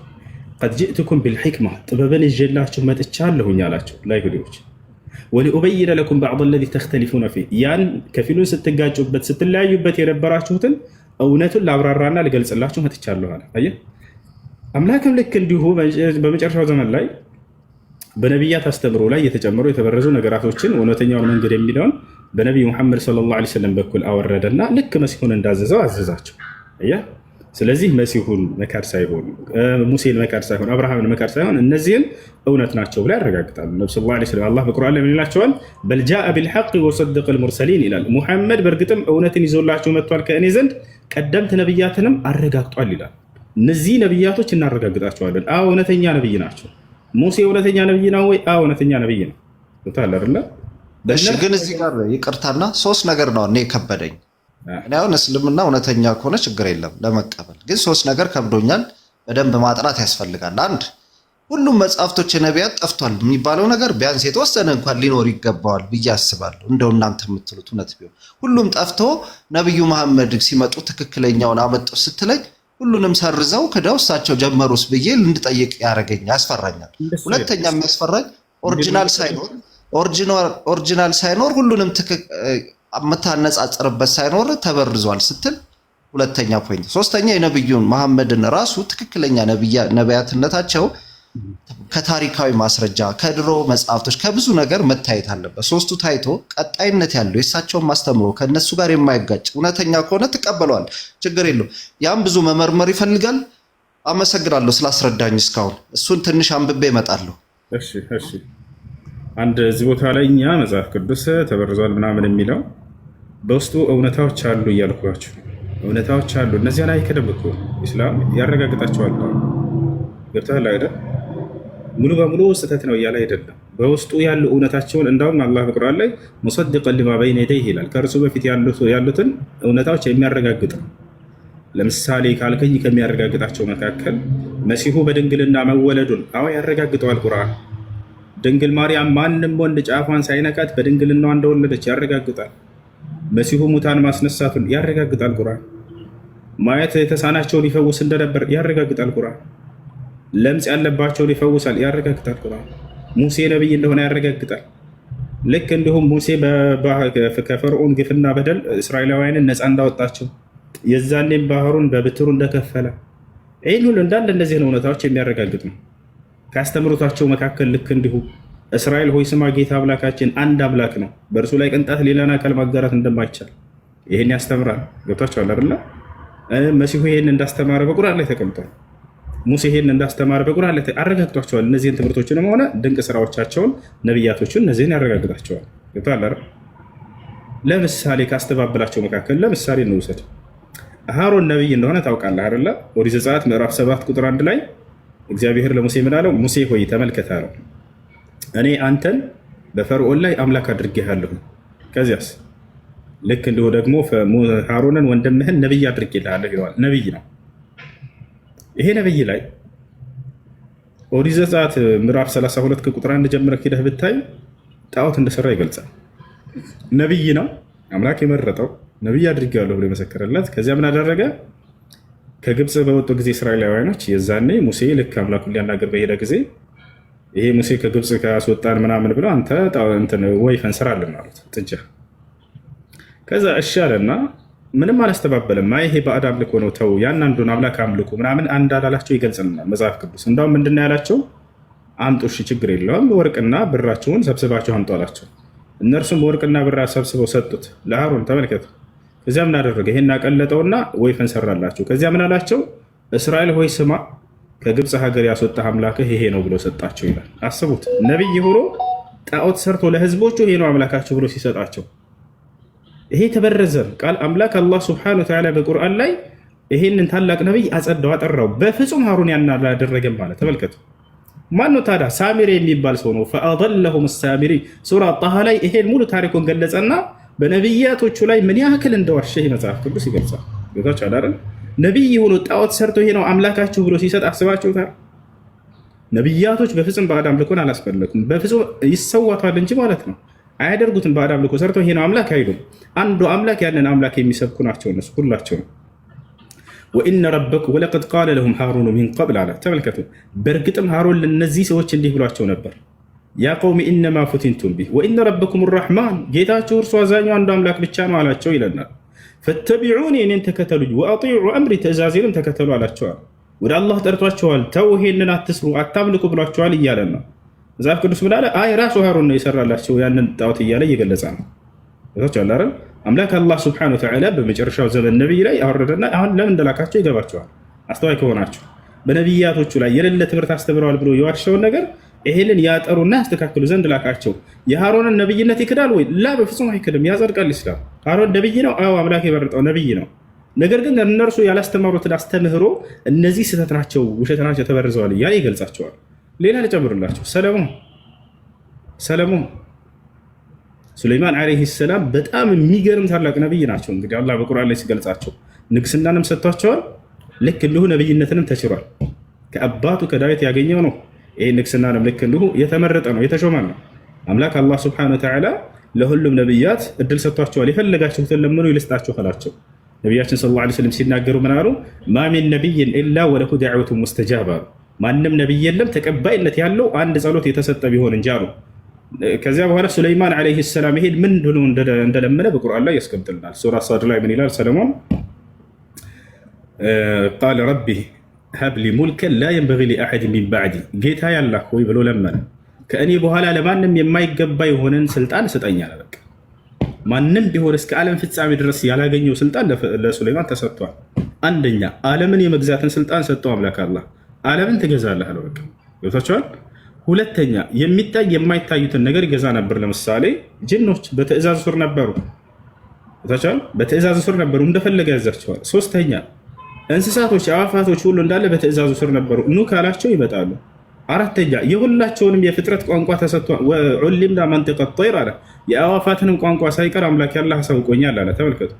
ቀድ ጅእቱኩም ቢልሕክማ ጥበብን ይዤላችሁ መጥቻለሁኝ አላቸው ለአይሁዶች። ወሊኡበይነ ለኩም በዕድ አለዚ ተኽተሊፉነ ፊህ ያን ከፊሉን ስትጋጩበት ስትለያዩበት የነበራችሁትን እውነቱን ላብራራና ልገልጽላችሁ መጥቻለሁ አለ። አየህ አምላክም ልክ እንዲሁ በመጨረሻው ዘመን ላይ በነቢያት አስተምሮ ላይ የተጨመሩ የተበረዙ ነገራቶችን እውነተኛውን መንገድ የሚለውን በነቢዩ ሙሐመድ ሰለላሁ ዐለይሂ ወሰለም በኩል አወረደና ልክ መሲሁን እንዳዘዘው አዘዛቸው። አየህ ስለዚህ መሲሁን መካድ ሳይሆን ሙሴን መካድ ሳይሆን አብርሃምን መካድ ሳይሆን እነዚህን እውነት ናቸው ብለው ያረጋግጣሉ። ነብዩ ሰለላሁ ዐለይሂ ወሰለም አላህ በቁርአን ላይ ምን ይላቸዋል? በል ጃአ ቢልሐቅ ወሰደቀ አልሙርሰሊን ይላል። ሙሐመድ በእርግጥም እውነትን ይዞላቸው መጥቷል ከእኔ ዘንድ ቀደምት ነብያትንም አረጋግጧል ይላል። እነዚህ ነብያቶች እናረጋግጣቸዋለን። አዎ እውነተኛ ነብይ ናቸው። ሙሴ እውነተኛ ነብይ ነው ወይ? አዎ እውነተኛ ነብይ ነው። ታላ አይደለ? እሺ ግን እዚህ ጋር ይቅርታና ሶስት ነገር ነው እኔ ከበደኝ። እኔ አሁን እስልምና እውነተኛ ከሆነ ችግር የለም ለመቀበል፣ ግን ሶስት ነገር ከብዶኛል። በደንብ ማጥራት ያስፈልጋል። አንድ ሁሉም መጽሐፍቶች የነቢያት ጠፍቷል የሚባለው ነገር ቢያንስ የተወሰነ እንኳን ሊኖር ይገባዋል ብዬ አስባለሁ። እንደው እናንተ የምትሉት እውነት ቢሆን ሁሉም ጠፍቶ ነብዩ መሐመድ ሲመጡ ትክክለኛውን አመጡ ስትለኝ ሁሉንም ሰርዘው ከዳው እሳቸው ጀመሩስ ብዬ እንድጠይቅ ያስፈራኛል። ሁለተኛ የሚያስፈራኝ ኦሪጂናል ሳይኖር ሁሉንም የምታነጻጽርበት ሳይኖር ተበርዟል ስትል ሁለተኛ ፖይንት። ሶስተኛ የነብዩን መሐመድን ራሱ ትክክለኛ ነቢያትነታቸው ከታሪካዊ ማስረጃ ከድሮ መጽሐፍቶች ከብዙ ነገር መታየት አለበት። ሶስቱ ታይቶ ቀጣይነት ያለው የእሳቸውን ማስተምሮ ከነሱ ጋር የማይጋጭ እውነተኛ ከሆነ ትቀበለዋል፣ ችግር የለው። ያም ብዙ መመርመር ይፈልጋል። አመሰግናለሁ ስላስረዳኝ እስካሁን። እሱን ትንሽ አንብቤ እመጣለሁ። እሺ አንድ እዚህ ቦታ ላይ እኛ መጽሐፍ ቅዱስ ተበርዟል ምናምን የሚለው በውስጡ እውነታዎች አሉ እያልኳቸው፣ እውነታዎች አሉ። እነዚያን አይክድም እኮ ኢስላም ያረጋግጣቸዋል። ገብቶሃል አይደል? ሙሉ በሙሉ ስህተት ነው እያለ አይደለም። በውስጡ ያሉ እውነታቸውን እንዳውም አላህ በቁርአን ላይ ሙሰድቀን ሊማ በይነ የደይህ ይላል። ከእርሱ በፊት ያሉትን እውነታዎች የሚያረጋግጥ ነው። ለምሳሌ ካልከኝ ከሚያረጋግጣቸው መካከል መሲሁ በድንግልና መወለዱን ያረጋግጠዋል ቁርአን። ድንግል ማርያም ማንም ወንድ ጫፏን ሳይነካት በድንግልናዋ እንደወለደች ያረጋግጣል። መሲሁ ሙታን ማስነሳቱን ያረጋግጣል ቁርአን። ማየት የተሳናቸውን ይፈውስ እንደነበር ያረጋግጣል ቁርአን። ለምጽ ያለባቸውን ይፈውሳል ያረጋግጣል ቁርአን። ሙሴ ነብይ እንደሆነ ያረጋግጣል። ልክ እንዲሁም ሙሴ ከፈርዖን ግፍና በደል እስራኤላውያንን ነፃ እንዳወጣቸው የዛኔም ባህሩን በብትሩ እንደከፈለ ይህን ሁሉ እንዳለ እነዚህን እውነታዎች የሚያረጋግጥ ነው። ካስተምሮታቸው መካከል ልክ እንዲሁ እስራኤል ሆይ ስማ ጌታ አምላካችን አንድ አምላክ ነው፣ በእርሱ ላይ ቅንጣት ሌላን አካል ማጋራት እንደማይቻል ይህን ያስተምራል። ገብቷቸዋል አይደለ? መሲሁ ይህን እንዳስተማረ በቁርአን ላይ ተቀምጧል። ሙሴ ይህን እንዳስተማረ በቁርአን ላይ አረጋግጧቸዋል። እነዚህን ትምህርቶችንም ሆነ ድንቅ ስራዎቻቸውን ነቢያቶችን እነዚህን ያረጋግጣቸዋል። ገብቷል አይደል? ለምሳሌ ካስተባበላቸው መካከል ለምሳሌ እንውሰድ። አሮን ነቢይ እንደሆነ ታውቃለህ አይደለ? ኦሪት ዘጸአት ምዕራፍ 7 ቁጥር 1 ላይ እግዚአብሔር ለሙሴ ምን አለው? ሙሴ ሆይ ተመልከት አለው፣ እኔ አንተን በፈርዖን ላይ አምላክ አድርጌሃለሁ። ከዚያስ ልክ እንዲሁ ደግሞ አሮንን ወንድምህን ነቢይ አድርጌልሃለሁ ይለዋል። ነቢይ ነው። ይሄ ነቢይ ላይ ኦሪት ዘጸአት ምዕራፍ 32 ከቁጥር 1 ጀምረህ ሄደህ ብታይ ጣዖት እንደሰራ ይገልጻል። ነቢይ ነው፣ አምላክ የመረጠው ነቢይ አድርጌዋለሁ ብሎ የመሰከረለት። ከዚያ ምን አደረገ? ከግብፅ በወጡ ጊዜ እስራኤላውያኖች የዛኔ ሙሴ ልክ አምላኩን ሊያናገር በሄደ ጊዜ ይሄ ሙሴ ከግብፅ ካስወጣን ምናምን ብለው አንተ ወይፈን ስራልን አሉት፣ ጥጃ። ከዛ እሺ አለና ምንም አላስተባበለም። ይሄ ባዕድ አምልኮ ነው፣ ተው ያን አንዱን አምላክ አምልኩ ምናምን አንድ አላላቸው ይገልጽልናል መጽሐፍ ቅዱስ። እንዳውም ምንድን ነው ያላቸው? አምጡ፣ እሺ ችግር የለውም ወርቅና ብራቸውን ሰብስባቸው አምጡ አላቸው። እነርሱም ወርቅና ብራ ሰብስበው ሰጡት ለአሮን። ተመልከቱ። ከዚያ ምን አደረገ? ይሄን አቀለጠውና ወይፈን ሰራላቸው። ከዚያ ምን አላቸው? እስራኤል ሆይ ስማ ከግብፅ ሀገር ያስወጣህ አምላክህ ይሄ ነው ብሎ ሰጣቸው ይላል። አስቡት፣ ነቢይ ሆኖ ጣዖት ሰርቶ ለህዝቦቹ ይሄ ነው አምላካቸው ብሎ ሲሰጣቸው፣ ይሄ ተበረዘ ቃል አምላክ አላህ ሱብሓነሁ ወተዓላ በቁርአን ላይ ይሄንን ታላቅ ነቢይ አጸዳው፣ አጠራው። በፍጹም ሃሩን ያን አላደረገም ማለት ተመልከቱ። ማነው ታዲያ? ሳሚሪ የሚባል ሰው ነው። ፈአضለሁም ሳሚሪ ሱራ ጣሃ ላይ ይሄን ሙሉ ታሪኩን ገለጸና በነቢያቶቹ ላይ ምን ያክል እንደዋሸ መጽሐፍ ቅዱስ ይገልጻል። ጌታች አላረ ነቢይ ሆኖ ጣዖት ሰርቶ ይሄ ነው አምላካችሁ ብሎ ሲሰጥ አስባችሁታል? ነቢያቶች በፍጹም ባዕድ አምልኮን አላስፈለጉም። በፍጹም ይሰዋታል እንጂ ማለት ነው አያደርጉትም። ባዕድ አምልኮ ሰርተው ይሄ ነው አምላክ አይሉም። አንዱ አምላክ ያንን አምላክ የሚሰብኩ ናቸው እነሱ ሁላቸው። ወኢነ ረበኩም ወለቀድ ቃለ ለሁም ሃሩኑ ሚን ቀብል አለ። ተመልከቱ፣ በእርግጥም ሃሩን ለነዚህ ሰዎች እንዲህ ብሏቸው ነበር፣ ያ ቀውሚ ኢነማ ፉቲንቱም ቢህ ወኢነ ረበኩም ራሕማን፣ ጌታችሁ እርሱ አዛኙ አንዱ አምላክ ብቻ ነው አላቸው ይለናል። ፈተቢዑኒ፣ እኔን ተከተሉኝ፣ ወአጢዑ አምሪ፣ ትእዛዜንም ተከተሉ አላቸዋል። ወደ አላህ ጠርቷቸዋል። ተው ይሄንን አትስሩ አታምልኩ ብሏቸዋል እያለ ነው መጽሐፍ ቅዱስ። ምን አለ? ራሱ ሃሩን ነው የሰራላቸው ያንን ጣዖት እያለ እየገለጸ ነው። አምላክ አላህ ሱብሓነሁ ወተዓላ በመጨረሻው ዘመን ነቢይ ላይ አወረደና አሁን ለምን እንደላካቸው ይገባቸዋል። አስተዋይ ከሆናቸው በነቢያቶቹ ላይ የሌለ ትምህርት አስተምረዋል ብሎ የዋሸውን ነገር ይሄንን ያጠሩና ያስተካክሉ ዘንድ ላካቸው። የሃሮንን ነብይነት ይክዳል ወይ? ላ በፍጹም አይክድም፣ ያጸድቃል። ኢስላም ሃሮን ነብይ ነው። አምላክ የመረጠው ነብይ ነው። ነገር ግን እነርሱ ያላስተማሩትን አስተምህሮ እነዚህ ስህተት ናቸው፣ ውሸት ናቸው፣ ተበርዘዋል እያለ ይገልጻቸዋል። ሌላ ልጨምርላቸው። ሰለሞን ሱለይማን ዓለይሂ ሰላም በጣም የሚገርም ታላቅ ነብይ ናቸው። እንግዲህ አላህ በቁርአን ላይ ሲገልጻቸው ንግስናንም ሰጥቷቸዋል። ልክ እንዲሁ ነብይነትንም ተችሯል። ከአባቱ ከዳዊት ያገኘው ነው። ይህ ንግስናንም ልክ እንዲሁ የተመረጠ ነው የተሾመ ነው። አምላክ አላህ ስብሐነሁ ወተዓላ ለሁሉም ነቢያት እድል ሰጥቷቸዋል። የፈለጋችሁትን ለምኑ ይልስጣችሁ አላቸው። ነቢያችን ሰለላሁ ዐለይሂ ወሰለም ሲናገሩ ምን አሉ? ማ ሚን ነቢይን ኢላ ወለሁ ደዕወቱን ሙስተጃባ አሉ። ማንም ነቢይ የለም ተቀባይነት ያለው አንድ ጸሎት የተሰጠ ቢሆን እንጂ አሉ። ከዚያ በኋላ ሱለይማን ዐለይሂ ሰላም ይሄን ምን ብሎ እንደለመነ በቁርአን ላይ ያስቀምጥልናል። ሱራ ሳድ ላይ ምን ይላል? ሰለሞን ቃለ ረቢ ሀብሊ ሙልከን ላ የንበጊ ሊአሐድን ሚን ባዕዲ፣ ጌታ ያላህ ሆይ ብሎ ለመነ ከእኔ በኋላ ለማንም የማይገባ የሆነን ስልጣን ስጠኝ አለ። በቃ ማንም ቢሆን እስከ ዓለም ፍጻሜ ድረስ ያላገኘው ስልጣን ለሱለይማን ተሰጥቷል። አንደኛ ዓለምን የመግዛትን ስልጣን ሰጠው አምላክ አላህ። ዓለምን ትገዛለህ አለው። በቃ ገብቷቸዋል። ሁለተኛ የሚታይ የማይታዩትን ነገር ይገዛ ነበር። ለምሳሌ ጅኖች በትእዛዙ ስር ነበሩ። ገብቷቸዋል። በትእዛዙ ስር ነበሩ፣ እንደፈለገ ያዛቸዋል። ሶስተኛ እንስሳቶች፣ አዋፋቶች ሁሉ እንዳለ በትእዛዙ ስር ነበሩ። ኑ ካላቸው ይመጣሉ። አራተኛ የሁላቸውንም የፍጥረት ቋንቋ ተሰጥቷል። ወዑሊምና መንጢቀ ጠይር አለ። የአዋፋትንም ቋንቋ ሳይቀር አምላክ ያላህ አሳውቆኛል አለ። ተመልከቱ፣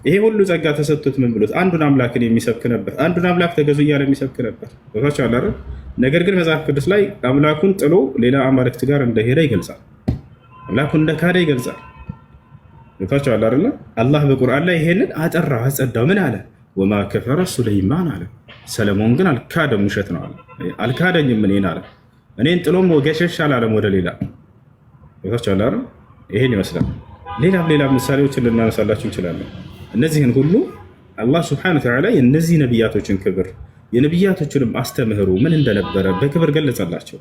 ይሄ ሁሉ ጸጋ ተሰጥቶት ምን ብሎት አንዱን አምላክን የሚሰብክ ነበር። አንዱን አምላክ ተገዙ እያለ የሚሰብክ ነበር። ቦታቸው አለ። ነገር ግን መጽሐፍ ቅዱስ ላይ አምላኩን ጥሎ ሌላ አማልክት ጋር እንደሄደ ይገልጻል። አምላኩን እንደካደ ይገልጻል። ቦታቸው አለ አይደል? አላህ በቁርአን ላይ ይሄንን አጠራ፣ አጸዳው። ምን አለ? ወማ ከፈረ ሱለይማን አለ። ሰለሞን ግን አልካደም፣ ውሸት ነው አለ። አልካደኝም እኔን አለ። እኔን ጥሎም ገሸሽ አላለም ወደ ሌላ። ቦታቸው አለ አይደል? ይሄን ይመስላል። ሌላም ምሳሌዎችን ልናነሳላችሁ እንችላለን። እነዚህን ሁሉ አላህ ስብሐነሁ ወተዓላ የእነዚህ ነቢያቶችን ክብር የነቢያቶችንም አስተምህሩ ምን እንደነበረ በክብር ገለጸላቸው።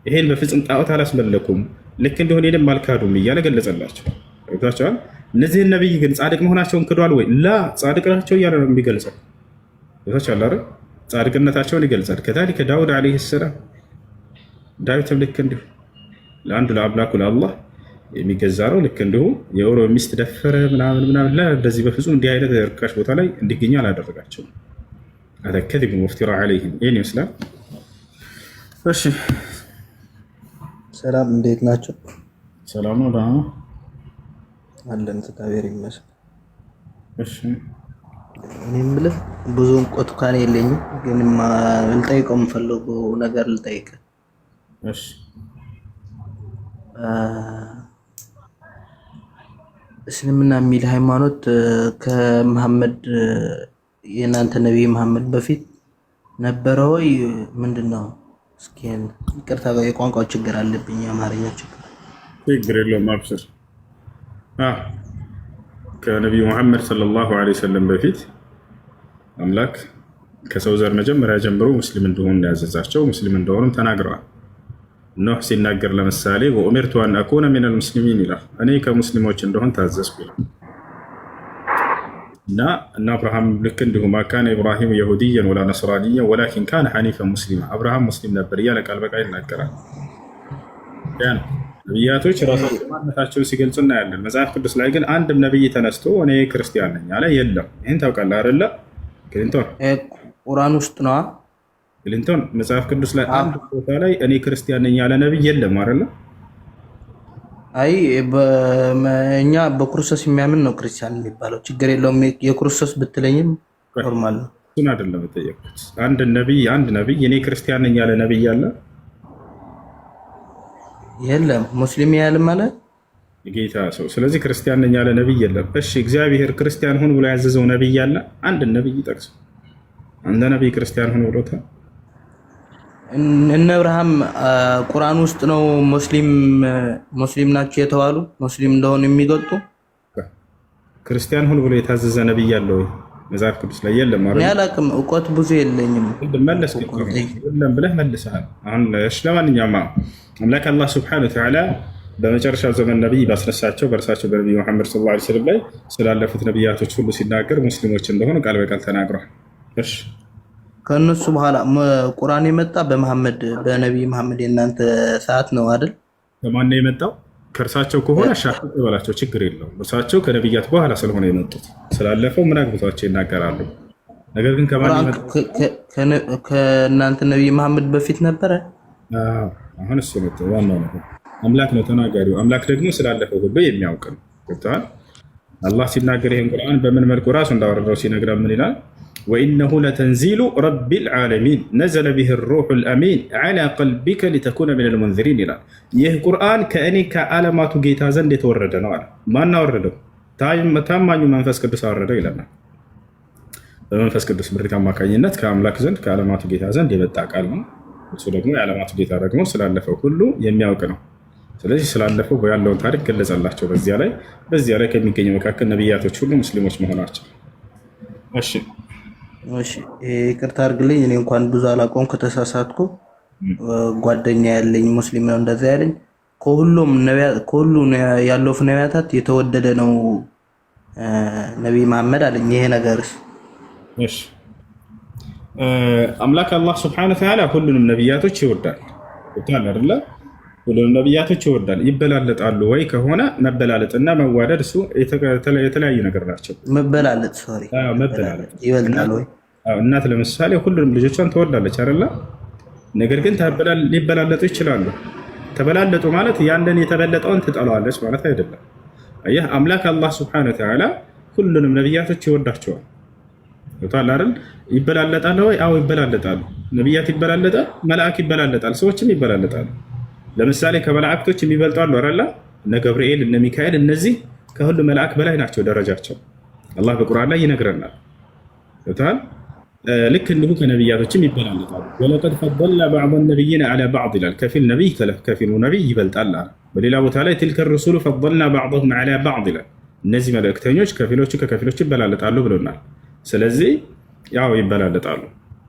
ይሄን በፍጹም ጣዖት አላስመለኩም፣ ልክ እንደሆነ እኔንም አልካዱም እያለ ገለጸላቸው። ገብቷቸዋል። እነዚህን ነቢይ ግን ጻድቅ መሆናቸውን ክዷል ወይ? ላ ጻድቅ ናቸው እያለ ነው የሚገልጸው። ገብቷቸዋል አይደል? ጻድቅነታቸውን ይገልጻል። ከዛሊከ ዳውድ ዓለይሂ ሰላም፣ ዳዊትም ልክ እንዲሁ ለአንዱ ለአምላኩ ለአላህ የሚገዛ ነው። ልክ እንዲሁ የኦሮ ሚስት ደፈረ ምናምን እንደዚህ በፍጹም እንዲህ አይነት ርካሽ ቦታ ላይ እንዲገኙ አላደረጋቸውም። ከዚብ ሙፍቲራ ዓለይሂም ይህን ይመስላል። እሺ ሰላም፣ እንዴት ናቸው? ሰላም ነው። ደህና አለን፣ እግዚአብሔር ይመስገን። እሺ እኔ የምልህ ብዙም ቆጥካኔ የለኝም፣ ግን ልጠይቀው የምፈልገው ነገር ልጠይቅ። እሺ እስልምና የሚል ሃይማኖት ከመሐመድ የእናንተ ነቢይ መሐመድ በፊት ነበረ ወይ? ምንድን ነው? እስኪ ይቅርታ የቋንቋው ችግር አለብኝ፣ የአማርኛ ችግር የለውም፣ አብሽር። ከነቢዩ መሐመድ ሰለላሁ ዐለይሂ ወሰለም በፊት አምላክ ከሰው ዘር መጀመሪያ ጀምሮ ሙስሊም እንደሆኑ ያዘዛቸው ሙስሊም እንደሆኑም ተናግረዋል። ኖህ ሲናገር ለምሳሌ ወኡሚርቱ አን አኩነ ሚነል ሙስሊሚን ይላል። እኔ ከሙስሊሞች እንደሆን ታዘዝኩ ይላል። እና አብርሃም ልክ እንዲሁ ማ ካነ ኢብራሂም የሁድየን ወላ ነስራንየን ወላኪን ካነ ሐኒፈን ሙስሊማ፣ አብርሃም ሙስሊም ነበር እያለ ቃል በቃል ይናገራል። ያን ነቢያቶች ራሳቸው ማንነታቸውን ሲገልጹ እናያለን። መጽሐፍ ቅዱስ ላይ ግን አንድም ነቢይ ተነስቶ እኔ ክርስቲያን ነኝ አለ የለም። ይህን ታውቃለህ አይደለ? ክሊንቶን ቁርአን ውስጥ ነዋ። ክሊንቶን መጽሐፍ ቅዱስ ላይ አንድ ቦታ ላይ እኔ ክርስቲያን ነኝ ያለ ነቢይ የለም አይደለ? አይ እኛ በክርስቶስ የሚያምን ነው ክርስቲያን የሚባለው። ችግር የለውም። የክርስቶስ ብትለኝም ኖርማል ነው። እሱን አይደለም የጠየቅኩት። አንድ ነቢይ እኔ ክርስቲያን ነኝ ያለ ነቢይ አለ? የለም። ሙስሊም ያለ ማለት ጌታ ሰው። ስለዚህ ክርስቲያን ነኝ ያለ ነቢይ የለም። እሺ እግዚአብሔር ክርስቲያን ሁን ብሎ ያዘዘው ነቢይ አለ? አንድ ነቢይ ጠቅሶ አንድ ነቢይ ክርስቲያን ሁን ብሎታል? እነ አብርሃም ቁርአን ውስጥ ነው ሙስሊም ናቸው የተባሉ ሙስሊም እንደሆኑ የሚገልጡ። ክርስቲያን ሁን ብሎ የታዘዘ ነቢይ አለ ወይ? መጽሐፍ ቅዱስ ላይ የለም ማለት ነው። እኔ አላውቅም፣ እውቀት ብዙ የለኝም። የለም ብለህ መልሰሃል። አሁን እሺ፣ ለማንኛውም አምላክ አላህ ሱብሓነሁ ወተዓላ በመጨረሻው ዘመን ነቢይ ባስነሳቸው በእርሳቸው በነቢዩ መሐመድ ሰለላሁ ዐለይሂ ወሰለም ላይ ስላለፉት ነቢያቶች ሁሉ ሲናገር ሙስሊሞች እንደሆኑ ቃል በቃል ተናግሯል። እሺ ከነሱ በኋላ ቁርአን የመጣ በነቢይ መሐመድ የእናንተ ሰዓት ነው አይደል? ከማን ነው የመጣው? ከእርሳቸው ከሆነ ሻህ በላቸው፣ ችግር የለውም። እርሳቸው ከነቢያት በኋላ ስለሆነ የመጡት ስላለፈው ምን አግብቷቸው ይናገራሉ። ነገር ግን ከእናንተ ነቢይ መሐመድ በፊት ነበረ። አሁን እሱ ነው ዋናው ነገር። አምላክ ነው ተናጋሪው። አምላክ ደግሞ ስላለፈው ሁሉ የሚያውቅ ነው። ገብተዋል። አላህ ሲናገር ይህን ቁርአን በምን መልኩ ራሱ እንዳወረደው ሲነግረን ምን ይላል? ወኢነሁ ለተንዚሉ ረቢል ዓለሚን ነዘለ ቢሂ ሩሑል አሚን ዐላ ቀልቢከ ሊተኩነ ሚነል ሙንዚሪን ይላል። ይህ ቁርአን ከእኔ ከዓለማቱ ጌታ ዘንድ የተወረደ ነው አለ። ማን አወረደው? ታማኙ መንፈስ ቅዱስ አወረደው ይለናል። በመንፈስ ቅዱስ ምሪት አማካኝነት ከአምላክ ዘንድ ከዓለማቱ ጌታ ዘንድ የመጣ ቃል ነው። እሱ ደግሞ የዓለማቱ ጌታ ደግሞ ስላለፈው ሁሉ የሚያውቅ ነው። ስለዚህ ስላለፈው ያለውን ታሪክ ገለጸላቸው። በዚያ ላይ ከሚገኘው መካከል ነቢያቶች ሁሉ ሙስሊሞች መሆናቸው። እሺ ይቅርታ አድርግልኝ፣ እኔ እንኳን ብዙ አላውቀውም ከተሳሳትኩ። ጓደኛ ያለኝ ሙስሊም ነው እንደዛ ያለኝ። ከሁሉ ያለፉ ነቢያታት የተወደደ ነው ነቢይ መሐመድ አለኝ። ይሄ ነገርስ? እሺ አምላክ አላህ ሱብሓነሁ ወተዓላ ሁሉንም ነቢያቶች ይወዳል። አይደለ? ሁሉንም ነቢያቶች ይወዳል። ይበላለጣሉ ወይ ከሆነ መበላለጥና መዋደድ እሱ የተለያዩ ነገር ናቸው። መበላለጥ ይበልጣል ወይ? እናት ለምሳሌ ሁሉንም ልጆቿን ትወዳለች አይደለ? ነገር ግን ሊበላለጡ ይችላሉ። ተበላለጡ ማለት ያንን የተበለጠውን ትጠላዋለች ማለት አይደለም። አየህ፣ አምላክ አላህ ሱብሓነሁ ወተዓላ ሁሉንም ነቢያቶች ይወዳቸዋል። አይደል? ይበላለጣሉ ወይ? አዎ ይበላለጣሉ። ነቢያት ይበላለጣል፣ መልአክ ይበላለጣል፣ ሰዎችም ይበላለጣሉ። ለምሳሌ ከመላእክቶች የሚበልጡ አሉ አይደል? እነ ገብርኤል እነ ሚካኤል፣ እነዚህ ከሁሉ መልአክ በላይ ናቸው ደረጃቸው። አላህ በቁርአን ላይ ይነግረናል። ልክ እንዲሁ ከነቢያቶችም ይበላለጣሉ። ወለቀድ ፈደልና በዕض ነቢይነ ዐላ በዕድ ይላል። ከፊል ነቢይ ከፊሉ ነቢይ ይበልጣል አለ። በሌላ ቦታ ላይ ትልከ ሩሱሉ ፈደልና በዕضሁም ዐላ በዕድ ይላል። እነዚህ መልእክተኞች ከፊሎቹ ከከፊሎቹ ይበላለጣሉ ብሎናል። ስለዚህ ያው ይበላለጣሉ።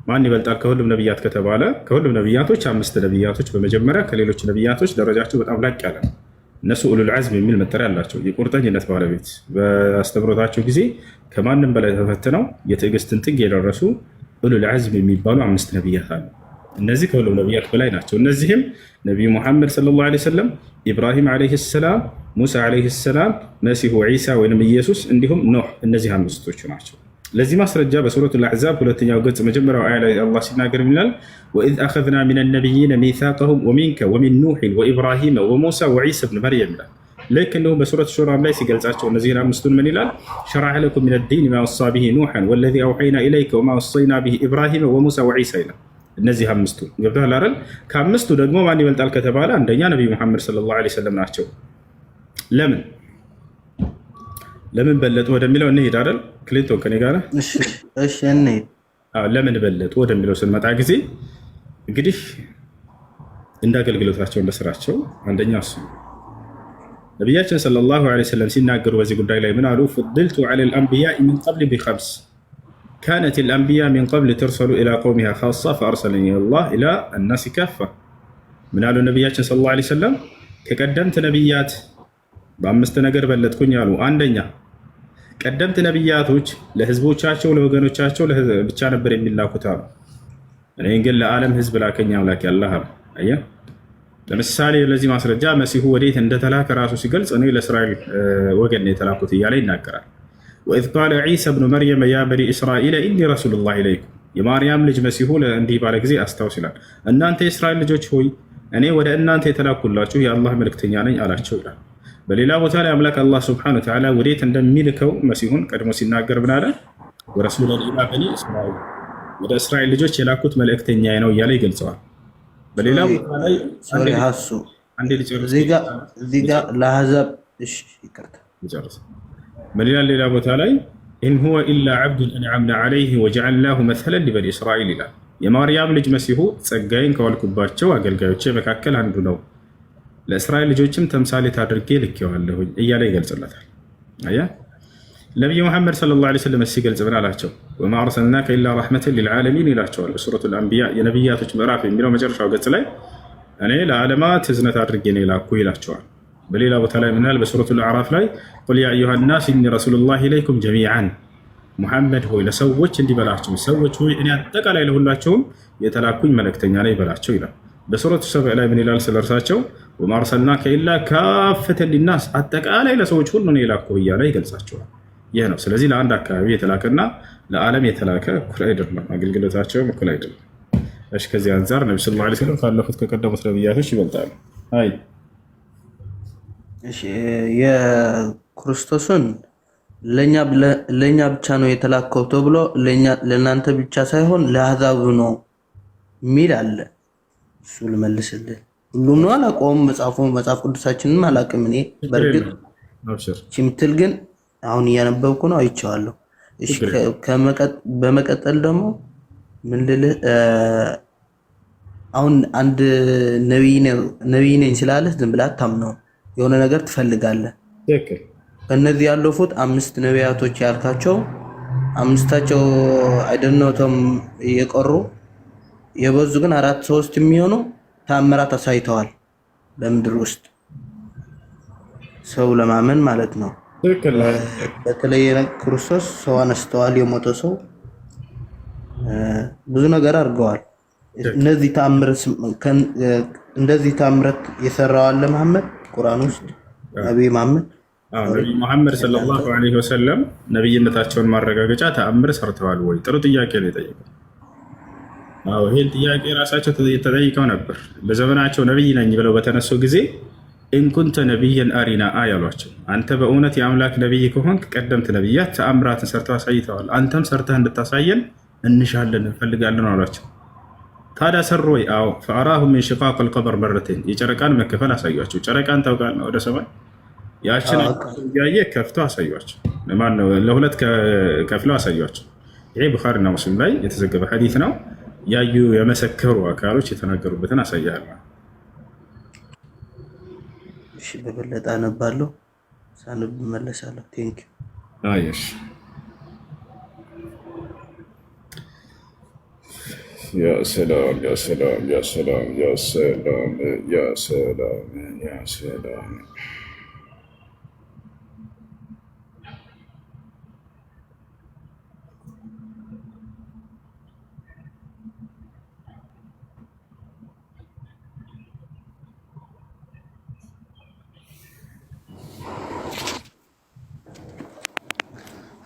ማን ይበልጣል ከሁሉም ነቢያት ከተባለ ከሁሉም ነቢያቶች 5 ነቢያቶች በመጀመሪያ ከሌሎች ነቢያቶች ደረጃቸው በጣም ላቅ ያለ ነው። እነሱ ኡሉል ዐዝም የሚል መጠሪያ አላቸው። የቁርጠኝነት ባለቤት በአስተምሮታቸው ጊዜ ከማንም በላይ ተፈትነው የትዕግስትን ጥግ የደረሱ ኡሉል ዐዝም የሚባሉ 5 ነቢያት አሉ። እነዚህ ከሁሉም ነቢያት በላይ ናቸው። እነዚህም ነቢዩ ሙሐመድ ሰለላሁ ዐለይሂ ወሰለም፣ ኢብራሂም ዐለይሂ ሰላም፣ ሙሳ ዐለይሂ ሰላም፣ መሲሁ ዒሳ ወይም ኢየሱስ እንዲሁም ኖህ። እነዚህ 5ቶቹ ናቸው። ለዚህ ማስረጃ በሱረቱል አሕዛብ 2ኛው ገጽ መጀመሪያው አያ ላይ አላህ ሲናገር ይላል ወኢዝ አኸዝና ሚነ ነቢይነ ሚሳቀሁም ወሚንከ ወሚን ኑሕን ወኢብራሂመ ወሙሳ ወዒሳ ብን መርየም ይላል። ልክ እንዲሁም በሱረት ሹራም ላይ ሲገልጻቸው እነዚህን 5ቱን ምን ይላል? ሸረዐ ለኩም ሚነ ዲን ማ ወሳ ቢሂ ኑሐን ወለዚ አውሐይና ኢለይከ ወማ ወሰይና ቢሂ ኢብራሂመ ወሙሳ ወዒሳ ይላል። እነዚህ 5ቱ ገብተዋል አይደል? ከ5ቱ ደግሞ ማን ይበልጣል ከተባለ አንደኛ ነቢዩ ሙሐመድ ሰለላሁ ዐለይሂ ወሰለም ናቸው። ለምን በለጡ ወደሚለው እንሄድ አይደል? ክሊንቶን ከኔ ጋር እሺ እንሄድ። ለምን በለጡ ወደሚለው ስንመጣ ጊዜ እንግዲህ እንደ አገልግሎታቸው እንደ ስራቸው አንደኛ እሱ ነቢያችን ሰለላሁ ዐለይሂ ወሰለም ሲናገሩ በዚህ ጉዳይ ላይ ምን አሉ? ፉድልቱ ዐለል አንቢያኢ ሚን ቀብል ቢኸምስ ካነት አልአንቢያ ሚን ቀብል ተርሰሉ ኢላ ቀውሚሃ ኻሳ ፈአርሰለኒ አላህ ኢላ አናሲ ካፋ። ምን አሉ ነቢያችን ሰለላሁ ዐለይሂ ወሰለም? ከቀደምት ነቢያት በ5 ነገር በለጥኩኝ አሉ። አንደኛ ቀደምት ነቢያቶች ለህዝቦቻቸው ለወገኖቻቸው ብቻ ነበር የሚላኩት አሉ። እኔን ግን ለዓለም ህዝብ ላከኝ አምላክ ያላህ አሉ። አየህ፣ ለምሳሌ ለዚህ ማስረጃ መሲሁ ወዴት እንደተላከ ራሱ ሲገልጽ እኔ ለእስራኤል ወገን ነው የተላኩት እያለ ይናገራል። ወኢዝ ቃለ ዒሳ ብኑ መርየም ያ በኒ እስራኤል ኢኒ ረሱሉላህ ኢለይኩም። የማርያም ልጅ መሲሁ እንዲህ ባለ ጊዜ አስታውስ ይላል፣ እናንተ የእስራኤል ልጆች ሆይ እኔ ወደ እናንተ የተላኩላችሁ የአላህ መልክተኛ ነኝ አላቸው ይላል። በሌላ ቦታ ላይ አምላክ አላህ ሱብሓነሁ ወተዓላ ወዴት እንደሚልከው መሲሁን ቀድሞ ሲናገር ምን አለ? ወረሱለን ኢላ በኒ እስራኤል፣ ወደ እስራኤል ልጆች የላኩት መልእክተኛ ነው እያለ ይገልጸዋል። በሌላ ቦታ ላይ እዚህ ጋር ለአሕዛብ ይቅርታ ሌላ ቦታ ላይ ኢን ሁወ ኢላ ዐብዱን አንዐምና ዐለይሂ ወጀዐልናሁ መሰለን ሊበኒ እስራኤል ይላል። የማርያም ልጅ መሲሁ ጸጋዬን ከዋልኩባቸው አገልጋዮቼ መካከል አንዱ ነው፣ ለእስራኤል ልጆችም ተምሳሌት አድርጌ ልኬዋለሁኝ እያለ ይገልጽለታል። አየህ፣ ነቢዩ መሐመድ ሰለላሁ ዐለይሂ ወሰለም ሲገልጽ ምን አላቸው? ወማ አርሰልናከ ኢላ ረሕመተን ሊልዓለሚን ይላቸዋል። በሱረቱል አንቢያ የነቢያቶች ምዕራፍ የሚለው መጨረሻው ገጽ ላይ እኔ ለዓለማት ህዝነት አድርጌ ነው የላኩ ይላቸዋል። በሌላ ቦታ ላይ ምናል በሱረቱል አዕራፍ ላይ ቁል ያ አዩሃ ናስ ኢኒ ረሱሉላሂ ኢለይኩም ጀሚዓን፣ ሙሐመድ ሆይ ለሰዎች እንዲበላቸው ሰዎች ሆይ እኔ አጠቃላይ ለሁላቸውም የተላኩኝ መልእክተኛ ላይ ይበላቸው ይላል። በሱረቱ ሰብዕ ላይ ምን ይላል ስለ እርሳቸው? ወማ አርሰልናከ ኢላ ካፈተን ሊናስ፣ አጠቃላይ ለሰዎች ሁሉ ነው የላኩ እያለ ይገልጻቸዋል። ይህ ነው። ስለዚህ ለአንድ አካባቢ የተላከና ለዓለም የተላከ እኩል አይደለም፣ አገልግሎታቸውም እኩል አይደለም። እሺ፣ ከዚህ አንጻር ነቢ ሰለላሁ ዐለይሂ ወሰለም ካለፉት ከቀደሙት ነቢያቶች ይበልጣሉ። አይ እሺ፣ የክርስቶስን ለኛ ብቻ ነው የተላከው ተብሎ ለናንተ ብቻ ሳይሆን ለአሕዛብ ነው ሚል አለ። እሱ ልመልስልህ። ሁሉም ነው አላውቀውም። መጽሐፍ ቅዱሳችንን አላውቅም እኔ በርግጥ ችምትል ግን አሁን እያነበብኩ ነው አይቼዋለሁ። እሺ በመቀጠል ደግሞ ምን ልልህ አሁን አንድ ነብይ ነኝ ስላለህ ዝም ብለህ አታምነው። የሆነ ነገር ትፈልጋለህ። ከነዚህ ያለፉት 5 ነቢያቶች ያልካቸው 5ታቸው አይደነውም የቀሩ የበዙ ግን 4-3 የሚሆኑ ተአምራት አሳይተዋል በምድር ውስጥ ሰው ለማመን ማለት ነው። በተለይ ክርስቶስ ሰው አነስተዋል፣ የሞተ ሰው ብዙ ነገር አድርገዋል። እንደዚህ ተአምራት የሰራው አለ መሐመድ ቁርአን ውስጥ ነብይ መሐመድ ሰለላሁ ዐለይሂ ወሰለም ነብይነታቸውን ማረጋገጫ ተአምር ሰርተዋል ወይ? ጥሩ ጥያቄ ነው የጠየቀው። አዎ ይሄን ጥያቄ ራሳቸው ተጠይቀው ነበር። በዘመናቸው ነብይ ነኝ ብለው በተነሱ ጊዜ ኢንኩንተ ነብይን አሪና አያሏቸው። አንተ በእውነት የአምላክ ነብይ ከሆንክ ቀደምት ነብያት ተአምራትን ሰርተው አሳይተዋል። አንተም ሰርተህ እንድታሳየን እንሻለን እንፈልጋለን አሏቸው። ታዲያ ሰሩ ወይ? አዎ ፈአራሁም ሚን ሽቃቅ አልቀመር መረተይን የጨረቃን መከፈል አሳያቸው። ጨረቃን ታውቃለህ ወደ ሰማይ ያችን ያየ ከፍተው አሳያቸው። ለማነው ለሁለት ከፍለው አሳያቸው። ይሄ ቡኻሪና ሙስሊም ላይ የተዘገበ ሐዲስ ነው። ያዩ የመሰከሩ አካሎች የተናገሩበትን አሳያለሁ። እሺ በበለጠ አነባለሁ፣ ሳነብ እመለሳለሁ። ቴንክ ዩ። አይሽ ያ ሰላም ያ ሰላም ያ ሰላም ያ ሰላም ያ ሰላም ያ ሰላም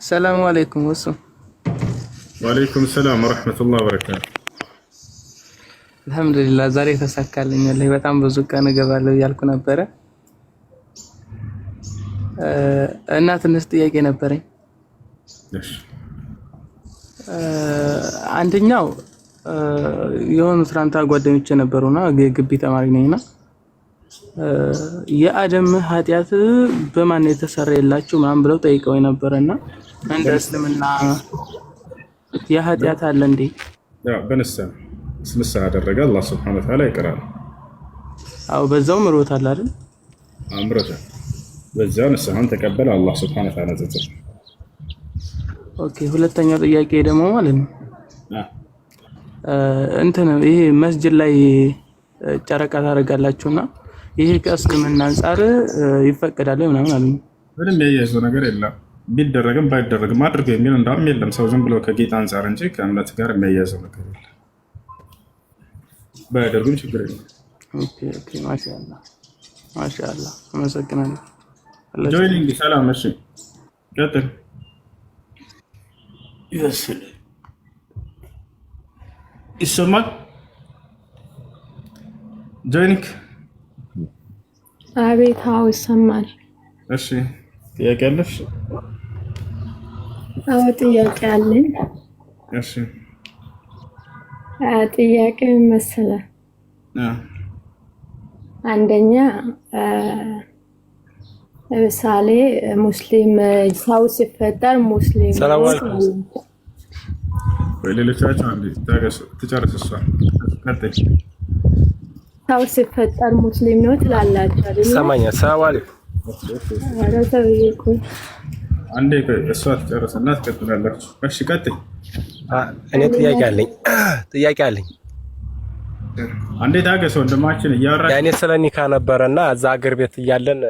ሰላም አለይኩም ወሱ ወአለይኩም ሰላም ወራህመቱላሂ ወበረካቱ። አልሐምዱሊላህ ዛሬ ተሳካልኝ። በጣም ብዙ ቀን እገባለሁ እያልኩ ነበረ እና ትንሽ ጥያቄ ነበረኝ። አንደኛው የሆኑ ትናንት ጓደኞቼ ነበሩና የግቢ ተማሪ ነኝና የአደም ኃጢአት በማን የተሰራ የላችሁ ምናምን ብለው ጠይቀው ነበርና እንደ እስልምና የኃጢአት አለ እንዴ? ያው በንስሐ አደረገ አላህ Subhanahu Wa Ta'ala ይቀራል። አው በዛው ምሮታል አይደል? አምሮታል። በዛው ንስሐን ተቀበለ አላህ Subhanahu Wa Ta'ala ዘዘ። ኦኬ ሁለተኛው ጥያቄ ደግሞ ማለት ነው እንትን ይሄ መስጂድ ላይ ጨረቃ ታደርጋላችሁና ይሄ ከእስልምና አንፃር ይፈቀዳል ምናምን አሉ። ምንም ያያይዘው ነገር የለም። ቢደረግም ባይደረግም አድርገው የሚል እንዳውም የለም። ሰው ዝም ብሎ ከጌታ አንፃር እንጂ ከእምነት ጋር የሚያያይዘው ነገር የለም። ባይደርጉም ችግር የለም። ኦኬ ማሻአላህ አመሰግናለሁ። ጆይኒንግ ሰላም። እሺ ቀጥል። ይሰማል ጆይኒንግ? አቤት አዎ ይሰማል። እሺ ጥያቄ አለሽ? አዎ ጥያቄ አለኝ። እሺ ጥያቄ መሰለህ አንደኛ ለምሳሌ ሙስሊም ሰው ሲፈጠር ሙስሊም ሰላም አለይኩም ወይ ሌሎቻችሁ አንዴ ትጨርስ እሷ ቀጥል። ሰው ሲፈጠር ሙስሊም ነው ትላላችሁ አይደል? ሰማኛ። ሰላም አለይኩም አንዴ እሷ ትጨርስና ትቀጥላላችሁ። እሺ ቀጥል። እኔ ጥያቄ አለኝ። አንዴ ታገሰ ወንድማችን እያወራ ያኔ ስለ ኒካ ነበረና እዛ አገር ቤት እያለን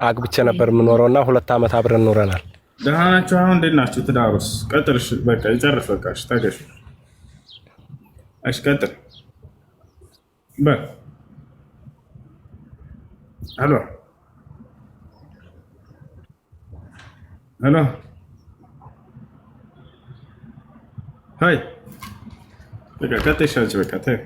አግብቼ ነበር የምኖረውና 2 ዓመት አብረን ኖረናል። ደህና ናችሁ? አሁን እንዴት ናችሁ? ትዳሩስ? ቀጥል። እሺ በቃ ይጨርስ። በቃ እሺ ታገሱ። እሺ ቀጥል። ሄሎ ሃይ በቃ ቀጥል። እሺ በቃ ተይ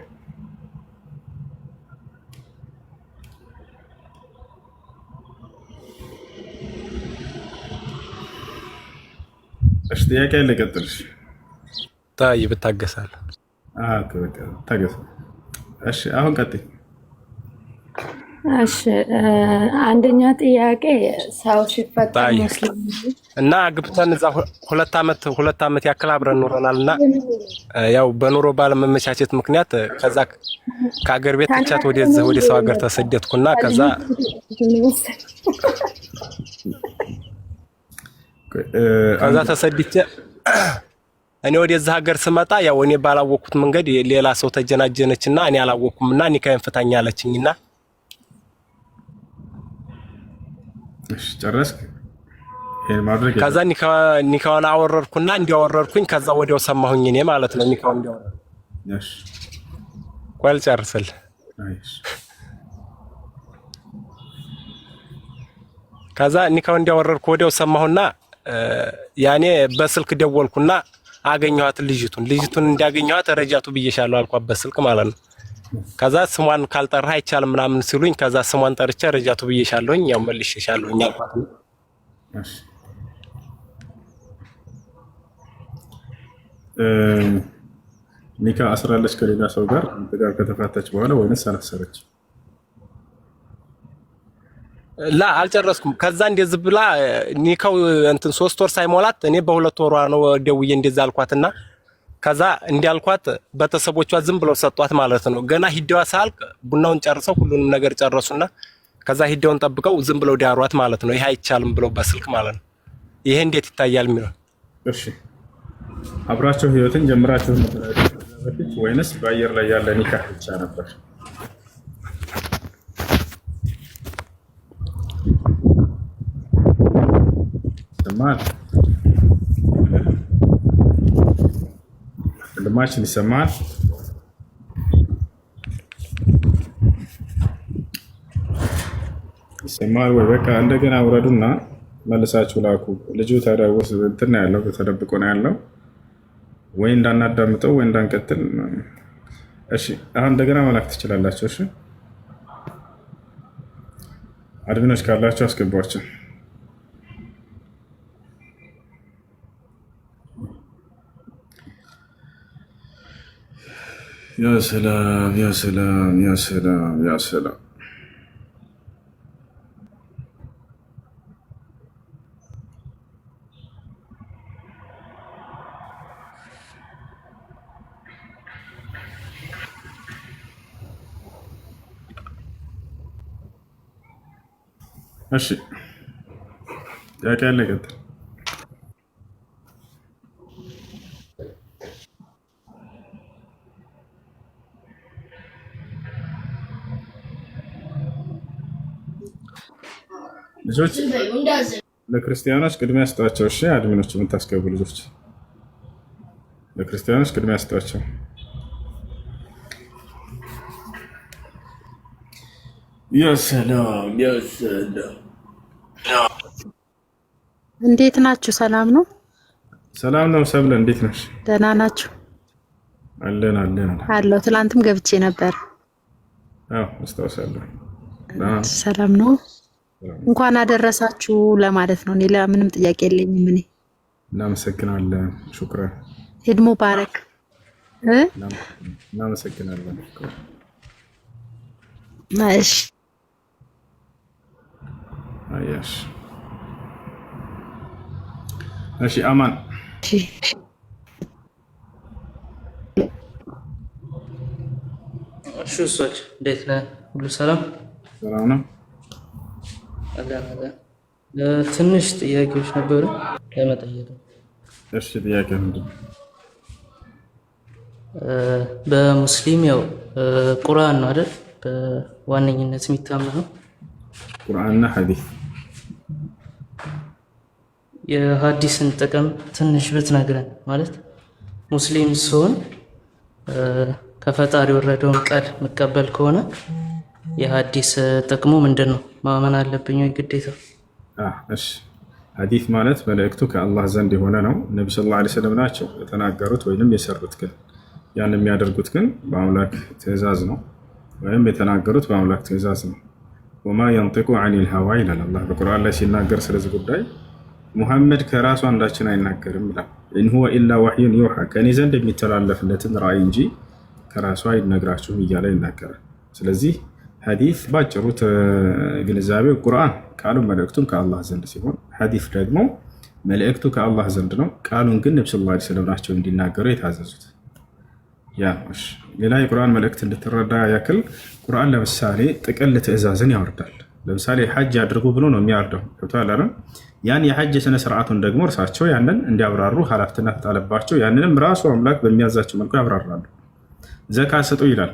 ጥያቄ አለ ቀጥልሽ። ታይ ብታገሳለህ። ታገስ። እሺ አሁን ቀጥይ። እሺ አንደኛ ጥያቄ ሰው ሲፈጠር ሙስሊም እና አግብተን እዛ ሁለት ዓመት ያክል አብረን ኖረናልና ያው በኑሮ ባለመመቻቸት ምክንያት ከዛ ከሀገር ቤት ትቻት ወደ ሰው ሀገር ተሰደድኩና ከዛ ተሰድቼ እኔ ወደዛ ሀገር ስመጣ ያው እኔ ባላወቅኩት መንገድ ሌላ ሰው ተጀናጀነችና እኔ አላወቅኩምና ኒካዬን ፍታኝ አለችኝና እሺ ጨረስክ? ይሄን ማድረግ ከዛ ኒካውን አወረድኩና እንዲያወረድኩኝ ከዛ ወዲያው ሰማሁኝ እኔ ማለት ነው ኒካውን እንዲያወረድ። እሺ ቆይ ልጨርስል። እሺ ከዛ ኒካውን እንዲያወረድኩ ወዲያው ሰማሁና ያኔ በስልክ ደወልኩና አገኘኋት ልጅቱን እንዳገኘኋት ረጃቱ ብዬሻለሁ አልኳት በስልክ ማለት ነው። ከዛ ስሟን ካልጠራህ አይቻልም ምናምን ሲሉኝ ከዛ ስሟን ጠርቼ ረጃቱ ብዬሻለሁኝ ያው መልሼሻለሁኝ አልኳት። እሺ ኒካ አስራለች ከሌላ ሰው ጋር ከተፋታች በኋላ ወይንስ አላሰረች? ላ አልጨረስኩም። ከዛ እንደዚህ ብላ ኒካው እንትን 3 ወር ሳይሞላት እኔ በ2 ወሯ ነው ደውዬ እንደዛ አልኳትና ከዛ እንዲያልኳት ቤተሰቦቿ ዝም ብለው ሰጧት ማለት ነው። ገና ሂደዋ ሳልቅ ቡናውን ጨርሰው ሁሉንም ነገር ጨረሱና ከዛ ሂደውን ጠብቀው ዝም ብለው ዳሯት ማለት ነው። ይሄ አይቻልም ብለው በስልክ ማለት ነው። ይሄ እንዴት ይታያል የሚለው? እሺ አብራችሁ ህይወትን ጀምራችሁ በፊት ወይንስ በአየር ላይ ያለ ኒካህ ብቻ ነበር? ይሰማል? ወንድማችን ይሰማል? ይሰማል ወይ? በቃ እንደገና ውረዱና መልሳችሁ ላኩ። ልጁ ተደውስ እንትን ያለው ተደብቆ ነው ያለው። ወይ እንዳናዳምጠው ወይ እንዳንቀጥል። እሺ አሁን እንደገና መላክ ትችላላችሁ። እሺ አድሚኖች ካላችሁ አስገቧቸው። ያ ሰላም ያ ሰላም ያ ሰላም ያ ሰላም። እሺ ጥያቄ አለ? ቀጥል። ልጆች ለክርስቲያኖች ቅድሚያ ስጧቸው። እሺ አድሚኖች የምታስገቡ ልጆች ለክርስቲያኖች ቅድሚያ ስጧቸው። ያ ሰላም ያ ሰላም። እንዴት ናችሁ? ሰላም ነው? ሰላም ነው። ሰብለ እንዴት ነሽ? ደህና ናችሁ? አለን አለን አለሁ። ትላንትም ገብቼ ነበር። አዎ አስታውሳለሁ። ሰላም ነው። እንኳን አደረሳችሁ ለማለት ነው። ሌላ ምንም ጥያቄ የለኝም። እኔ እናመሰግናለን። ሹክራን። ኢድ ሙባረክ። እናመሰግናለን። ማሽ አያሽ። እሺ አማን። እሺ እሺ እንዴት ነህ? ሁሉ ሰላም? ሰላም ነው። ትንሽ ጥያቄዎች ነበሩ ለመጠየቅ። እሺ ጥያቄ ምንድን ነው? በሙስሊም ያው ቁርአን ነው አይደል በዋነኝነት የሚታመነው? ቁርአንና ሐዲስ። የሐዲስን ጥቅም ትንሽ ብትነግረን። ማለት ሙስሊም ሲሆን ከፈጣሪ የወረደውን ቃል መቀበል ከሆነ የሐዲስ ጥቅሙ ምንድን ነው? ማመን አለብኝ ወይ ግዴታ? እሺ ሐዲስ ማለት መልእክቱ ከአላህ ዘንድ የሆነ ነው። ነቢ ሰለላሁ ዐለይሂ ወሰለም ናቸው የተናገሩት ወይንም የሰሩት። ግን ያን የሚያደርጉት ግን በአምላክ ትእዛዝ ነው፣ ወይም የተናገሩት በአምላክ ትእዛዝ ነው። ወማ የንጢቁ ዐኒል ሀዋ ይላል አላህ በቁርአን ላይ ሲናገር ስለዚህ ጉዳይ። ሙሐመድ ከራሱ አንዳችን አይናገርም ይላል። ኢን ሁወ ኢላ ወሕዩን ዩሓ ከእኔ ዘንድ የሚተላለፍለትን ራእይ እንጂ ከራሱ አይነግራችሁም እያለ ይናገራል። ስለዚህ ሐዲስ ባጭሩ ግንዛቤው ቁርአን ቃሉ መልእክቱም ከአላህ ዘንድ ሲሆን ሐዲስ ደግሞ መልእክቱ ከአላህ ዘንድ ነው። ቃሉን ግን ነብዩ ሰለላሁ ዐለይሂ ወሰለም ናቸው እንዲናገሩ የታዘዙት። ሌላ የቁርአን መልእክት እንድትረዳ ያክል ቁርአን ለምሳሌ ጥቅል ትእዛዝን ያወርዳል። ለምሳሌ ሐጅ አድርጉ ብሎ ነው የሚያወርደው። ገብቶሃል? ያን የሐጅ ስነ ስርዓቱን ደግሞ እርሳቸው ያንን እንዲያብራሩ ኃላፊነት ተጣለባቸው። ያንንም ራሱ አምላክ በሚያዛቸው መልኩ ያብራራሉ። ዘካ ስጡ ይላል።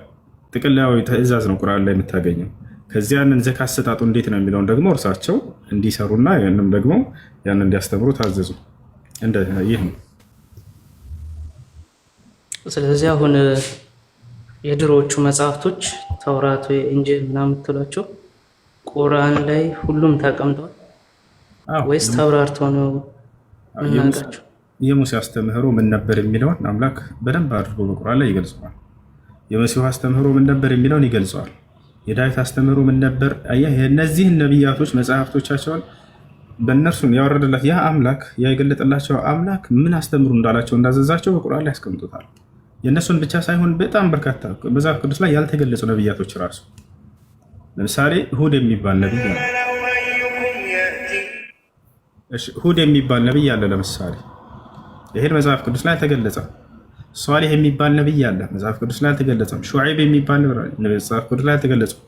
ጥቅላዊ ትእዛዝ ነው ቁርአን ላይ የምታገኘው። ከዚያ ያንን ዘካ አሰጣጡ እንዴት ነው የሚለውን ደግሞ እርሳቸው እንዲሰሩና ያንን ደግሞ ያንን እንዲያስተምሩ ታዘዙ። ይህ ነው። ስለዚህ አሁን የድሮዎቹ መጽሐፍቶች ተውራት ወይ ኢንጂል ምናምን የምትሏቸው ቁርአን ላይ ሁሉም ተቀምጠዋል ወይስ ተብራርተው ነው የምናውቃቸው? የሙሴ አስተምህሮ ምን ነበር የሚለውን አምላክ በደንብ አድርጎ በቁርአን ላይ ይገልጸዋል። የመሲሁ አስተምህሮ ምን ነበር የሚለውን ይገልጸዋል። የዳዊት አስተምህሮ ምን ነበር? የእነዚህን ነቢያቶች መጽሐፍቶቻቸውን በእነርሱም ያወረደላት ያ አምላክ ያ የገለጠላቸው አምላክ ምን አስተምሩ እንዳላቸው እንዳዘዛቸው በቁርአን ላይ ያስቀምጡታል። የእነሱን ብቻ ሳይሆን በጣም በርካታ መጽሐፍ ቅዱስ ላይ ያልተገለጹ ነቢያቶች ራሱ ለምሳሌ ሁድ የሚባል ነቢይ አለ። ሁድ የሚባል ነቢይ አለ። ለምሳሌ ይሄን መጽሐፍ ቅዱስ ላይ አልተገለጸም። ሷሊህ የሚባል ነቢይ አለ፣ መጽሐፍ ቅዱስ ላይ አልተገለጸም። ሹዓይብ የሚባል መጽሐፍ ቅዱስ ላይ አልተገለጸም።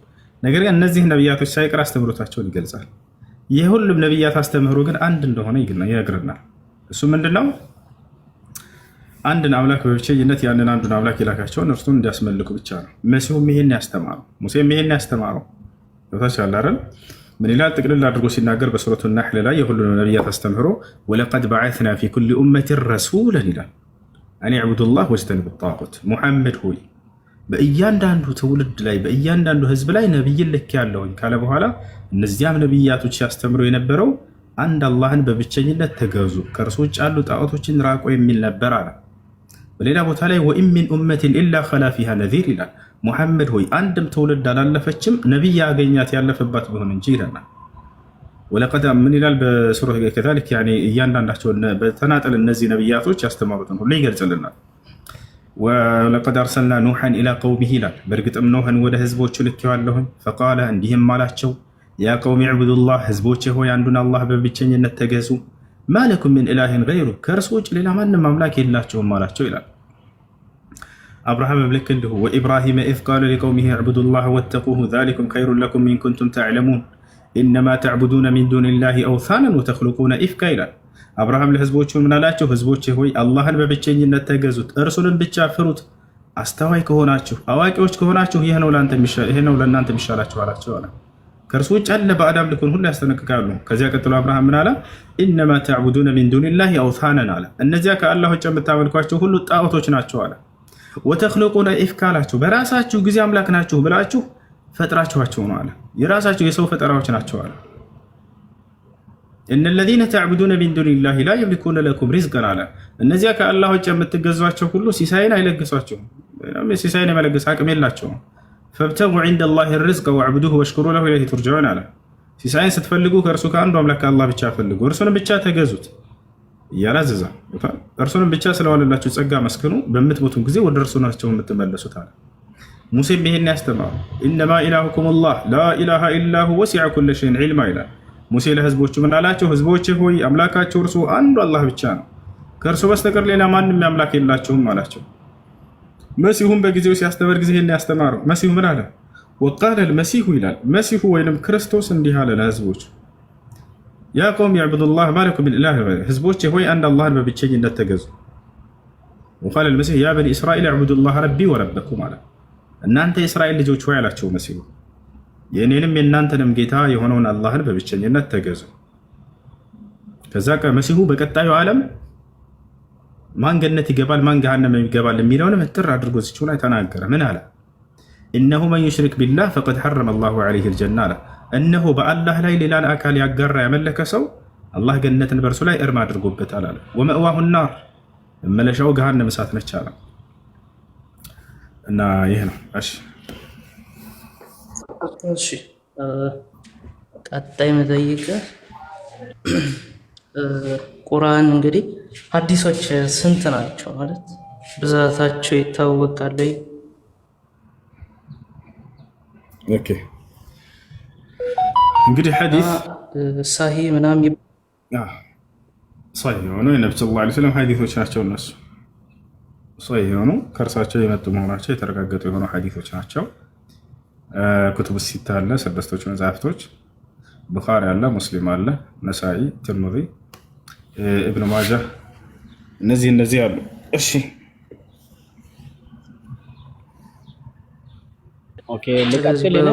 ነገር ግን እነዚህ ነቢያቶች ሳይቀር አስተምህሮታቸውን ይገልጻል። የሁሉም ነቢያት አስተምህሮ ግን አንድ እንደሆነ ይነግረናል። እሱ ምንድነው? አንድን አምላክ በብቸኝነት ያንን አንዱን አምላክ የላካቸውን እርሱን እንዲያስመልኩ ብቻ ነው። መሲሁም ይሄን ያስተማረው፣ ሙሴም ይሄን ያስተማረው ታቻለ አይደል? ምን ይላል? ጥቅልል አድርጎ ሲናገር በሱረቱ ነሕል ላይ የሁሉንም ነቢያት አስተምህሮ ወለቀድ በዓትና ፊ ኩሊ ኡመቲን ረሱለን ይላል አን ዕቡዱላህ ወጅተኒቡ ጣጉት። ሙሐመድ ሆይ በእያንዳንዱ ትውልድ ላይ በእያንዳንዱ ህዝብ ላይ ነቢይን ልኬአለሁኝ ካለ በኋላ እነዚያም ነቢያቶች ሲያስተምሩ የነበረው አንድ አላህን በብቸኝነት ተገዙ፣ ከእርሱ ውጭ ያሉ ጣዖቶችን ራቁ የሚል ነበር አለ። በሌላ ቦታ ላይ ወኢን ሚን ኡመቲን ኢላ ኸላ ፊሃ ነዚር ይላል። ሙሐመድ ሆይ አንድም ትውልድ አላለፈችም ነቢይ ያገኛት ያለፈባት ቢሆን እንጂ ይለናል። ወለቀድ ምን ይላል በሱረቱ ከዛሊክ እያንዳንዳቸው በተናጠል እነዚህ ነቢያቶች ያስተማሩትን ሁሉ ይገልጽልናል። ወለቀድ አርሰልና ኑሐን ኢላ ቀውሚሂ ይላል። በእርግጥም ኖህን ወደ ህዝቦቹ ልኬዋለሁኝ። ፈቃለ እንዲህም አላቸው ያ ቀውሚ ዕቡዱላህ ህዝቦቼ ሆይ አንዱን አላህ በብቸኝነት ተገዙ፣ ማለኩም ሚን ኢላሂን ገይሩ ከእርሱ ውጭ ሌላ ማንም አምላክ የላቸውም አላቸው ይላል። አብርሃምም ልክ እንዲሁ ወኢብራሂመ ኢዝ ቃለ ሊቀውሚሂ ዕቡዱላህ ወተቁሁ ዛሊኩም ኸይሩን ለኩም ኢን ኩንቱም ተዕለሙን ኢነማ ተዕቡዱነ ሚን ዱኒላሂ አውሳነን ወተኽሉቁነ ኢፍካ ይላል። አብርሃም ለህዝቦቹ ምን አላቸው? ህዝቦቼ ሆይ አላህን በብቸኝነት ተገዙት፣ እርሱንም ብቻ ፍሩት፣ አስተዋይ ከሆናችሁ አዋቂዎች ከሆናችሁ ይህ ነው ለእናንተ የሚሻላችሁ አላቸው አለ። ከእርሱ ውጭ ያለ ባዕድ አምልኮን ሁሉ ያስጠነቅቃሉ። ከዚያ ቀጥሎ አብርሃም ምን አለ? ኢነማ ተዕቡዱነ ሚን ዱኒላሂ አውሳነን አለ። እነዚያ ከአላህ ውጭ የምታመልኳቸው ሁሉ ጣዖቶች ናቸው አለ። ወተኽሉቁነ ኢፍካ አላቸው። በራሳችሁ ጊዜ አምላክ ናችሁ ብላችሁ ፈጥራችኋቸው ነው አለ። የራሳቸው የሰው ፈጠራዎች ናቸው አለ። እነ ለዚነ ተዕቡዱነ ሚን ዱኒላሂ ላ የምሊኩነ ለኩም ሪዝቀን አለ። እነዚያ ከአላህ ውጭ የምትገዟቸው ሁሉ ሲሳይን አይለግሷቸውም፣ ሲሳይን የመለገስ አቅም የላቸውም። ፈብተጉ ዒንደላሂ ሪዝቀ ወዕቡዱሁ ወሽኩሩ ለሁ ኢለይሂ ቱርጀዑን አለ። ሲሳይን ስትፈልጉ ከእርሱ ከአንዱ አምላክ ከአላህ ብቻ ፈልጉ፣ እርሱንም ብቻ ተገዙት እያላዘዛ እርሱንም ብቻ ስለዋለላችሁ ጸጋ መስክኑ፣ በምትሞቱም ጊዜ ወደ እርሱ ናቸው የምትመለሱት አለ። ሙሴም ይሄን ያስተማሩ ኢነማ ኢላሁኩም ላህ ላ ኢላሃ ኢላሁ ወሲዐ ኩለ ሸይን ዒልማ ይላል። ሙሴ ለህዝቦቹ ምን አላቸው? ህዝቦቼ ሆይ አምላካቸው እርሱ አንዱ አላህ ብቻ ነው፣ ከእርሱ በስተቀር ሌላ ማንም አምላክ የላቸውም አላቸው። መሲሁም በጊዜው ሲያስተምር ጊዜ ይሄን ያስተማረው መሲሁ ምን አለ? ወቃለ ልመሲሁ ይላል። መሲሁ ወይንም ክርስቶስ እንዲህ አለ ለህዝቦች ያ ቀውም ዕቡዱላህ ማለኩም ሚን ኢላህ፣ ህዝቦቼ ሆይ አንድ አላህን በብቸኝነት ተገዙ። ወቃለ ልመሲህ ያ በኒ እስራኤል ዕቡዱላህ ረቢ ወረበኩም አለ። እናንተ የእስራኤል ልጆች ሆይ አላቸው መሲሁ የእኔንም የእናንተንም ጌታ የሆነውን አላህን በብቸኝነት ተገዙ። ከዛ መሲሁ በቀጣዩ ዓለም ማን ገነት ይገባል ማን ገሃነም ይገባል የሚለውንም እጥር አድርጎ እዚሁ ላይ ተናገረ። ምን አለ? እነሁ መን ዩሽሪክ ቢላህ ፈቀድ ሐረመ አላሁ ዐለይሂ አልጀና አለ። እነሆ በአላህ ላይ ሌላን አካል ያጋራ ያመለከ ሰው አላህ ገነትን በእርሱ ላይ እርም አድርጎበታል አለ። ወመእዋሁ ናር መመለሻው ገሃነም እሳት ነች አለ። እና ይህ ነው። እሺ ቀጣይ መጠይቅ ቁርአን እንግዲህ ሐዲሶች ስንት ናቸው ማለት ብዛታቸው ይታወቃል ወይ? ኦኬ እንግዲህ ሐዲስ ሳሂህ ምናምን صحيح የሆኑ የነብዩ ሰለላሁ ዐለይሂ ወሰለም ሐዲሶች ናቸው። እነሱ صحيح የሆኑ ከእርሳቸው የመጡ መሆናቸው የተረጋገጡ የሆኑ ሐዲሶች ናቸው። ኩቱብ ሲታ አለ፣ ስድስቶቹ መጽሐፍቶች ቡኻሪ አለ፣ ሙስሊም አለ፣ ነሳኢ፣ ትርሚዚ፣ ኢብኑ ማጃህ እነዚህ አሉ። እሺ ኦኬ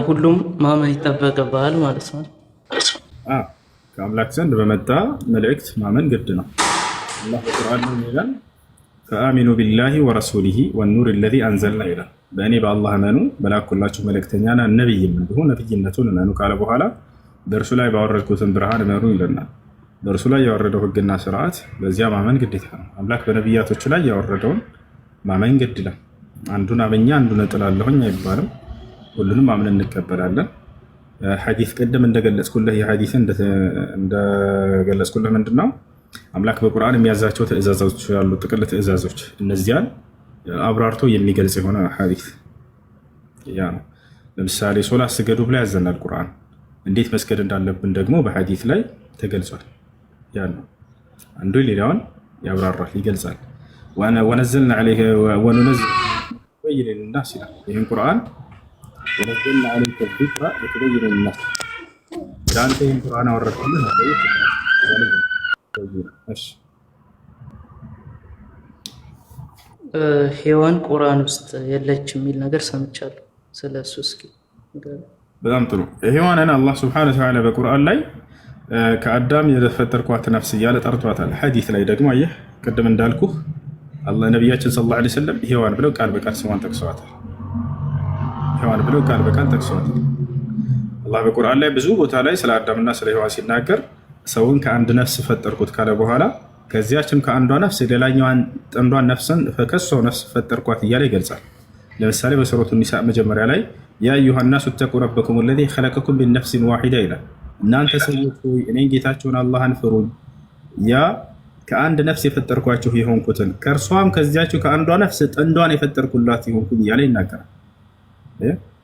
ሁሉም ማመን ይጠበቅብሃል ማለት ነው። ከአምላክ ዘንድ በመጣ መልእክት ማመን ግድ ነው። አላህ በቁርአን ይላል ፈአሚኑ ቢላሂ ወረሱሊሂ ወኑር ለዚ አንዘልና ይላል። በእኔ በአላህ እመኑ በላኩላችሁ መልእክተኛና ነቢይም እንዲሁ ነቢይነቱን እመኑ ካለ በኋላ በእርሱ ላይ ባወረድኩትን ብርሃን እመኑ ይለናል። በእርሱ ላይ ያወረደው ህግና ስርዓት በዚያ ማመን ግዴታ ነው። አምላክ በነቢያቶቹ ላይ ያወረደውን ማመን ግድ ይላል። አንዱን አመኛ አንዱን እጥላለሁኝ አይባልም። ሁሉንም አምነን እንቀበላለን። ሐዲስ ቅድም እንደገለጽኩልህ የሐዲስ እንደገለጽኩልህ ምንድነው አምላክ በቁርአን የሚያዛቸው ትእዛዞች ያሉ ጥቅል ትእዛዞች እነዚያን አብራርቶ የሚገልጽ የሆነ ሐዲስ ያ ነው። ለምሳሌ ሶላት ስገዱ ብላ ያዘናል ቁርአን። እንዴት መስገድ እንዳለብን ደግሞ በሐዲስ ላይ ተገልጿል። ያ ነው አንዱ ሌላውን ያብራራል ይገልጻል። ወነዘልና ዐለይሂ ወኑነዝል በይነ الناس ይላል። ይህን ቁርአን ወነዘልና ዐለይከ الذክረ ለቱበይነ للناس ዳንተ ይህን ቁርአን አወረድኩልህ ነው። ሔዋን ቁርአን ውስጥ የለች የሚል ነገር ሰምቻለሁ። ስለሱ እስኪ በጣም ጥሩ። ሔዋንን አላህ ሱብሓነሁ ወተዓላ በቁርአን ላይ ከአዳም የፈጠርኳት ነፍስ እያለ ጠርቷታል። ሐዲስ ላይ ደግሞ አየህ ቅድም እንዳልኩህ አላህ ነቢያችን ሰለላሁ ዐለይሂ ወሰለም ሔዋን ብለው ቃል በቃል ስሟን ጠቅሰዋታል። ሔዋን ብለው ቃል በቃል ጠቅሰዋታል። አላህ በቁርአን ላይ ብዙ ቦታ ላይ ስለ አዳምና ስለ ሔዋን ሲናገር ሰውን ከአንድ ነፍስ ፈጠርኩት ካለ በኋላ ከዚያችም ከአንዷ ነፍስ ሌላኛዋን ጥንዷን ነፍስን ከሷው ነፍስ ፈጠርኳት እያለ ይገልጻል። ለምሳሌ በሱረቱ ኒሳ መጀመሪያ ላይ ያ አዩሃ ናሱ ተቁ ረበኩም ለዚ ኸለቀኩም ሚን ነፍሲን ዋሂዳ ይላል። እናንተ ሰዎች ሆይ እኔን ጌታችሁን አላህን ፍሩኝ፣ ያ ከአንድ ነፍስ የፈጠርኳችሁ የሆንኩትን ከእርሷም ከዚያችሁ ከአንዷ ነፍስ ጥንዷን የፈጠርኩላት የሆንኩኝ እያለ ይናገራል።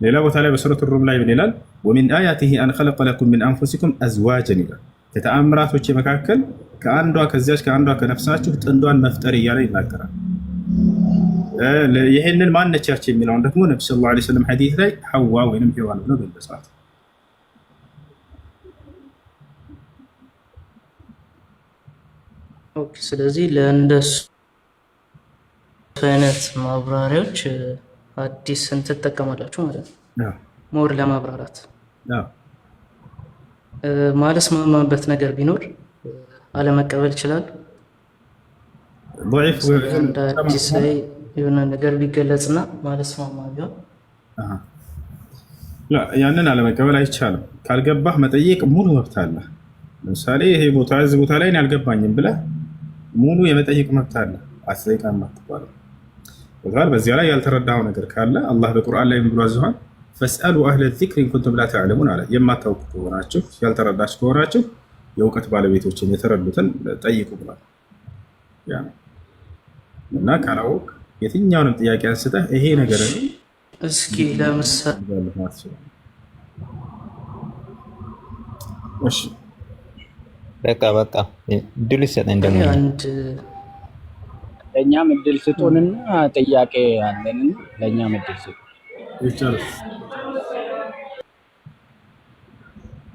ሌላ ቦታ ላይ በሱረቱ ሩም ላይ ምን ይላል? ወሚን አያቲሂ አን ኸለቀ ለኩም ሚን አንፉሲኩም አዝዋጀን ይላል። ከተአምራቶች መካከል ከዚያች ከአንዷ ከነፍሳችሁ ጥንዷን መፍጠር እያለ ይናገራል። ይህንን ማነቻች የሚለውን ደግሞ ነቢ ሰለላሁ ዐለይሂ ወሰለም ሐዲስ ላይ ሐዋ ወይም ሔዋን ብለው ገለጿት። ስለዚህ ለእንደሱ አይነት ማብራሪያዎች ሐዲስን ትጠቀማላችሁ ማለት ነው። ሞር ለማብራራት ማለስማማበት ነገር ቢኖር አለመቀበል ይችላል። እንደ ሐዲስ ላይ የሆነ ነገር ቢገለጽና ማለስማማ ቢሆን ያንን አለመቀበል አይቻልም። ካልገባህ መጠየቅ ሙሉ መብት አለ። ለምሳሌ ይሄ ቦታ እዚህ ቦታ ላይ አልገባኝም ብለህ ሙሉ የመጠየቅ መብት አለ። አትጠይቃም አትባልም። በዚያ ላይ ያልተረዳኸው ነገር ካለ አላህ በቁርአን ላይ ምን ብሎ አዘዋል? ፈስአሉ አህለ ዚክሪ ኢን ኩንቱም ላ ተዕለሙን አለ። የማታውቁ ከሆናችሁ ያልተረዳችሁ ከሆናችሁ የእውቀት ባለቤቶችን የተረዱትን ጠይቁ ብሏል። እና ካላወቅ የትኛውንም ጥያቄ አንስተህ ይሄ ነገር እስኪ ለምሳሌ በቃ እድል ይሰጠኝ ደግሞ ለእኛም እድል ስጡንና ጥያቄ አለንና ለእኛም እድል ስጡ።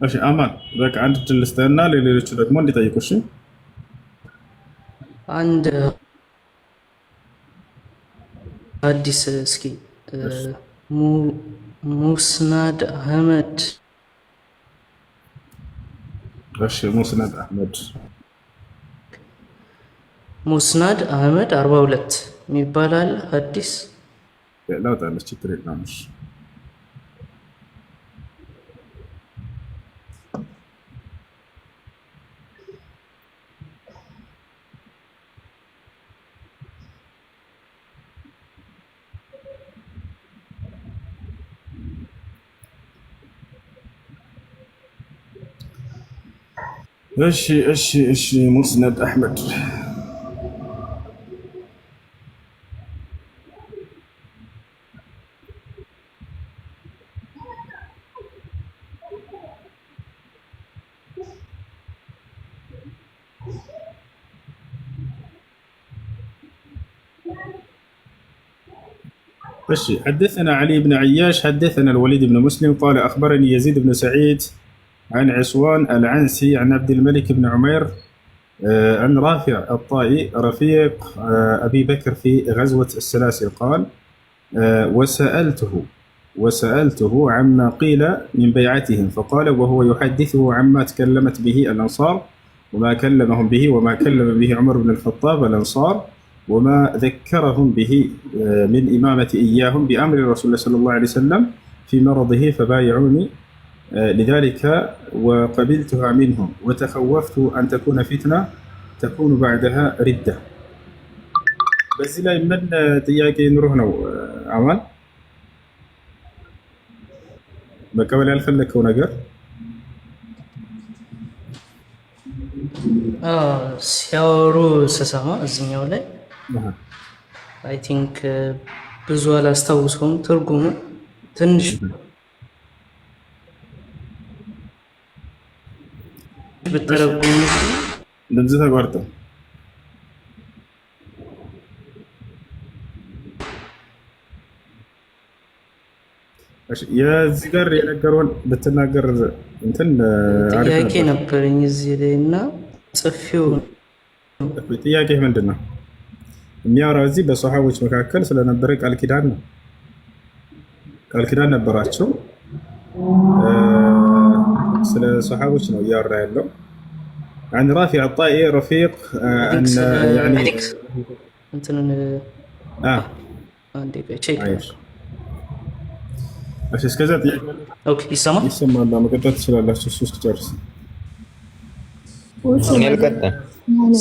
እሺ አማን በቃ አንድ እድል ልስጥህና ለሌሎቹ ደግሞ እንዲጠይቁ። እሺ አንድ ሐዲስ እስኪ ሙስናድ አህመድ ሙስናድ አህመድ 42 የሚባል ሐዲስ ላውጣለች። ችግር የለም። እሺ ሙስነድ አሕመድ حدثنا علي بن عياش حدثنا الوليد بن مسلم قال أخبرني يزيد بن سعيد عن عصوان العنسي عن عبد الملك بن عمير عن رافع الطائي رفيق أبي بكر في غزوة السلاسل قال وسألته عما قيل من بيعتهم فقال وهو يحدثه عما تكلمت به الأنصار وما كلمهم به وما كلم به عمر بن الخطاب الأنصار وما ذكرهم به من إمامة إياهم بأمر رسول الله صلى الله عليه وسلم في مرضه فبايعوني لذلك وقبلتها منهم وتخوفت أن تكون فتنة تكون بعدها ردة. بس لا من تياكي نروحنا عمال بكوالي الفلك ونقر ሲያወሩ ስሰማ እዚህኛው ላይ አይ ቲንክ ብዙ አላስታውሰውም ትርጉሙ ትንሽ ብትረጉሙ ድምጽ ተቋርጠው የዚህ ጋር የነገረውን ብትናገር እንትን ጥያቄ ነበረኝ እዚህ ላይ እና ጽፌው ጥያቄ ምንድን ነው የሚያወራው እዚህ በሰሃቦች መካከል ስለነበረ ቃል ኪዳን ነው ቃል ኪዳን ነበራቸው ስለ ሰሃቦች ነው እያወራ ያለው عن رافع الطائي رفيق عن يعني እንትን አንዴ በቼክ እስከዛ ኦኬ ይሰማል መቀጠል ትችላላችሁ እሱ እስኪጨርስ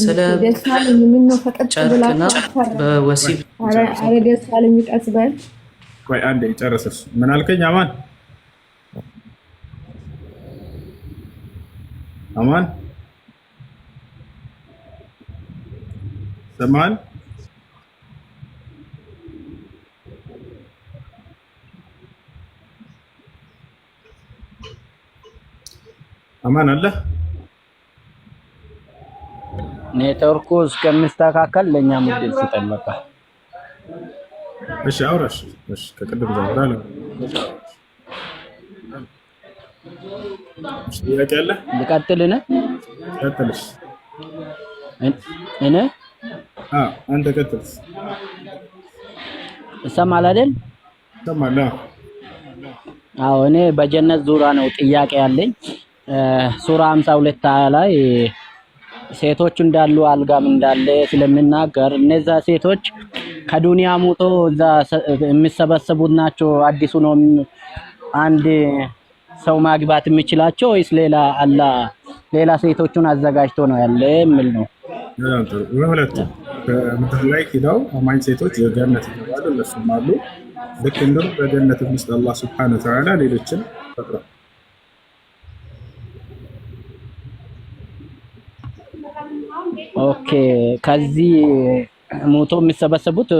ስለ ጨርቅና በወሲብ ደሳለኝ ቀስበል ቆይ አንዴ ጨርስ ምን አልከኝ አማን ሰማን አማን አለ ኔትወርኩ እስከሚስተካከል ለኛ ምድል ስጠን በቃ እሺ አውራሽ እሺ ከቅድም ጀምራ ነው እሺ ያቀለ ልቀጥልነ ቀጥልሽ እኔ አንተ ቀጥልሽ ሰማል አይደል ሰማላ አዎ እኔ በጀነት ዙራ ነው ጥያቄ ያለኝ ሱራ 52 ላይ ሴቶች እንዳሉ አልጋም እንዳለ ስለሚናገር እነዛ ሴቶች ከዱንያ ሞቶ እዛ የሚሰበሰቡት ናቸው አዲሱ ነው አንድ ሰው ማግባት የሚችላቸው ወይስ ሌላ አላህ ሌላ ሴቶቹን አዘጋጅቶ ነው ያለ የሚል ነው ሁለቱ ከምድር ላይ ሄደው አማኝ ሴቶች የጀነት ይገባሉ እነሱም አሉ ልክ እንደው በጀነት ውስጥ አላህ Subhanahu Wa Ta'ala ሌሎችን ፈጥሯል ኦኬ ከዚህ ሞቶ የሚሰበሰቡት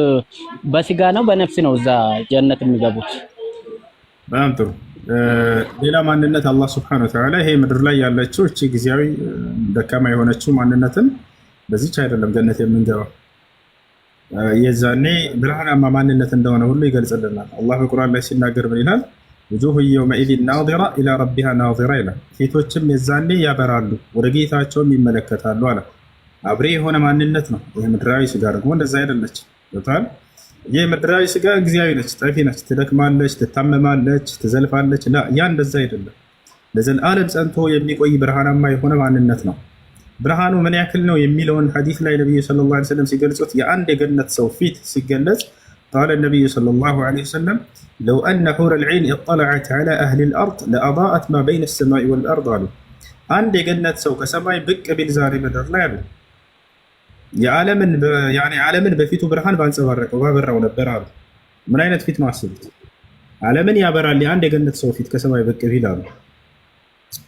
በስጋ ነው በነፍስ ነው እዛ ጀነት የሚገቡት በጣም ጥሩ ሌላ ማንነት አላህ Subhanahu Wa Ta'ala ይሄ ምድር ላይ ያለችው እቺ ጊዜያዊ ደካማ የሆነችው ማንነትን በዚህች አይደለም ጀነት የምንገባው የዛኔ ብርሃናማ ማንነት እንደሆነ ሁሉ ይገልጽልናል አላህ በቁርአን ላይ ሲናገር ምን ይላል وجوه يومئذ ناظرة إلى ربها ناظرة ይላል ፊቶችም የዛኔ ያበራሉ ወደ ጌታቸውም ይመለከታሉ አለ አብሬ የሆነ ማንነት ነው ይሄ ምድራዊ ስጋ ደግሞ እንደዛ አይደለች ወጣል ይሄ ምድራዊ ስጋ ጊዜያዊ ነች ጠፊ ነች ትደክማለች ትታመማለች ትዘልፋለች ያ እንደዛ አይደለም ለዘላለም ጸንቶ የሚቆይ ብርሃናማ የሆነ ማንነት ነው ብርሃኑ ምን ያክል ነው የሚለውን ሐዲስ ላይ ነብዩ ሰለላሁ ዐለይሂ ወሰለም ሲገልጹት የአንድ የገነት ሰው ፊት ሲገለጽ قال النبي صلى الله عليه وسلم لو أن حور العين اطلعت على أهل الأرض لأضاءت ما بين السماء والأرض قالوا عند جنة سو كسماي بك بالزاري مدر لا يعلم የዓለምን يعني ዓለምን በፊቱ ብርሃን ባንጸባረቀው ባበራው ነበር አሉ ምን አይነት ፊት ነው አስቡት ዓለምን ያበራል የአንድ የገነት ሰው ፊት ከሰማይ ብቅ ይላሉ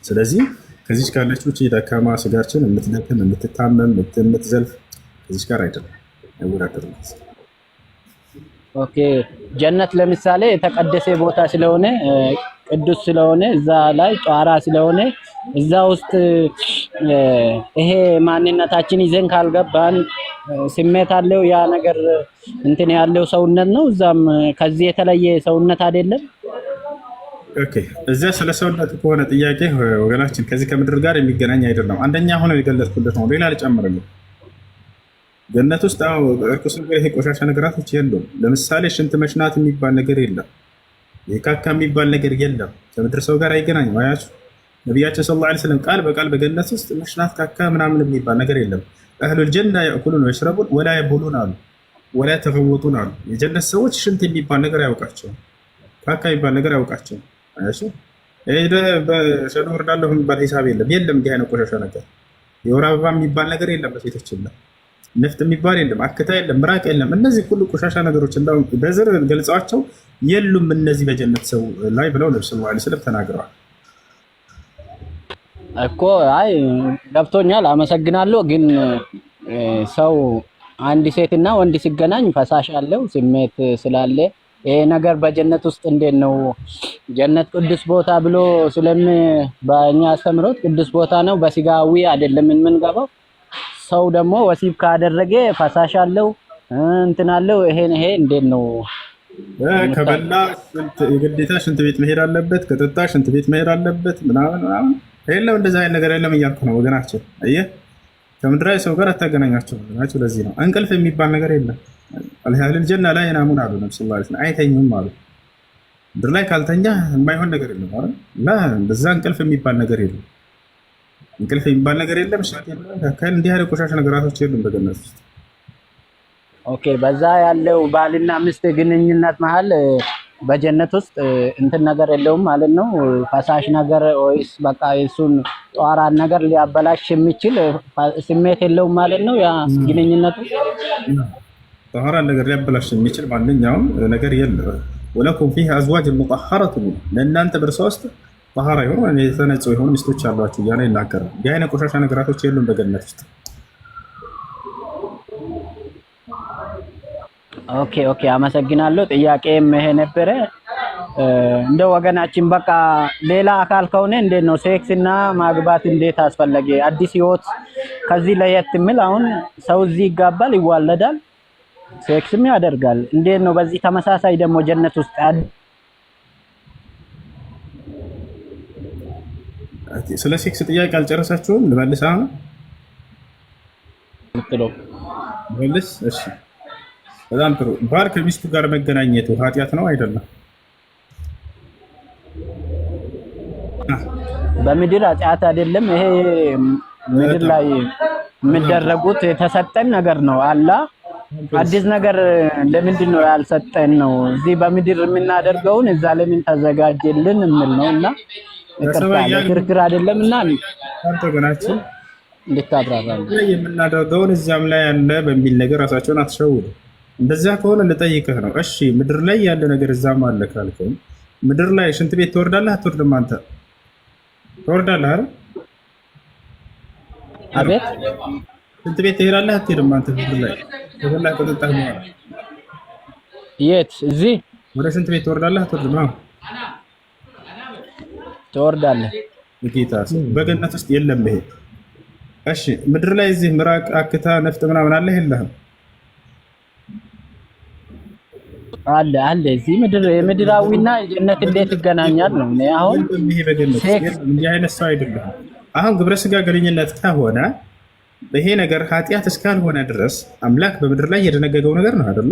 ስለዚህ ከዚች ካለችው እቺ ደካማ ስጋችን የምትደክም የምትታመም የምትዘልፍ ከዚች ጋር አይደለም አይወዳደርም። ኦኬ ጀነት ለምሳሌ የተቀደሰ ቦታ ስለሆነ ቅዱስ ስለሆነ እዛ ላይ ጧራ ስለሆነ እዛ ውስጥ ይሄ ማንነታችን ይዘን ካልገባን ስሜት አለው ያ ነገር እንትን ያለው ሰውነት ነው። እዛም ከዚህ የተለየ ሰውነት አይደለም። ኦኬ እዛ ስለ ሰውነት ከሆነ ጥያቄ ወገናችን ከዚህ ከምድር ጋር የሚገናኝ አይደለም። አንደኛ ሆነ የገለጽኩለት ነው። ሌላ ልጨምርልህ። ገነት ውስጥ እርኩስ ነገር ይሄ ቆሻሻ ነገራቶች የሉም። ለምሳሌ ሽንት መሽናት የሚባል ነገር የለም። የካካ የሚባል ነገር የለም። ከምድር ሰው ጋር አይገናኝም። አያችሁ ነቢያችን ሰለላሁ ዐለይሂ ወሰለም ቃል በቃል በገነት ውስጥ መሽናት ካካ ምናምን የሚባል ነገር የለም። አህሉል ጀና ያእኩሉን ወይሽረቡን ወላ የቡሉን አሉ ወላ የተፈወጡን አሉ። የጀነት ሰዎች ሽንት የሚባል ነገር አያውቃቸውም። ካካ የሚባል ነገር አያውቃቸውም። አያችሁ በሸሎ ወርዳለሁ የሚባል ሂሳብ የለም። እንዲህ አይነት ቆሻሻ ነገር የወር አበባ የሚባል ነገር የለም። በሴቶች የለም። ንፍጥ የሚባል የለም። አክታ የለም። ምራቅ የለም። እነዚህ ሁሉ ቆሻሻ ነገሮች እንደው በዝር ገልጸዋቸው የሉም እነዚህ በጀነት ሰው ላይ ብለው ነብዩ ሰለላሁ ዐለይሂ ወሰለም ተናግረዋል እኮ። አይ ገብቶኛል፣ አመሰግናለሁ። ግን ሰው አንድ ሴትና ወንድ ሲገናኝ ፈሳሽ አለው ስሜት ስላለ ይሄ ነገር በጀነት ውስጥ እንዴት ነው? ጀነት ቅዱስ ቦታ ብሎ በእኛ አስተምሮት ቅዱስ ቦታ ነው፣ በስጋዊ አይደለም የምንገባው። ሰው ደግሞ ወሲብ ካደረገ ፈሳሽ አለው እንትን አለው። ይሄ እንዴት ነው? ከበላ የግዴታ ሽንት ቤት መሄድ አለበት፣ ከጠጣ ሽንት ቤት መሄድ አለበት ምናምን የለም። እንደዛ አይነት ነገር የለም እያልኩ ነው ወገናችን። አየህ ከምድራዊ ሰው ጋር አታገናኛቸው ናቸው። ለዚህ ነው እንቅልፍ የሚባል ነገር የለም። አህሉል ጀና ላይ ናሙን አሉ ነብዩ ሰለላሁ ዐለይሂ ወሰለም አይተኙም አሉ። ምድር ላይ ካልተኛ የማይሆን ነገር የለም አይደል? በዛ እንቅልፍ የሚባል ነገር የለም። እንቅልፍ የሚባል ነገር የለም። እንዲህ አይነት ቆሻሻ ነገራቶች የሉም በገነት ውስጥ። ኦኬ በዛ ያለው ባልና ሚስት ግንኙነት መሀል በጀነት ውስጥ እንትን ነገር የለውም ማለት ነው? ፈሳሽ ነገር ወይስ በቃ እሱን ጧራን ነገር ሊያበላሽ የሚችል ስሜት የለውም ማለት ነው ያ ግንኙነቱ? ጧራን ነገር ሊያበላሽ የሚችል ማንኛውም ነገር የለም። ወለኩም ፊሃ አዝዋጅ ሙጠሐረቱ ለእናንተ በእርሷ ውስጥ ጣሃራ የሆኑ የተነጹ የሆኑ ሚስቶች አሏችሁ እያለ ይናገራል። እንዲህ አይነት ቆሻሻ ነገራቶች የሉም በገነት ውስጥ። ኦኬ አመሰግናለሁ። ጥያቄም ይሄ ነበረ። እንደ ወገናችን በቃ ሌላ አካል ከሆነ እንዴት ነው ሴክስ እና ማግባት እንዴት አስፈለገ? አዲስ ህይወት ከዚህ ለየት የሚል አሁን ሰው እዚህ ይጋባል፣ ይዋለዳል፣ ሴክስም ያደርጋል። እንዴት ነው በዚህ ተመሳሳይ ደግሞ ጀነት ውስጥ ስለ ሴክስ ጥያቄ አልጨረሳችሁም? ልመልስ አሁን መልስ። እሺ በጣም ጥሩ። ባል ከሚስቱ ጋር መገናኘቱ ኃጢአት ነው አይደለም? በምድር ኃጢአት አይደለም። ይሄ ምድር ላይ የሚደረጉት የተሰጠን ነገር ነው። አላህ አዲስ ነገር ለምንድን ነው ያልሰጠን ነው? እዚህ በምድር የምናደርገውን እዛ ለምን ተዘጋጀልን የሚል ነው። እና ክርክር አይደለም። እና አንተ ገናችን እንድታብራራሉ የምናደርገውን እዚያም ላይ ያለ በሚል ነገር ራሳቸውን አትሸውዱ። እንደዚያ ከሆነ ልጠይቅህ ነው። እሺ ምድር ላይ ያለ ነገር እዛም አለ ካልከኝ ምድር ላይ ሽንት ቤት ትወርዳለህ አትወርድም? አንተ ትወርዳለህ አይደል? አቤት ሽንት ቤት ትሄዳለህ አትሄድም? አንተ ምድር ላይ ተበላህ ከጠጣህ በኋላ የት እዚህ ወደ ሽንት ቤት ትወርዳለህ አትወርድም? አዎ ትወርዳለህ። ጌታ በገነት ውስጥ የለም ይሄ። እሺ ምድር ላይ እዚህ ምራቅ አክታ ነፍጥ ምናምን አለ የለህም? አለ እዚህ ምድራዊና ጀነት እንዴት ይገናኛል ነው? እኔ አሁን ይሄ በገነት እንዲህ አይነት ሰው አይደለም። አሁን ግብረ ስጋ ግንኙነት ከሆነ ይሄ ነገር ኃጢአት እስካልሆነ ድረስ አምላክ በምድር ላይ የደነገገው ነገር ነው አይደለ?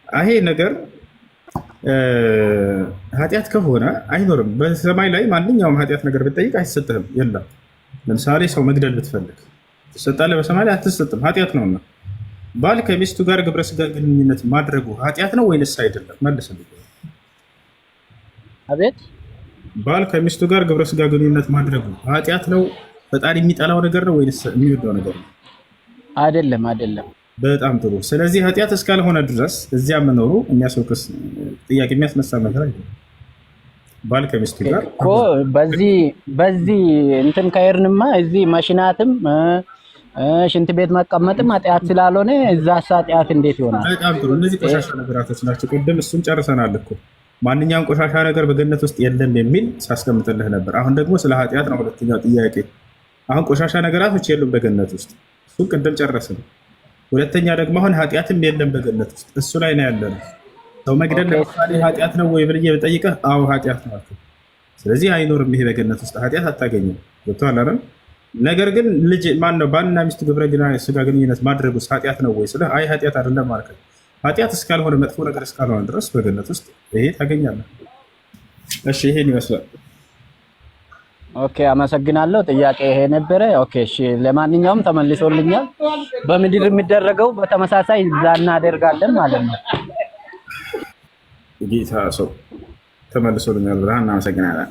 ይሄ ነገር ኃጢአት ከሆነ አይኖርም። በሰማይ ላይ ማንኛውም ኃጢአት ነገር ብትጠይቅ አይሰጥህም። የለም። ለምሳሌ ሰው መግደል ብትፈልግ ትሰጣለህ? በሰማይ ላይ አትሰጥም፣ ኃጢአት ነውና። ባል ከሚስቱ ጋር ግብረ ስጋ ግንኙነት ማድረጉ ኃጢአት ነው ወይንስ አይደለም? መልስልኝ። አቤት። ባል ከሚስቱ ጋር ግብረ ስጋ ግንኙነት ማድረጉ ኃጢአት ነው? ፈጣሪ የሚጠላው ነገር ነው ወይንስ የሚወደው ነገር ነው? አይደለም። በጣም ጥሩ። ስለዚህ ኃጢአት እስካልሆነ ድረስ እዚያ መኖሩ የሚያስወቅስ ጥያቄ የሚያስነሳ ነገር አይደለም። ባል ከሚስቱ ጋር እኮ በዚህ እንትን ከሄድንማ እዚህ መሽናትም ሽንት ቤት መቀመጥም ኃጢአት ስላልሆነ እዛ ኃጢአት እንዴት ይሆናል? በጣም ጥሩ። እነዚህ ቆሻሻ ነገራቶች ናቸው። ቅድም እሱን ጨርሰናል እኮ ማንኛውም ቆሻሻ ነገር በገነት ውስጥ የለም የሚል ሳስቀምጥልህ ነበር። አሁን ደግሞ ስለ ኃጢአት ነው ሁለተኛው ጥያቄ። አሁን ቆሻሻ ነገራቶች የሉም በገነት ውስጥ፣ እሱን ቅድም ጨረስን። ሁለተኛ ደግሞ አሁን ኃጢአትም የለም በገነት ውስጥ፣ እሱ ላይ ነው ያለነው። ሰው መግደል ለምሳሌ ኃጢአት ነው ወይ ብዬ ብጠይቅህ አዎ ኃጢአት ነው አልኩህ። ስለዚህ አይኖርም ይሄ በገነት ውስጥ ኃጢአት አታገኝም። ገብቶሃል አይደል? ነገር ግን ልጅ ማን ነው ባልና ሚስት ግብረ ስጋ ግንኙነት ማድረግ ውስጥ ኃጢአት ነው ወይ ስልህ አይ ኃጢአት አይደለም ማለት ነው። ኃጢአት እስካልሆነ መጥፎ ነገር እስካልሆነ ድረስ በገነት ውስጥ ይሄ ታገኛለህ። እሺ ይሄን ይመስላል። ኦኬ አመሰግናለሁ። ጥያቄ ይሄ ነበረ። ኦኬ እሺ፣ ለማንኛውም ተመልሶልኛል። በምድር የሚደረገው በተመሳሳይ እዛ እናደርጋለን ማለት ነው። ጌታ ሰው ተመልሶልኛል ብለህ እናመሰግናለን።